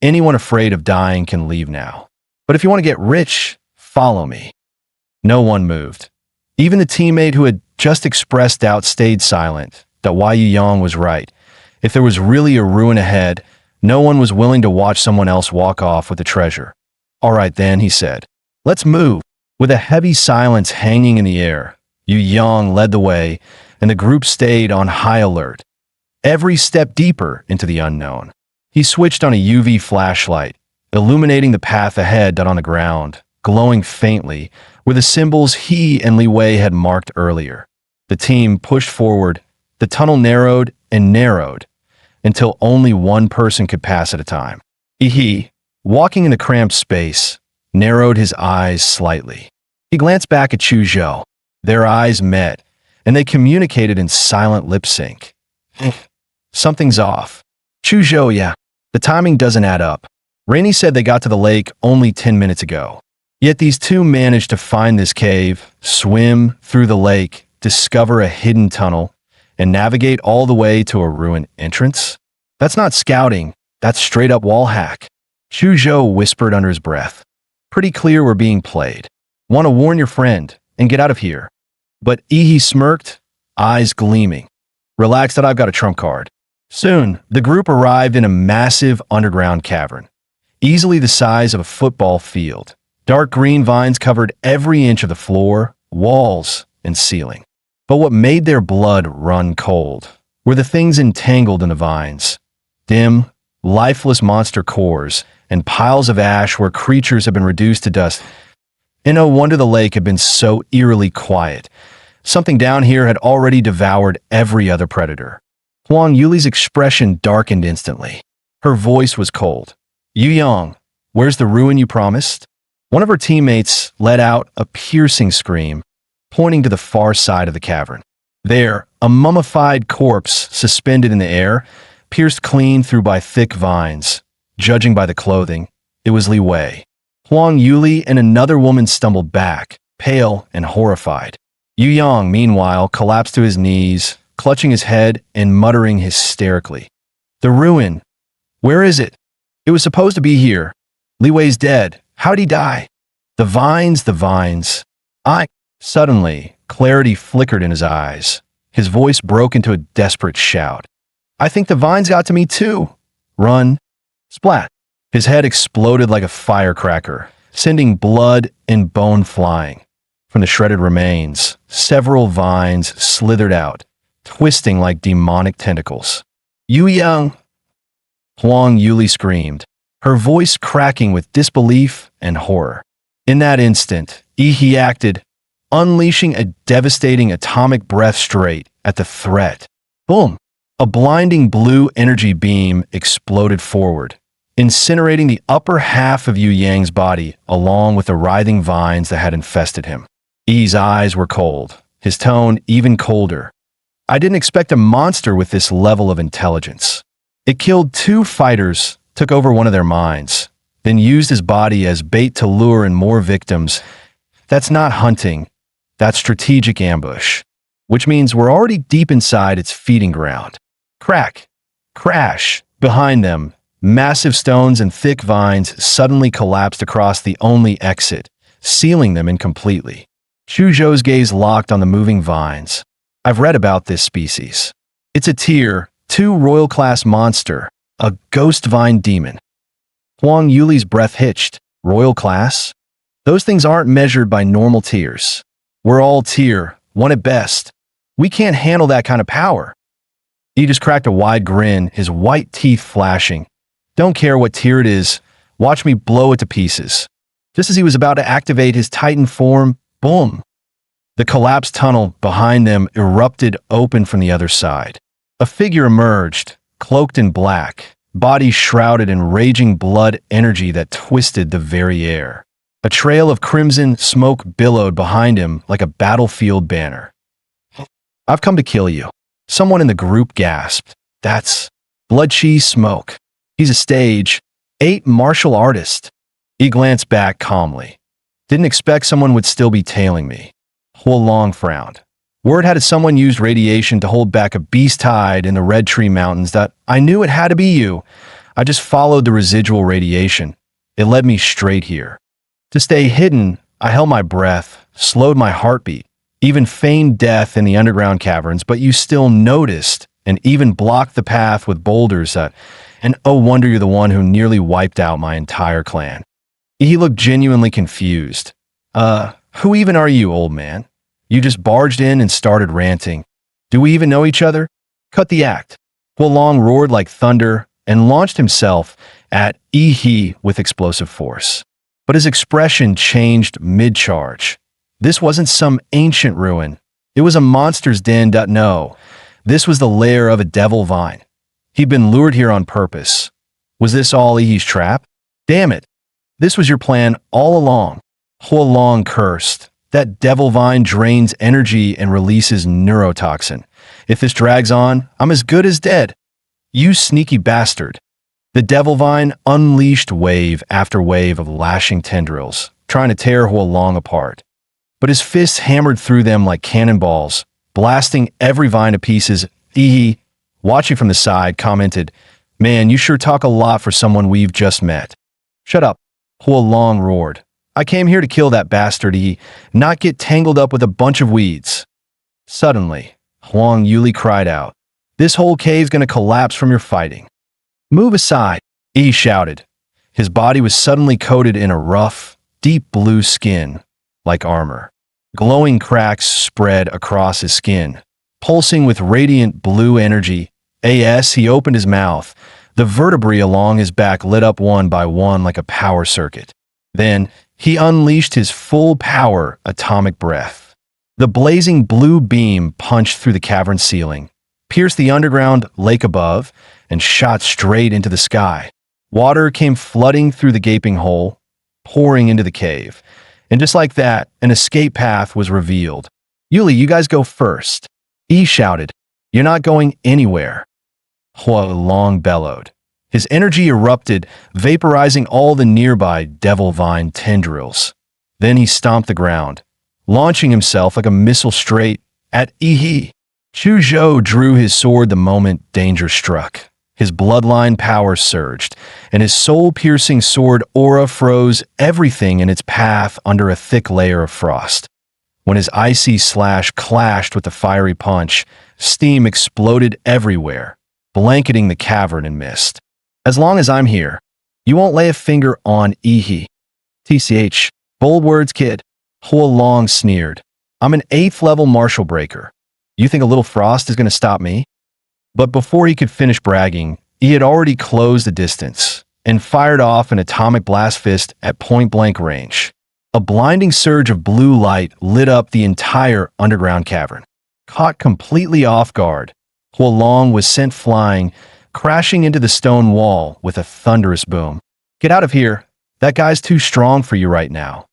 A: Anyone afraid of dying can leave now. But if you want to get rich, follow me. No one moved. Even the teammate who had just expressed doubt stayed silent, that Yu Yang was right. If there was really a ruin ahead, no one was willing to watch someone else walk off with the treasure. All right then, he said. Let's move. With a heavy silence hanging in the air, Yu Yang led the way, and the group stayed on high alert. Every step deeper into the unknown. He switched on a UV flashlight, illuminating the path ahead on the ground, glowing faintly, were the symbols he and Li Wei had marked earlier. The team pushed forward, the tunnel narrowed and narrowed, until only one person could pass at a time. He, walking in the cramped space, narrowed his eyes slightly. He glanced back at Chu Zhou. Their eyes met, and they communicated in silent lip sync. Something's off. Chu Zhou, yeah, the timing doesn't add up. Rainy said they got to the lake only 10 minutes ago. Yet these 2 managed to find this cave, swim through the lake, discover a hidden tunnel, and navigate all the way to a ruined entrance? That's not scouting, that's straight up wall hack. Chu Zhou whispered under his breath. Pretty clear we're being played. Want to warn your friend and get out of here. But Yi smirked, eyes gleaming. Relax that I've got a trump card. Soon, the group arrived in a massive underground cavern, easily the size of a football field. Dark green vines covered every inch of the floor, walls, and ceiling. But what made their blood run cold were the things entangled in the vines. Dim, lifeless monster cores and piles of ash where creatures had been reduced to dust. And no wonder the lake had been so eerily quiet. Something down here had already devoured every other predator. Huang Yuli's expression darkened instantly. Her voice was cold. Yu Yang, where's the ruin you promised? One of her teammates let out a piercing scream, pointing to the far side of the cavern. There, a mummified corpse suspended in the air, pierced clean through by thick vines. Judging by the clothing, it was Li Wei. Huang Yuli and another woman stumbled back, pale and horrified. Yu Yang, meanwhile, collapsed to his knees, clutching his head and muttering hysterically. The ruin. Where is it? It was supposed to be here. Li Wei's dead. How'd he die? The vines, the vines. Suddenly, clarity flickered in his eyes. His voice broke into a desperate shout. I think the vines got to me too. Run. Splat. His head exploded like a firecracker, sending blood and bone flying. From the shredded remains, several vines slithered out, twisting like demonic tentacles. Yu Yang! Huang Yuli screamed, her voice cracking with disbelief and horror. In that instant, Yi acted, unleashing a devastating atomic breath straight at the threat. Boom! A blinding blue energy beam exploded forward, incinerating the upper half of Yu Yang's body along with the writhing vines that had infested him. Yi's eyes were cold, his tone even colder. I didn't expect a monster with this level of intelligence. It killed 2 fighters, took over one of their minds, then used his body as bait to lure in more victims. That's not hunting, that's strategic ambush, which means we're already deep inside its feeding ground. Crack, crash, behind them, massive stones and thick vines suddenly collapsed across the only exit, sealing them incompletely. Chu Zhou's gaze locked on the moving vines. I've read about this species. It's a tier 2 royal class monster, a ghost vine demon. Huang Yuli's breath hitched. Royal class? Those things aren't measured by normal tiers. We're all tier 1 at best. We can't handle that kind of power. He just cracked a wide grin, his white teeth flashing. Don't care what tier it is. Watch me blow it to pieces. Just as he was about to activate his Titan form, boom! The collapsed tunnel behind them erupted open from the other side. A figure emerged, cloaked in black, body shrouded in raging blood energy that twisted the very air. A trail of crimson smoke billowed behind him like a battlefield banner. I've come to kill you. Someone in the group gasped. That's Blood-Chi Smoke. He's a stage 8 martial artist. He glanced back calmly. Didn't expect someone would still be tailing me. Huolong frowned. Word had someone used radiation to hold back a beast tide in the Red Tree Mountains that I knew it had to be you. I just followed the residual radiation. It led me straight here. To stay hidden, I held my breath, slowed my heartbeat, even feigned death in the underground caverns, but you still noticed and even blocked the path with boulders and oh wonder you're the one who nearly wiped out my entire clan. He looked genuinely confused. Who even are you, old man? You just barged in and started ranting. Do we even know each other? Cut the act. Huolong roared like thunder and launched himself at Yi with explosive force. But his expression changed mid-charge. This wasn't some ancient ruin. It was a monster's den. No, this was the lair of a devil vine. He'd been lured here on purpose. Was this all Yi's trap? Damn it. This was your plan all along. Huolong cursed. That devil vine drains energy and releases neurotoxin. If this drags on, I'm as good as dead. You sneaky bastard. The devil vine unleashed wave after wave of lashing tendrils, trying to tear Huolong apart. But his fists hammered through them like cannonballs, blasting every vine to pieces. He, watching from the side, commented, "Man, you sure talk a lot for someone we've just met." "Shut up," Hua Long roared. "I came here to kill that bastard, not get tangled up with a bunch of weeds." Suddenly, Huang Yuli cried out, "This whole cave's gonna collapse from your fighting." "Move aside," Yi shouted. His body was suddenly coated in a rough, deep blue skin, like armor. Glowing cracks spread across his skin, pulsing with radiant blue energy. As he opened his mouth, the vertebrae along his back lit up one by one like a power circuit. Then, he unleashed his full power atomic breath. The blazing blue beam punched through the cavern ceiling, pierced the underground lake above, and shot straight into the sky. Water came flooding through the gaping hole, pouring into the cave. And just like that, an escape path was revealed. "Yuli, you guys go first," Yi shouted. "You're not going anywhere." Hua Long bellowed. His energy erupted, vaporizing all the nearby devil vine tendrils. Then he stomped the ground, launching himself like a missile straight at Yi. Chu Zhou drew his sword the moment danger struck. His bloodline power surged, and his soul-piercing sword aura froze everything in its path under a thick layer of frost. When his icy slash clashed with the fiery punch, steam exploded everywhere, blanketing the cavern in mist. "As long as I'm here, you won't lay a finger on Yi." "TCH, bold words, kid," Hua Long sneered. "I'm an 8th level martial breaker. You think a little frost is going to stop me?" But before he could finish bragging, he had already closed the distance and fired off an atomic blast fist at point-blank range. A blinding surge of blue light lit up the entire underground cavern. Caught completely off guard, Hua Long was sent flying, crashing into the stone wall with a thunderous boom. "Get out of here. That guy's too strong for you right now.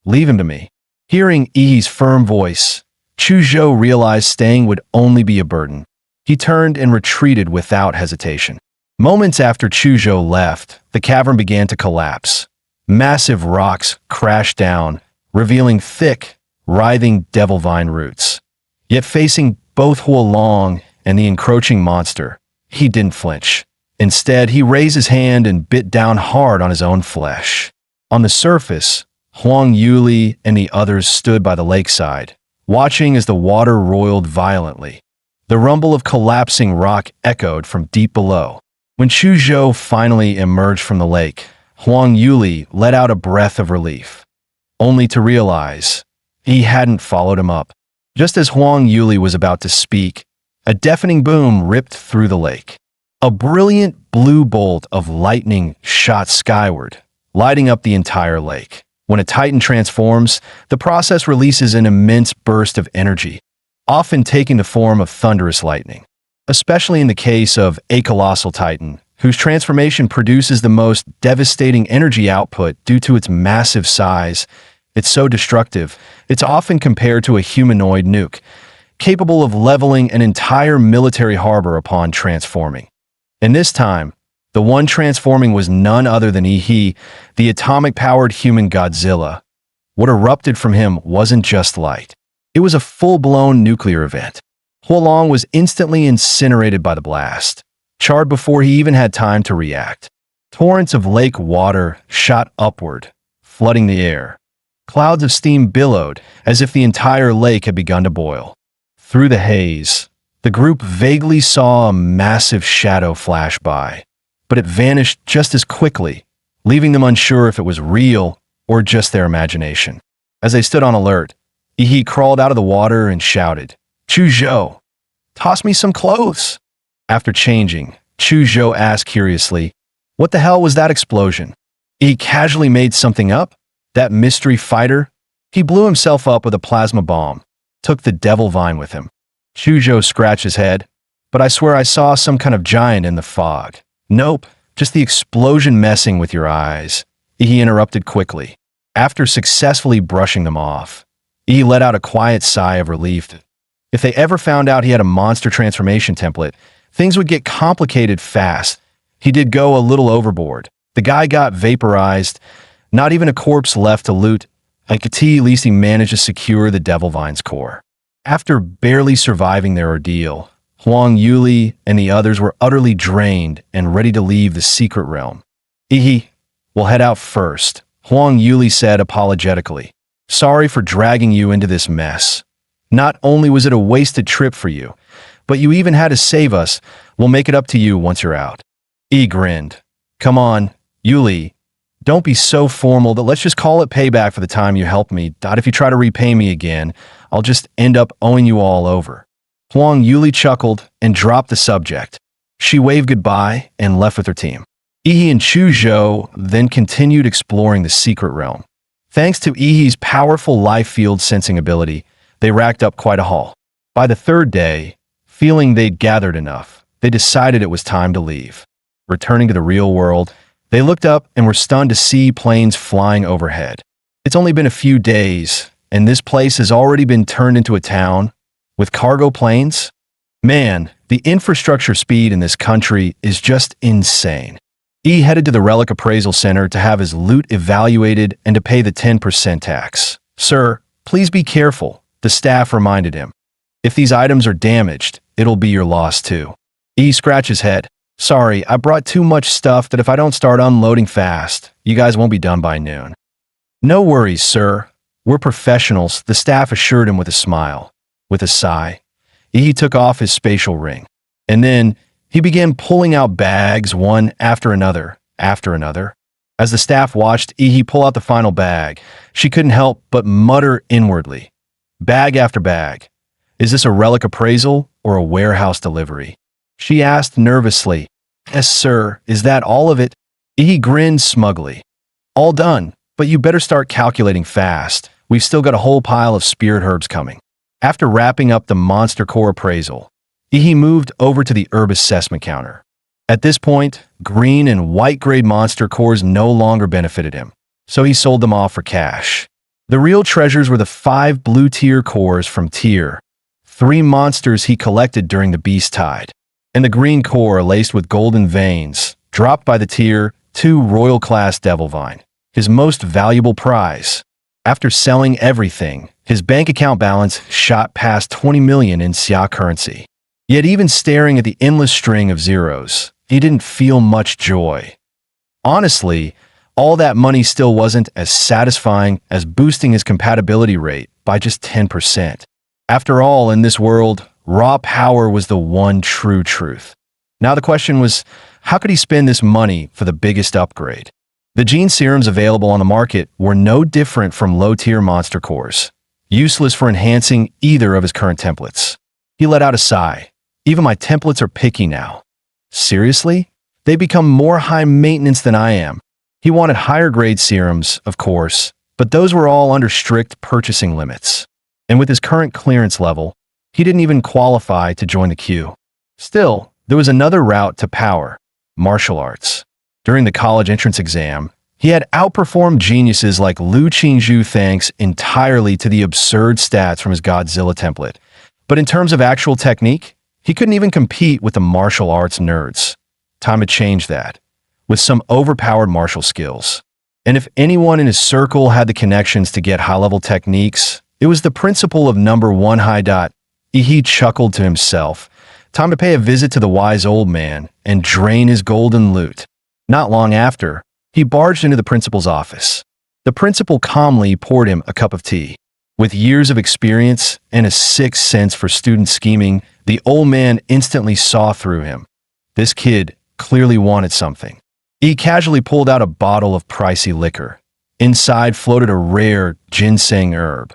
A: Leave him to me." Hearing Yi's firm voice, Chu Zhou realized staying would only be a burden. He turned and retreated without hesitation. Moments after Chu Zhou left, the cavern began to collapse. Massive rocks crashed down, revealing thick, writhing devil vine roots. Yet facing both Hua Long and the encroaching monster, he didn't flinch. Instead, he raised his hand and bit down hard on his own flesh. On the surface, Huang Yuli and the others stood by the lakeside, watching as the water roiled violently. The rumble of collapsing rock echoed from deep below. When Chu Zhou finally emerged from the lake, Huang Yuli let out a breath of relief, only to realize he hadn't followed him up. Just as Huang Yuli was about to speak, a deafening boom ripped through the lake. A brilliant blue bolt of lightning shot skyward, lighting up the entire lake. When a titan transforms, the process releases an immense burst of energy, often taking the form of thunderous lightning. Especially in the case of a colossal titan, whose transformation produces the most devastating energy output due to its massive size. It's so destructive, it's often compared to a humanoid nuke, capable of leveling an entire military harbor upon transforming. And this time, the one transforming was none other than Yi, the atomic-powered human Godzilla. What erupted from him wasn't just light. It was a full-blown nuclear event. Hua Long was instantly incinerated by the blast, charred before he even had time to react. Torrents of lake water shot upward, flooding the air. Clouds of steam billowed as if the entire lake had begun to boil. Through the haze, the group vaguely saw a massive shadow flash by, but it vanished just as quickly, leaving them unsure if it was real or just their imagination. As they stood on alert, Yi crawled out of the water and shouted, "Chu Zhou, toss me some clothes." After changing, Chu Zhou asked curiously, "What the hell was that explosion?" He casually made something up? That mystery fighter? He blew himself up with a plasma bomb, took the devil vine with him. Chu Zhou scratched his head, "But I swear I saw some kind of giant in the fog." "Nope, just the explosion messing with your eyes," he interrupted quickly. After successfully brushing them off, he let out a quiet sigh of relief. If they ever found out he had a monster transformation template, things would get complicated fast. He did go a little overboard. The guy got vaporized, not even a corpse left to loot. At least he managed to secure the devil vine's core. After barely surviving their ordeal, Huang Yuli and the others were utterly drained and ready to leave the secret realm. We'll head out first, Huang Yuli said apologetically. Sorry for dragging you into this mess. Not only was it a wasted trip for you, but you even had to save us. We'll make it up to you once you're out. Grinned. Come on, Yuli. Don't be so formal that let's just call it payback for the time you helped me. If you try to repay me again, I'll just end up owing you all over. Huang Yuli chuckled and dropped the subject. She waved goodbye and left with her team. And Chu Zhou then continued exploring the secret realm. Thanks to Yi's powerful life field sensing ability, they racked up quite a haul. By the third day, feeling they'd gathered enough, they decided it was time to leave. Returning to the real world, they looked up and were stunned to see planes flying overhead. It's only been a few days, and this place has already been turned into a town with cargo planes. Man, the infrastructure speed in this country is just insane. Headed to the Relic Appraisal Center to have his loot evaluated and to pay the 10% tax. Sir, please be careful, the staff reminded him. If these items are damaged, it'll be your loss too. Scratched his head. Sorry, I brought too much stuff that if I don't start unloading fast, you guys won't be done by noon. No worries, sir. We're professionals, the staff assured him with a smile. With a sigh, he took off his spatial ring. And then he began pulling out bags one after another. As the staff watched he pull out the final bag, she couldn't help but mutter inwardly. Bag after bag. Is this a relic appraisal or a warehouse delivery? She asked nervously. Yes, sir. Is that all of it? He grinned smugly. All done, but you better start calculating fast. We've still got a whole pile of spirit herbs coming. After wrapping up the monster core appraisal, he moved over to the herb assessment counter. At this point, green and white grade monster cores no longer benefited him, so he sold them off for cash. The real treasures were the 5 blue tier cores from tier 3 monsters he collected during the Beast Tide, and the green core laced with golden veins, dropped by the tier 2 royal class Devilvine, his most valuable prize. After selling everything, his bank account balance shot past 20 million in Xia currency. Yet even staring at the endless string of zeros, he didn't feel much joy. Honestly, all that money still wasn't as satisfying as boosting his compatibility rate by just 10%. After all, in this world, raw power was the one true truth. Now the question was, how could he spend this money for the biggest upgrade? The gene serums available on the market were no different from low-tier monster cores, useless for enhancing either of his current templates. He let out a sigh. Even my templates are picky now. Seriously? They become more high maintenance than I am. He wanted higher grade serums, of course, but those were all under strict purchasing limits. And with his current clearance level, he didn't even qualify to join the queue. Still, there was another route to power: martial arts. During the college entrance exam, he had outperformed geniuses like Lu Qingzhu thanks entirely to the absurd stats from his Godzilla template. But in terms of actual technique, he couldn't even compete with the martial arts nerds. Time to change that, with some overpowered martial skills. And if anyone in his circle had the connections to get high-level techniques, it was the principal of number 1 high dot. He chuckled to himself. Time to pay a visit to the wise old man and drain his golden loot. Not long after, he barged into the principal's office. The principal calmly poured him a cup of tea. With years of experience and a sixth sense for student scheming, the old man instantly saw through him. This kid clearly wanted something. He casually pulled out a bottle of pricey liquor. Inside floated a rare ginseng herb.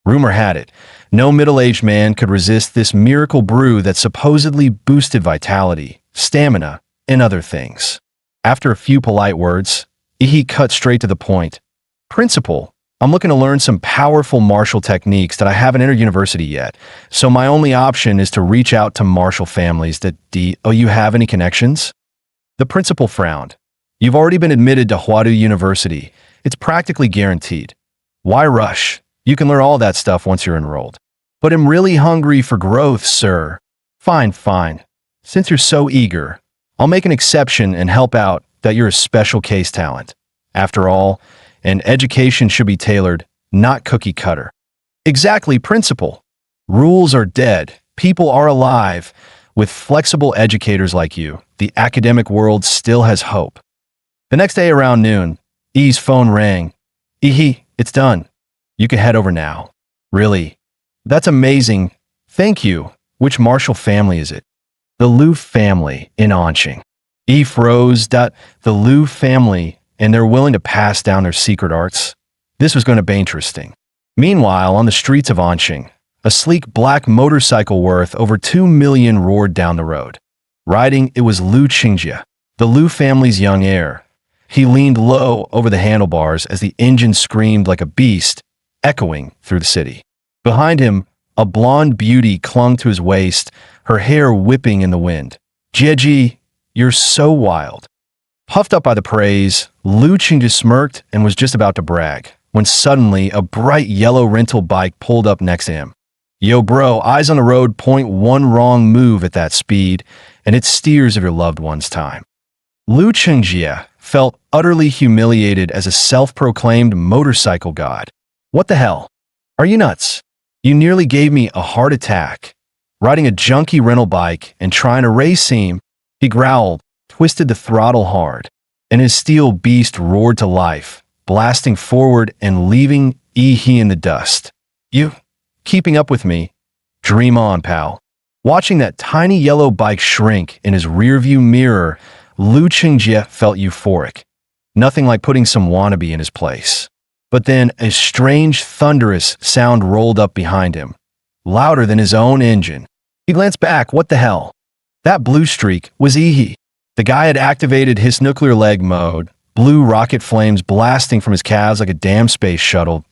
A: Rumor had it, no middle-aged man could resist this miracle brew that supposedly boosted vitality, stamina, and other things. After a few polite words, he cut straight to the point. Principal, I'm looking to learn some powerful martial techniques that I haven't entered university yet, so my only option is to reach out to martial families that you have any connections? The principal frowned. You've already been admitted to Huadu University. It's practically guaranteed. Why rush? You can learn all that stuff once you're enrolled. But I'm really hungry for growth, sir. Fine. Since you're so eager, I'll make an exception and help out that you're a special case talent. After all, an education should be tailored, not cookie cutter. Exactly, principal. Rules are dead. People are alive. With flexible educators like you, the academic world still has hope. The next day around noon, E's phone rang. It's done. You can head over now. Really? That's amazing. Thank you. Which martial family is it? The Liu family in Anqing. E froze. The Liu family, and they're willing to pass down their secret arts? This was going to be interesting. Meanwhile, on the streets of Anqing, a sleek black motorcycle worth over 2 million roared down the road. Riding, it was Liu Qingjie, the Liu family's young heir. He leaned low over the handlebars as the engine screamed like a beast, echoing through the city. Behind him, a blonde beauty clung to his waist, her hair whipping in the wind. Jieji, you're so wild. Puffed up by the praise, Liu Qingjie smirked and was just about to brag, when suddenly a bright yellow rental bike pulled up next to him. Yo bro, eyes on the road, point one wrong move at that speed, and it steers of your loved one's time. Liu Qingjie felt utterly humiliated as a self-proclaimed motorcycle god. What the hell? Are you nuts? You nearly gave me a heart attack. Riding a junky rental bike and trying to race him, he growled, twisted the throttle hard, and his steel beast roared to life, blasting forward and leaving he in the dust. You keeping up with me? Dream on, pal. Watching that tiny yellow bike shrink in his rearview mirror, Liu Qingjie felt euphoric. Nothing like putting some wannabe in his place. But then a strange, thunderous sound rolled up behind him, louder than his own engine. He glanced back. What the hell? That blue streak was Ihi. The guy had activated his nuclear leg mode, blue rocket flames blasting from his calves like a damn space shuttle.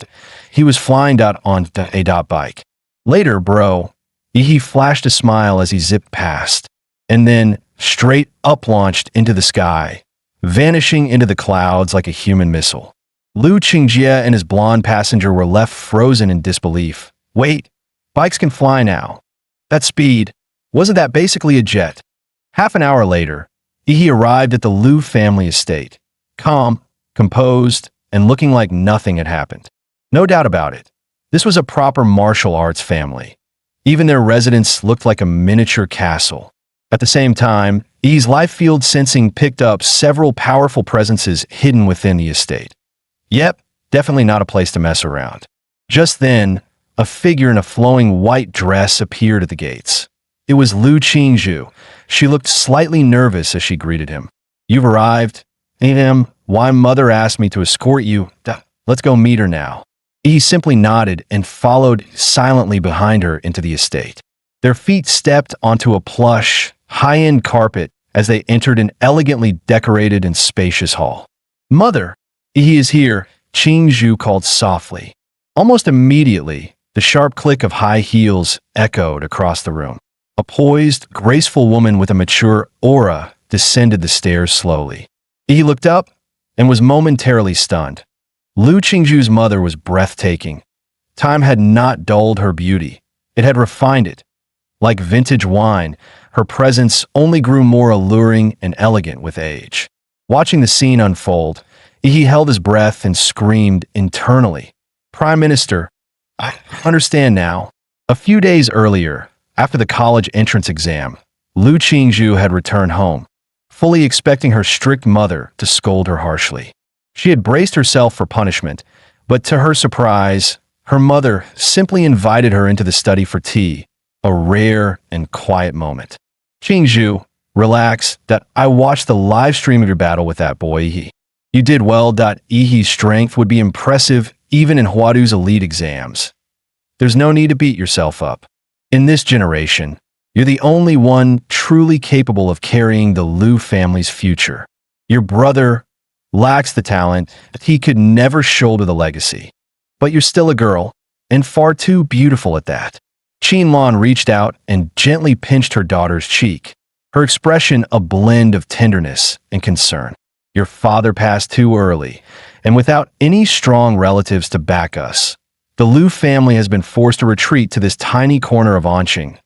A: He was flying on a bike. Later, bro, Ihi flashed a smile as he zipped past, and then straight up launched into the sky, vanishing into the clouds like a human missile. Liu Qingjie and his blonde passenger were left frozen in disbelief. Wait, bikes can fly now. That speed, wasn't that basically a jet? Half an hour later, Ihi arrived at the Liu family estate, calm, composed, and looking like nothing had happened. No doubt about it, this was a proper martial arts family. Even their residence looked like a miniature castle. At the same time, Ihi's life field sensing picked up several powerful presences hidden within the estate. Yep, definitely not a place to mess around. Just then, a figure in a flowing white dress appeared at the gates. It was Liu Qingjie. She looked slightly nervous as she greeted him. You've arrived? Why mother asked me to escort you. Let's go meet her now. He simply nodded and followed silently behind her into the estate. Their feet stepped onto a plush, high-end carpet as they entered an elegantly decorated and spacious hall. Mother, he is here, Qingjie called softly. Almost immediately, the sharp click of high heels echoed across the room. A poised, graceful woman with a mature aura descended the stairs slowly. He looked up and was momentarily stunned. Liu Qingjie's mother was breathtaking. Time had not dulled her beauty. It had refined it. Like vintage wine, her presence only grew more alluring and elegant with age. Watching the scene unfold, he held his breath and screamed internally. Prime Minister, I understand now. A few days earlier, after the college entrance exam, Liu Qingjie had returned home, fully expecting her strict mother to scold her harshly. She had braced herself for punishment, but to her surprise, her mother simply invited her into the study for tea, a rare and quiet moment. Qingjie, relax. I watched the live stream of your battle with that boy. You did well. Ihi's strength would be impressive even in Huadu's elite exams. There's no need to beat yourself up. In this generation, you're the only one truly capable of carrying the Liu family's future. Your brother lacks the talent, he could never shoulder the legacy. But you're still a girl, and far too beautiful at that. Qinlan reached out and gently pinched her daughter's cheek, her expression a blend of tenderness and concern. Your father passed too early, and without any strong relatives to back us, the Liu family has been forced to retreat to this tiny corner of Anqing.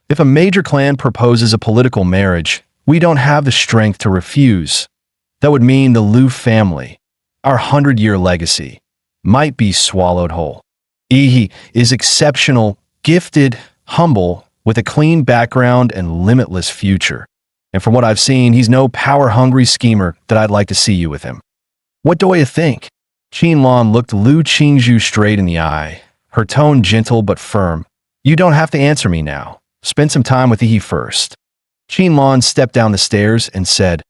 A: If a major clan proposes a political marriage, we don't have the strength to refuse. That would mean the Liu family, our 100-year legacy, might be swallowed whole. Ihi is exceptional gifted, humble, with a clean background and limitless future. And from what I've seen, he's no power-hungry schemer that I'd like to see you with him. What do you think? Qianlan looked Lu Qingzhu straight in the eye, her tone gentle but firm. You don't have to answer me now. Spend some time with Yi first. Qianlan stepped down the stairs and said,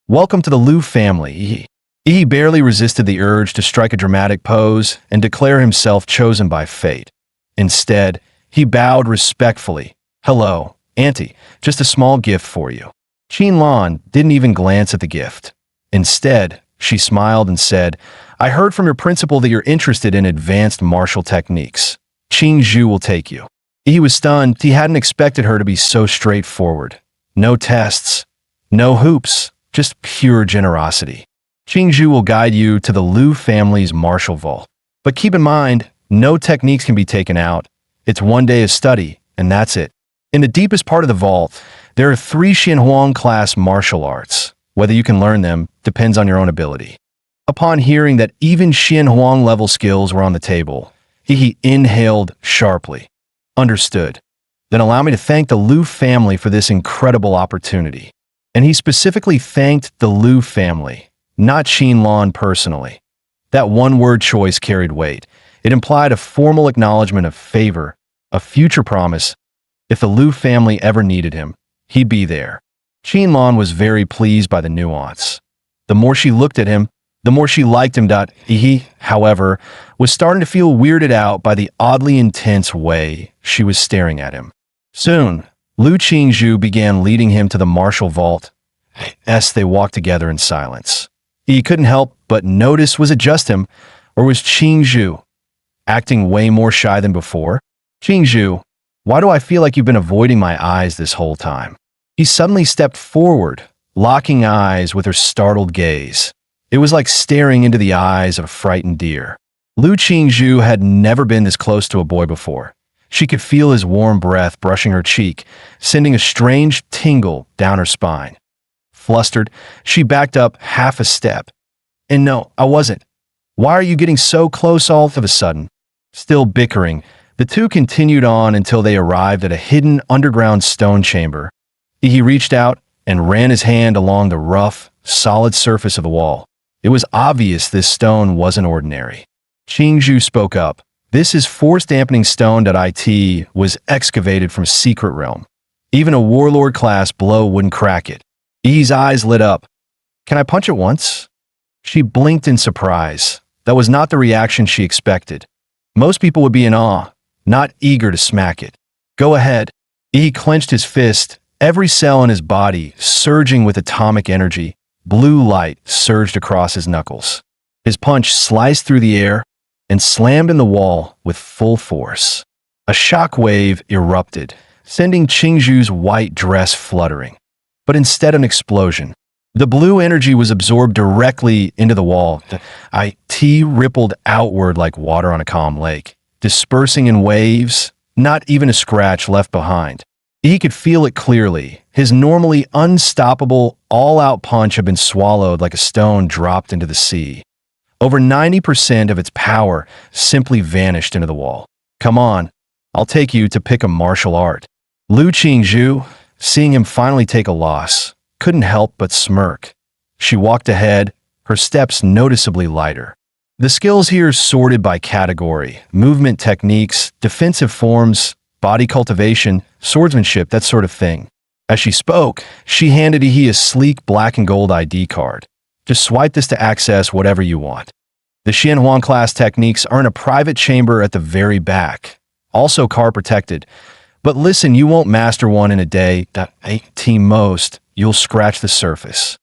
A: Welcome to the Lu family, Yi. Yi barely resisted the urge to strike a dramatic pose and declare himself chosen by fate. Instead, he bowed respectfully. Hello, Auntie, just a small gift for you. Qianlan didn't even glance at the gift. Instead, she smiled and said, I heard from your principal that you're interested in advanced martial techniques. Qingzhu will take you. He was stunned. He hadn't expected her to be so straightforward. No tests, no hoops, just pure generosity. Qingzhu will guide you to the Lu family's martial vault. But keep in mind, no techniques can be taken out. It's one day of study, and that's it. In the deepest part of the vault, there are 3 Xianhuang-class martial arts. Whether you can learn them depends on your own ability. Upon hearing that even Xianhuang-level skills were on the table, he inhaled sharply. Understood. Then allow me to thank the Lu family for this incredible opportunity. And he specifically thanked the Lu family, not Qianlan personally. That one-word choice carried weight. It implied a formal acknowledgement of favor, a future promise. If the Lu family ever needed him, he'd be there. Qianlan was very pleased by the nuance. The more she looked at him, the more she liked him. He, however, was starting to feel weirded out by the oddly intense way she was staring at him. Soon, Lu Qingzhu began leading him to the martial vault. As they walked together in silence. He couldn't help but notice, was it just him, or was Qingzhu acting way more shy than before? Qingzhu, why do I feel like you've been avoiding my eyes this whole time? He suddenly stepped forward, locking eyes with her startled gaze. It was like staring into the eyes of a frightened deer. Lu Qingzhu had never been this close to a boy before. She could feel his warm breath brushing her cheek, sending a strange tingle down her spine. Flustered, she backed up half a step. And no, I wasn't. Why are you getting so close all of a sudden? Still bickering, the two continued on until they arrived at a hidden underground stone chamber. He reached out and ran his hand along the rough, solid surface of the wall. It was obvious this stone wasn't ordinary. Qingzhu spoke up. This is force-dampening stone that IT was excavated from a secret realm. Even a warlord-class blow wouldn't crack it. Yi's eyes lit up. Can I punch it once? She blinked in surprise. That was not the reaction she expected. Most people would be in awe, not eager to smack it. Go ahead. Yi clenched his fist, every cell in his body surging with atomic energy. Blue light surged across his knuckles. His punch sliced through the air and slammed in the wall with full force. A shock wave erupted, sending Qingzhu's white dress fluttering. But instead an explosion. The blue energy was absorbed directly into the wall. The IT rippled outward like water on a calm lake, dispersing in waves, not even a scratch left behind. He could feel it clearly. His normally unstoppable, all-out punch had been swallowed like a stone dropped into the sea. Over 90% of its power simply vanished into the wall. Come on, I'll take you to pick a martial art. Lu Qingzhu, seeing him finally take a loss, couldn't help but smirk. She walked ahead, her steps noticeably lighter. The skills here sorted by category, movement techniques, defensive forms, body cultivation, swordsmanship, that sort of thing. As she spoke, she handed Yi a sleek black and gold ID card. Just swipe this to access whatever you want. The Xianhuang class techniques are in a private chamber at the very back, also car protected. But listen, you won't master one in a day. That 18 most, you'll scratch the surface.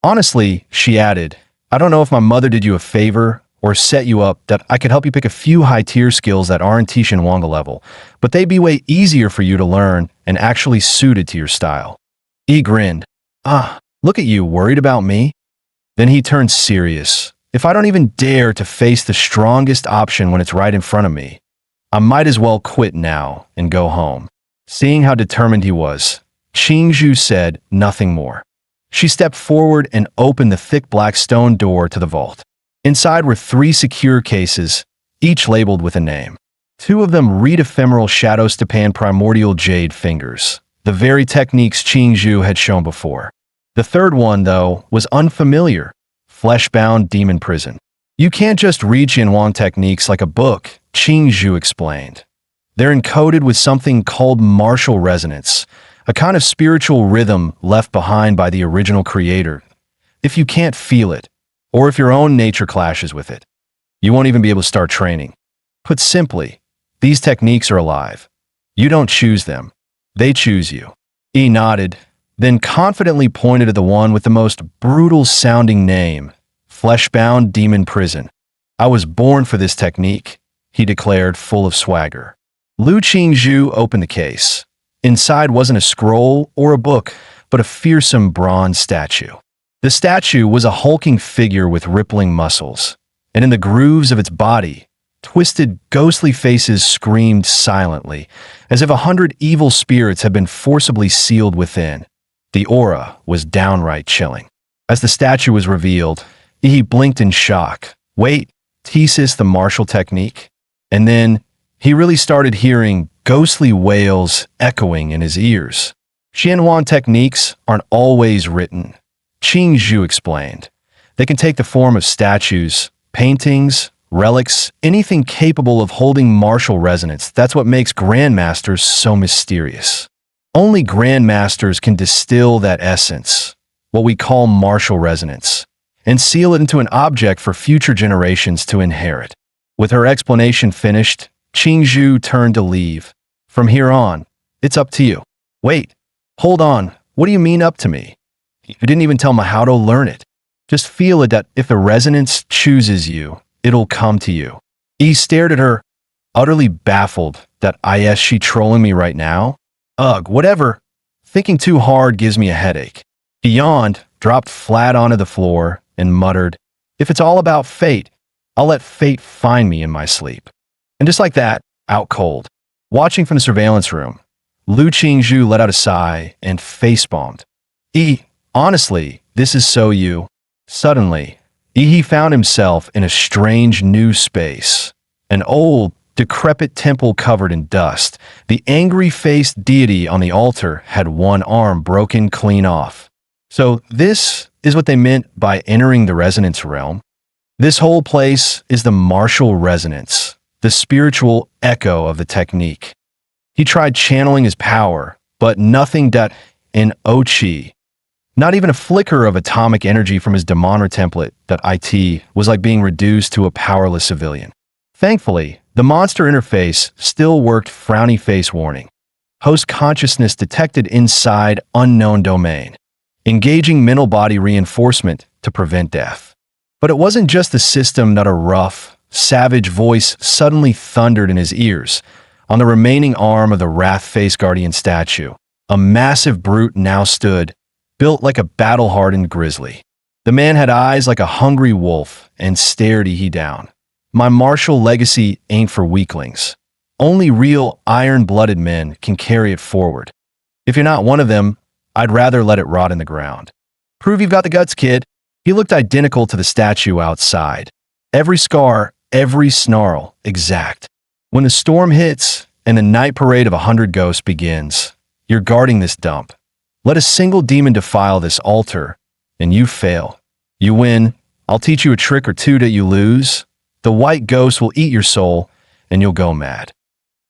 A: Honestly, she added, I don't know if my mother did you a favor or set you up that I could help you pick a few high-tier skills that aren't Xianhuang level, but they'd be way easier for you to learn and actually suited to your style. Yi grinned. Look at you, worried about me? Then he turned serious. If I don't even dare to face the strongest option when it's right in front of me, I might as well quit now and go home. Seeing how determined he was, Qingzhu said nothing more. She stepped forward and opened the thick black stone door to the vault. Inside were 3 secure cases, each labeled with a name. Two of them read ephemeral shadow Stepan primordial jade fingers, the very techniques Qingzhu had shown before. The third one, though, was unfamiliar, flesh-bound demon prison. You can't just read Qianhuang techniques like a book, Qingzhu explained. They're encoded with something called martial resonance, a kind of spiritual rhythm left behind by the original creator. If you can't feel it, or if your own nature clashes with it, you won't even be able to start training. Put simply, these techniques are alive. You don't choose them. They choose you. He nodded, then confidently pointed at the one with the most brutal-sounding name, Fleshbound Demon Prison. I was born for this technique, he declared, full of swagger. Lu Qingzhu opened the case. Inside wasn't a scroll or a book, but a fearsome bronze statue. The statue was a hulking figure with rippling muscles, and in the grooves of its body, twisted, ghostly faces screamed silently, as if 100 evil spirits had been forcibly sealed within. The aura was downright chilling. As the statue was revealed, he blinked in shock. Wait, Thesis the martial technique? And then he really started hearing ghostly wails echoing in his ears. Qianhuang techniques aren't always written, Qingzhu explained. They can take the form of statues, paintings, relics, anything capable of holding martial resonance. That's what makes grandmasters so mysterious. Only grandmasters can distill that essence, what we call martial resonance, and seal it into an object for future generations to inherit. With her explanation finished, Qingzhu turned to leave. From here on, it's up to you. Wait, hold on, what do you mean up to me? You didn't even tell me how to learn it. Just feel it that if the resonance chooses you, it'll come to you. He stared at her, utterly baffled that is she trolling me right now? Ugh, whatever. Thinking too hard gives me a headache. Beyond dropped flat onto the floor and muttered, if it's all about fate, I'll let fate find me in my sleep. And just like that, out cold. Watching from the surveillance room, Lu Qingzhu let out a sigh and face-palmed. Honestly, this is so you. Suddenly, he found himself in a strange new space. An old, decrepit temple covered in dust. The angry-faced deity on the altar had one arm broken clean off. So this is what they meant by entering the resonance realm. This whole place is the martial resonance, the spiritual echo of the technique. He tried channeling his power, but nothing that in Ochi. Not even a flicker of atomic energy from his Demonra template that IT was like being reduced to a powerless civilian. Thankfully, the monster interface still worked frowny face warning. Host consciousness detected inside unknown domain. Engaging mental body reinforcement to prevent death. But it wasn't just the system that a rough, savage voice suddenly thundered in his ears. On the remaining arm of the Wrath Face Guardian statue, a massive brute now stood, built like a battle-hardened grizzly. The man had eyes like a hungry wolf and stared he down. My martial legacy ain't for weaklings. Only real iron-blooded men can carry it forward. If you're not one of them, I'd rather let it rot in the ground. Prove you've got the guts, kid. He looked identical to the statue outside. Every scar, every snarl, exact. When the storm hits and the night parade of 100 ghosts begins, you're guarding this dump. Let a single demon defile this altar, and you fail. You win, I'll teach you a trick or two that you lose. The white ghost will eat your soul, and you'll go mad.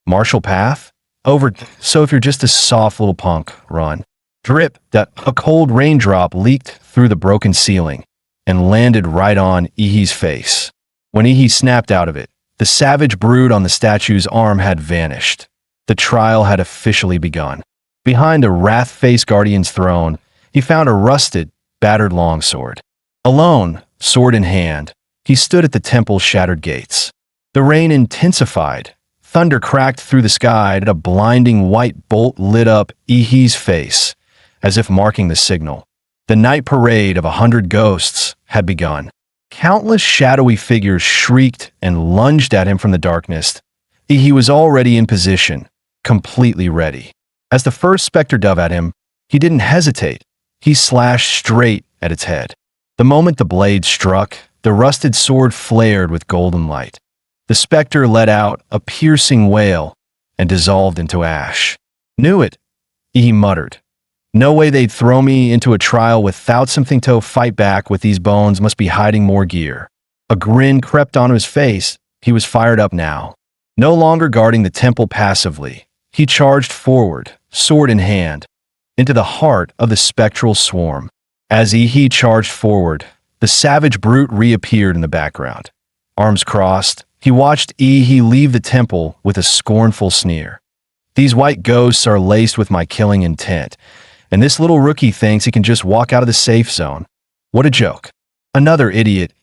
A: Martial path? Over, so if you're just a soft little punk, run. Drip, that a cold raindrop leaked through the broken ceiling and landed right on Ihi's face. When Ihi snapped out of it, the savage brood on the statue's arm had vanished. The trial had officially begun. Behind the Wrath Face Guardian's throne, he found a rusted, battered longsword. Alone, sword in hand, he stood at the temple's shattered gates. The rain intensified. Thunder cracked through the sky, and a blinding white bolt lit up Ihi's face, as if marking the signal. The night parade of 100 ghosts had begun. Countless shadowy figures shrieked and lunged at him from the darkness. He was already in position, completely ready. As the first specter dove at him, he didn't hesitate. He slashed straight at its head. The moment the blade struck, the rusted sword flared with golden light. The specter let out a piercing wail and dissolved into ash. Knew it, he muttered. No way they'd throw me into a trial without something to fight back with. These bones must be hiding more gear. A grin crept onto his face. He was fired up now. No longer guarding the temple passively, he charged forward, sword in hand, into the heart of the spectral swarm. As he charged forward, the savage brute reappeared in the background. Arms crossed, he watched he leave the temple with a scornful sneer. These white ghosts are laced with my killing intent, and this little rookie thinks he can just walk out of the safe zone. What a joke. Another idiot.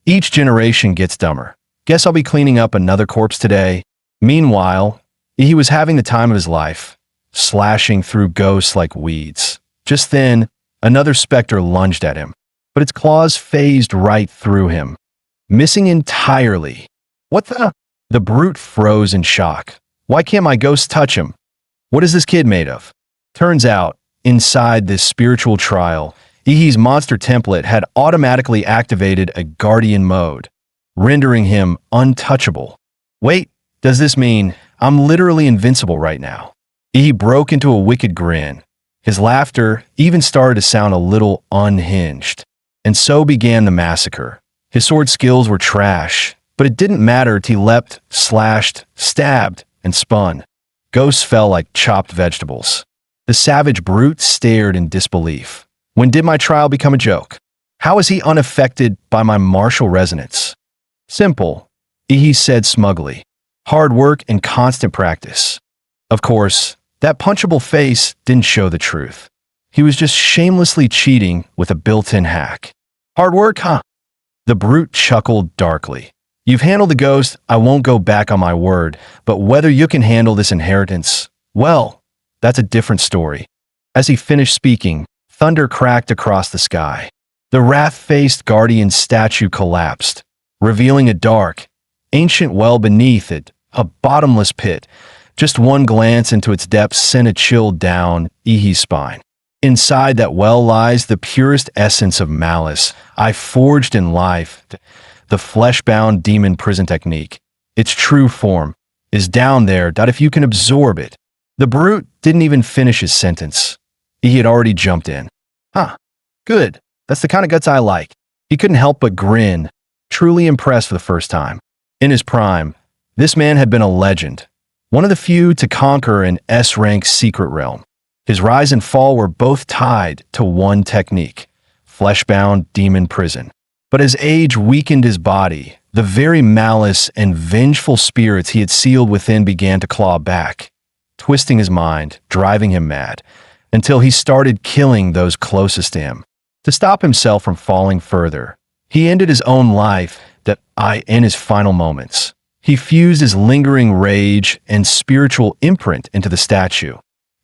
A: Each generation gets dumber. Guess I'll be cleaning up another corpse today. Meanwhile, he was having the time of his life, slashing through ghosts like weeds. Just then, another specter lunged at him, but its claws phased right through him, missing entirely. What the? The brute froze in shock. Why can't my ghost touch him? What is this kid made of? Turns out, inside this spiritual trial, Ihi's monster template had automatically activated a guardian mode, rendering him untouchable. Wait, does this mean I'm literally invincible right now? Ihi broke into a wicked grin. His laughter even started to sound a little unhinged. And so began the massacre. His sword skills were trash, but it didn't matter. He leapt, slashed, stabbed, and spun. Ghosts fell like chopped vegetables. The savage brute stared in disbelief. When did my trial become a joke? How is he unaffected by my martial resonance? Simple, Ihi said smugly. Hard work and constant practice. Of course, that punchable face didn't show the truth. He was just shamelessly cheating with a built-in hack. Hard work, huh? The brute chuckled darkly. You've handled the ghost, I won't go back on my word, but whether you can handle this inheritance, well, that's a different story. As he finished speaking, thunder cracked across the sky. The wrath-faced guardian statue collapsed, revealing a dark, ancient well beneath it, a bottomless pit. Just one glance into its depths sent a chill down Ihi's spine. Inside that well lies the purest essence of malice I forged in life, the flesh-bound demon prison technique. Its true form is down there, if you can absorb it. The brute didn't even finish his sentence. He had already jumped in. Huh, good. That's the kind of guts I like. He couldn't help but grin, truly impressed for the first time. In his prime, this man had been a legend, one of the few to conquer an S-rank secret realm. His rise and fall were both tied to one technique, flesh-bound demon prison. But as age weakened his body, the very malice and vengeful spirits he had sealed within began to claw back, twisting his mind, driving him mad, until he started killing those closest to him. To stop himself from falling further, he ended his own life in his final moments. He fused his lingering rage and spiritual imprint into the statue,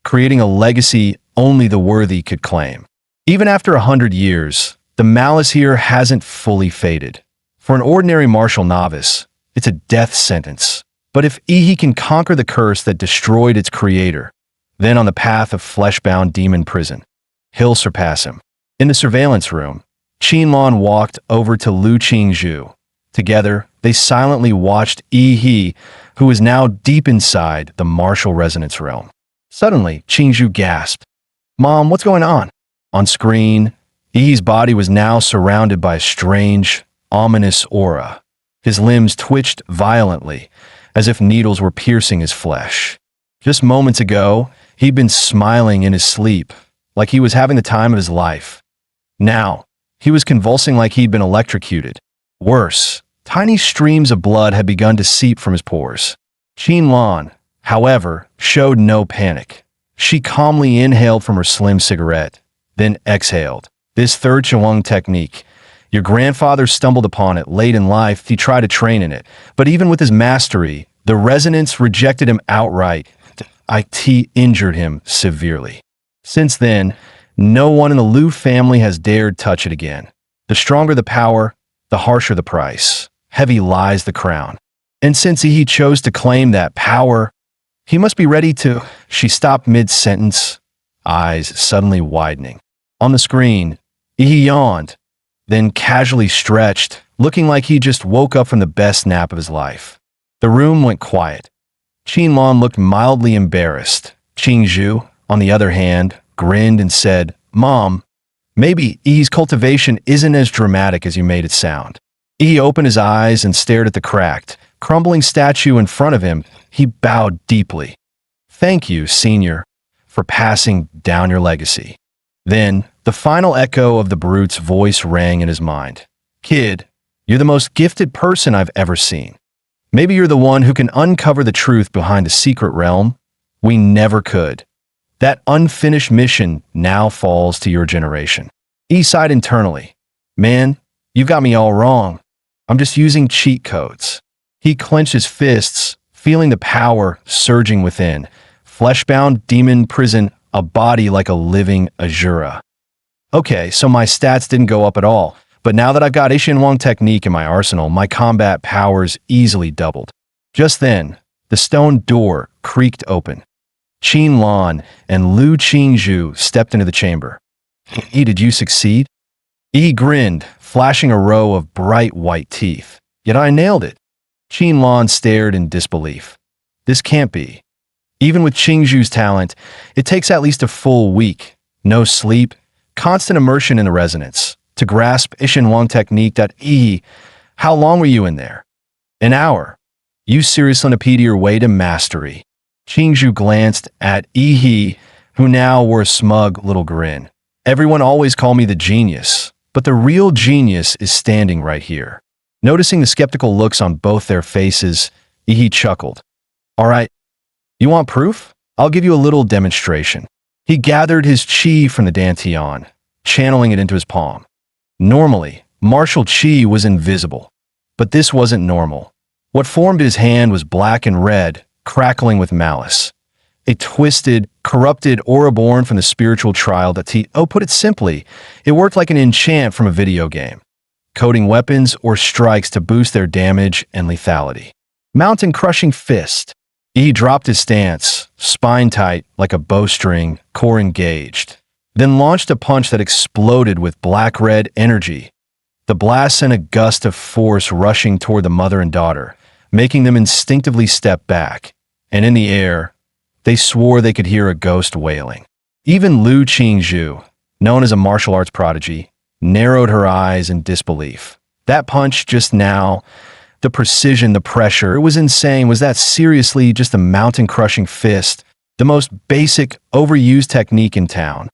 A: creating a legacy only the worthy could claim. Even after 100 years, the malice here hasn't fully faded. For an ordinary martial novice, it's a death sentence. But if Ihi can conquer the curse that destroyed its creator, then on the path of flesh-bound demon prison, he'll surpass him. In the surveillance room, Qinlan walked over to Lu Qingzhu. Together, they silently watched Ihi, who was now deep inside the martial resonance realm. Suddenly, Qingzhu gasped. Mom, what's going on? On screen, Ihi's body was now surrounded by a strange, ominous aura. His limbs twitched violently, as if needles were piercing his flesh. Just moments ago, he'd been smiling in his sleep, like he was having the time of his life. Now, he was convulsing like he'd been electrocuted. Worse, tiny streams of blood had begun to seep from his pores. Qinlan, however, showed no panic. She calmly inhaled from her slim cigarette, then exhaled. This third Chewang technique. Your grandfather stumbled upon it late in life. He tried to train in it. But even with his mastery, the resonance rejected him outright. It injured him severely. Since then, no one in the Liu family has dared touch it again. The stronger the power, the harsher the price. Heavy lies the crown. And since he chose to claim that power, he must be ready to... She stopped mid-sentence, eyes suddenly widening. On the screen, he yawned, then casually stretched, looking like he just woke up from the best nap of his life. The room went quiet. Qinlan looked mildly embarrassed. Qingzhu, on the other hand, grinned and said, "Mom, maybe Yi's cultivation isn't as dramatic as you made it sound." Yi opened his eyes and stared at the cracked, crumbling statue in front of him. He bowed deeply. "Thank you, Senior, for passing down your legacy." Then, the final echo of the brute's voice rang in his mind. "Kid, you're the most gifted person I've ever seen. Maybe you're the one who can uncover the truth behind the secret realm we never could. That unfinished mission now falls to your generation." Yi sighed internally. "Man, you've got me all wrong. I'm just using cheat codes." He clenched his fists, feeling the power surging within. Fleshbound demon prison, a body like a living Azura. Okay, so my stats didn't go up at all, but now that I've got Ishinwang technique in my arsenal, my combat powers easily doubled. Just then, the stone door creaked open. Qinlan and Lu Qingzhu stepped into the chamber. "Yi, did you succeed?" Yi grinned, flashing a row of bright white teeth. "Yet I nailed it." Qinlan stared in disbelief. "This can't be. Even with Qingzhu's talent, it takes at least a full week. No sleep, constant immersion in the resonance, to grasp Ishinwang technique that Yi, how long were you in there?" "An hour. You seriously NP'd your way to mastery." Qingzhu glanced at Yi, who now wore a smug little grin. "Everyone always called me the genius, but the real genius is standing right here." Noticing the skeptical looks on both their faces, Yi chuckled. "All right, you want proof? I'll give you a little demonstration." He gathered his chi from the dantian, channeling it into his palm. Normally, martial chi was invisible, but this wasn't normal. What formed his hand was black and red, crackling with malice. A twisted, corrupted aura born from the spiritual trial that put it simply, it worked like an enchant from a video game, coding weapons or strikes to boost their damage and lethality. Mountain-crushing fist. He dropped his stance, spine tight like a bowstring, core engaged, then launched a punch that exploded with black-red energy. The blast sent a gust of force rushing toward the mother and daughter, making them instinctively step back, and in the air, they swore they could hear a ghost wailing. Even Lu Qingzhu, known as a martial arts prodigy, narrowed her eyes in disbelief. That punch just now, the precision, the pressure, it was insane. Was that seriously just a mountain-crushing fist, the most basic, overused technique in town?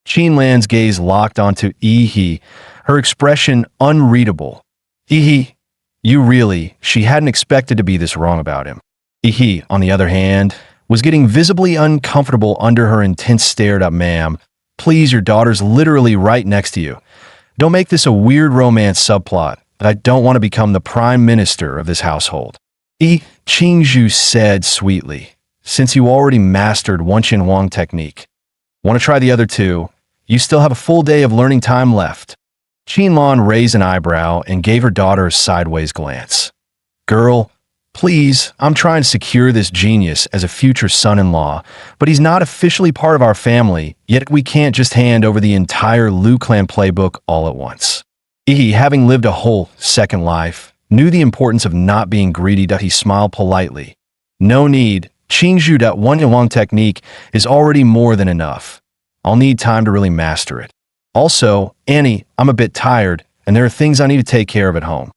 A: Qinlan's gaze locked onto Yi, her expression unreadable. Yi, you really, she hadn't expected to be this wrong about him. Yi, on the other hand, was getting visibly uncomfortable under her intense stare. "Ma'am, please, your daughter's literally right next to you. Don't make this a weird romance subplot. I don't want to become the prime minister of this household." Qingzhu said sweetly, "Since you already mastered Ishinwang technique, want to try the other two? You still have a full day of learning time left." Qinlan raised an eyebrow and gave her daughter a sideways glance. "Girl, please, I'm trying to secure this genius as a future son-in-law, but he's not officially part of our family, yet we can't just hand over the entire Lu clan playbook all at once." He, having lived a whole second life, knew the importance of not being greedy. He smiled politely. "No need. Qingzhu Ishinwang technique is already more than enough. I'll need time to really master it. Also, Annie, I'm a bit tired, and there are things I need to take care of at home."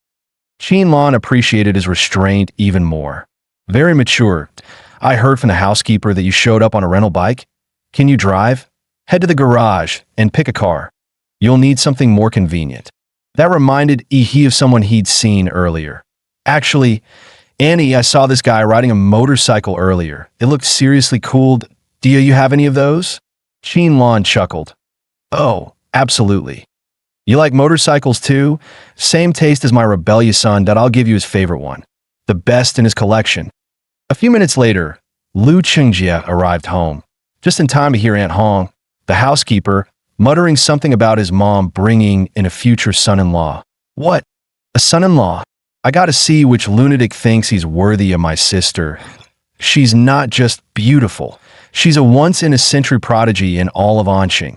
A: Qinlan appreciated his restraint even more. "Very mature. I heard from the housekeeper that you showed up on a rental bike. Can you drive? Head to the garage and pick a car. You'll need something more convenient." That reminded Yi of someone he'd seen earlier. "Actually, Annie, I saw this guy riding a motorcycle earlier. It looked seriously cool. Do you have any of those?" Qinlan chuckled. "Oh, absolutely. You like motorcycles too? Same taste as my rebellious son. That I'll give you his favorite one. The best in his collection." A few minutes later, Lu Qingjie arrived home, just in time to hear Aunt Hong, the housekeeper, muttering something about his mom bringing in a future son-in-law. "What? A son-in-law? I gotta see which lunatic thinks he's worthy of my sister. She's not just beautiful. She's a once-in-a-century prodigy in all of Anqing.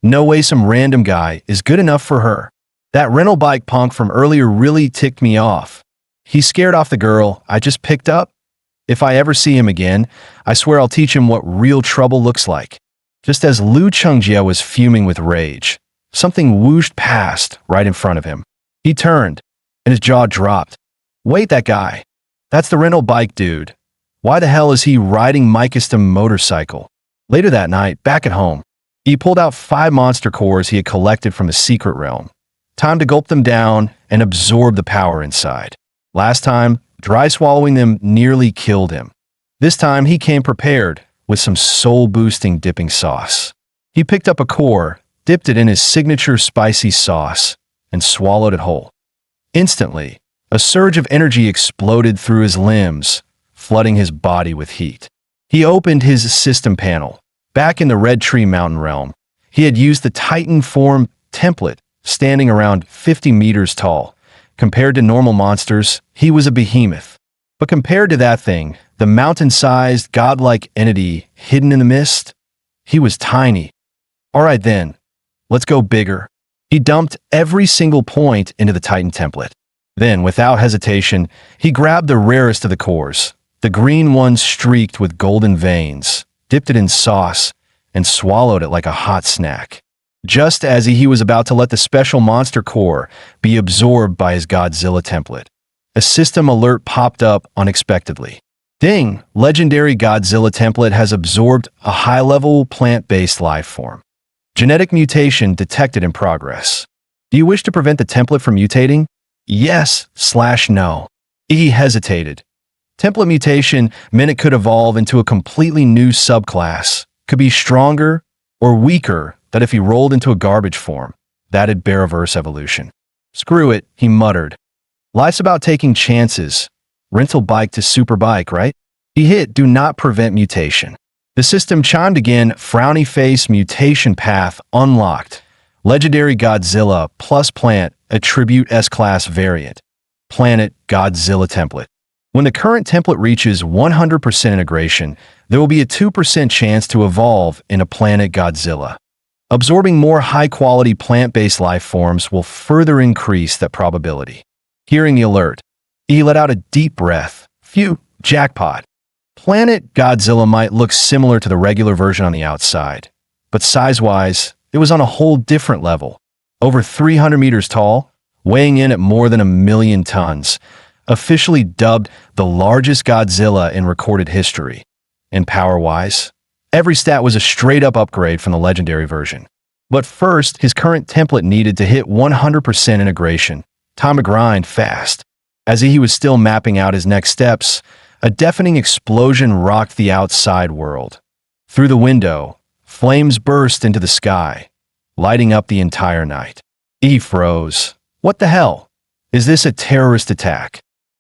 A: No way some random guy is good enough for her. That rental bike punk from earlier really ticked me off. He scared off the girl I just picked up. If I ever see him again, I swear I'll teach him what real trouble looks like. Just as Lu Chengjie was fuming with rage, something whooshed past right in front of him. He turned, and his jaw dropped. Wait, that guy. That's the rental bike dude. Why the hell is he riding my custom motorcycle? Later that night, back at home, he pulled out 5 monster cores he had collected from a secret realm. Time to gulp them down and absorb the power inside. Last time, dry swallowing them nearly killed him. This time, he came prepared with some soul-boosting dipping sauce. He picked up a core, dipped it in his signature spicy sauce, and swallowed it whole. Instantly, a surge of energy exploded through his limbs, flooding his body with heat. He opened his system panel. Back in the Red Tree Mountain realm, he had used the Titan form template, standing around 50 meters tall. Compared to normal monsters, he was a behemoth. But compared to that thing, the mountain-sized, godlike entity hidden in the mist, he was tiny. All right then, let's go bigger. He dumped every single point into the Titan template. Then, without hesitation, he grabbed the rarest of the cores, the green one streaked with golden veins, dipped it in sauce, and swallowed it like a hot snack. Just as he was about to let the special monster core be absorbed by his Godzilla template, a system alert popped up unexpectedly. Ding! Legendary Godzilla template has absorbed a high-level plant-based life form. Genetic mutation detected in progress. Do you wish to prevent the template from mutating? Yes/no. He hesitated. Template mutation meant it could evolve into a completely new subclass, could be stronger or weaker than if he rolled into a garbage form. That'd bear reverse evolution. Screw it, he muttered. Life's about taking chances. Rental bike to super bike, right? He hit do not prevent mutation. The system chimed again, frowny face mutation path unlocked. Legendary Godzilla plus plant attribute S-class variant. Planet Godzilla template. When the current template reaches 100% integration, there will be a 2% chance to evolve into Planet Godzilla. Absorbing more high-quality plant-based life forms will further increase that probability. Hearing the alert, he let out a deep breath. Phew, jackpot. Planet Godzilla might look similar to the regular version on the outside, but size-wise, it was on a whole different level. Over 300 meters tall, weighing in at more than 1,000,000 tons, officially dubbed the largest Godzilla in recorded history. And power-wise, every stat was a straight-up upgrade from the legendary version. But first, his current template needed to hit 100% integration. Time to grind fast. As he was still mapping out his next steps, a deafening explosion rocked the outside world. Through the window, flames burst into the sky, lighting up the entire night. He froze. What the hell? Is this a terrorist attack?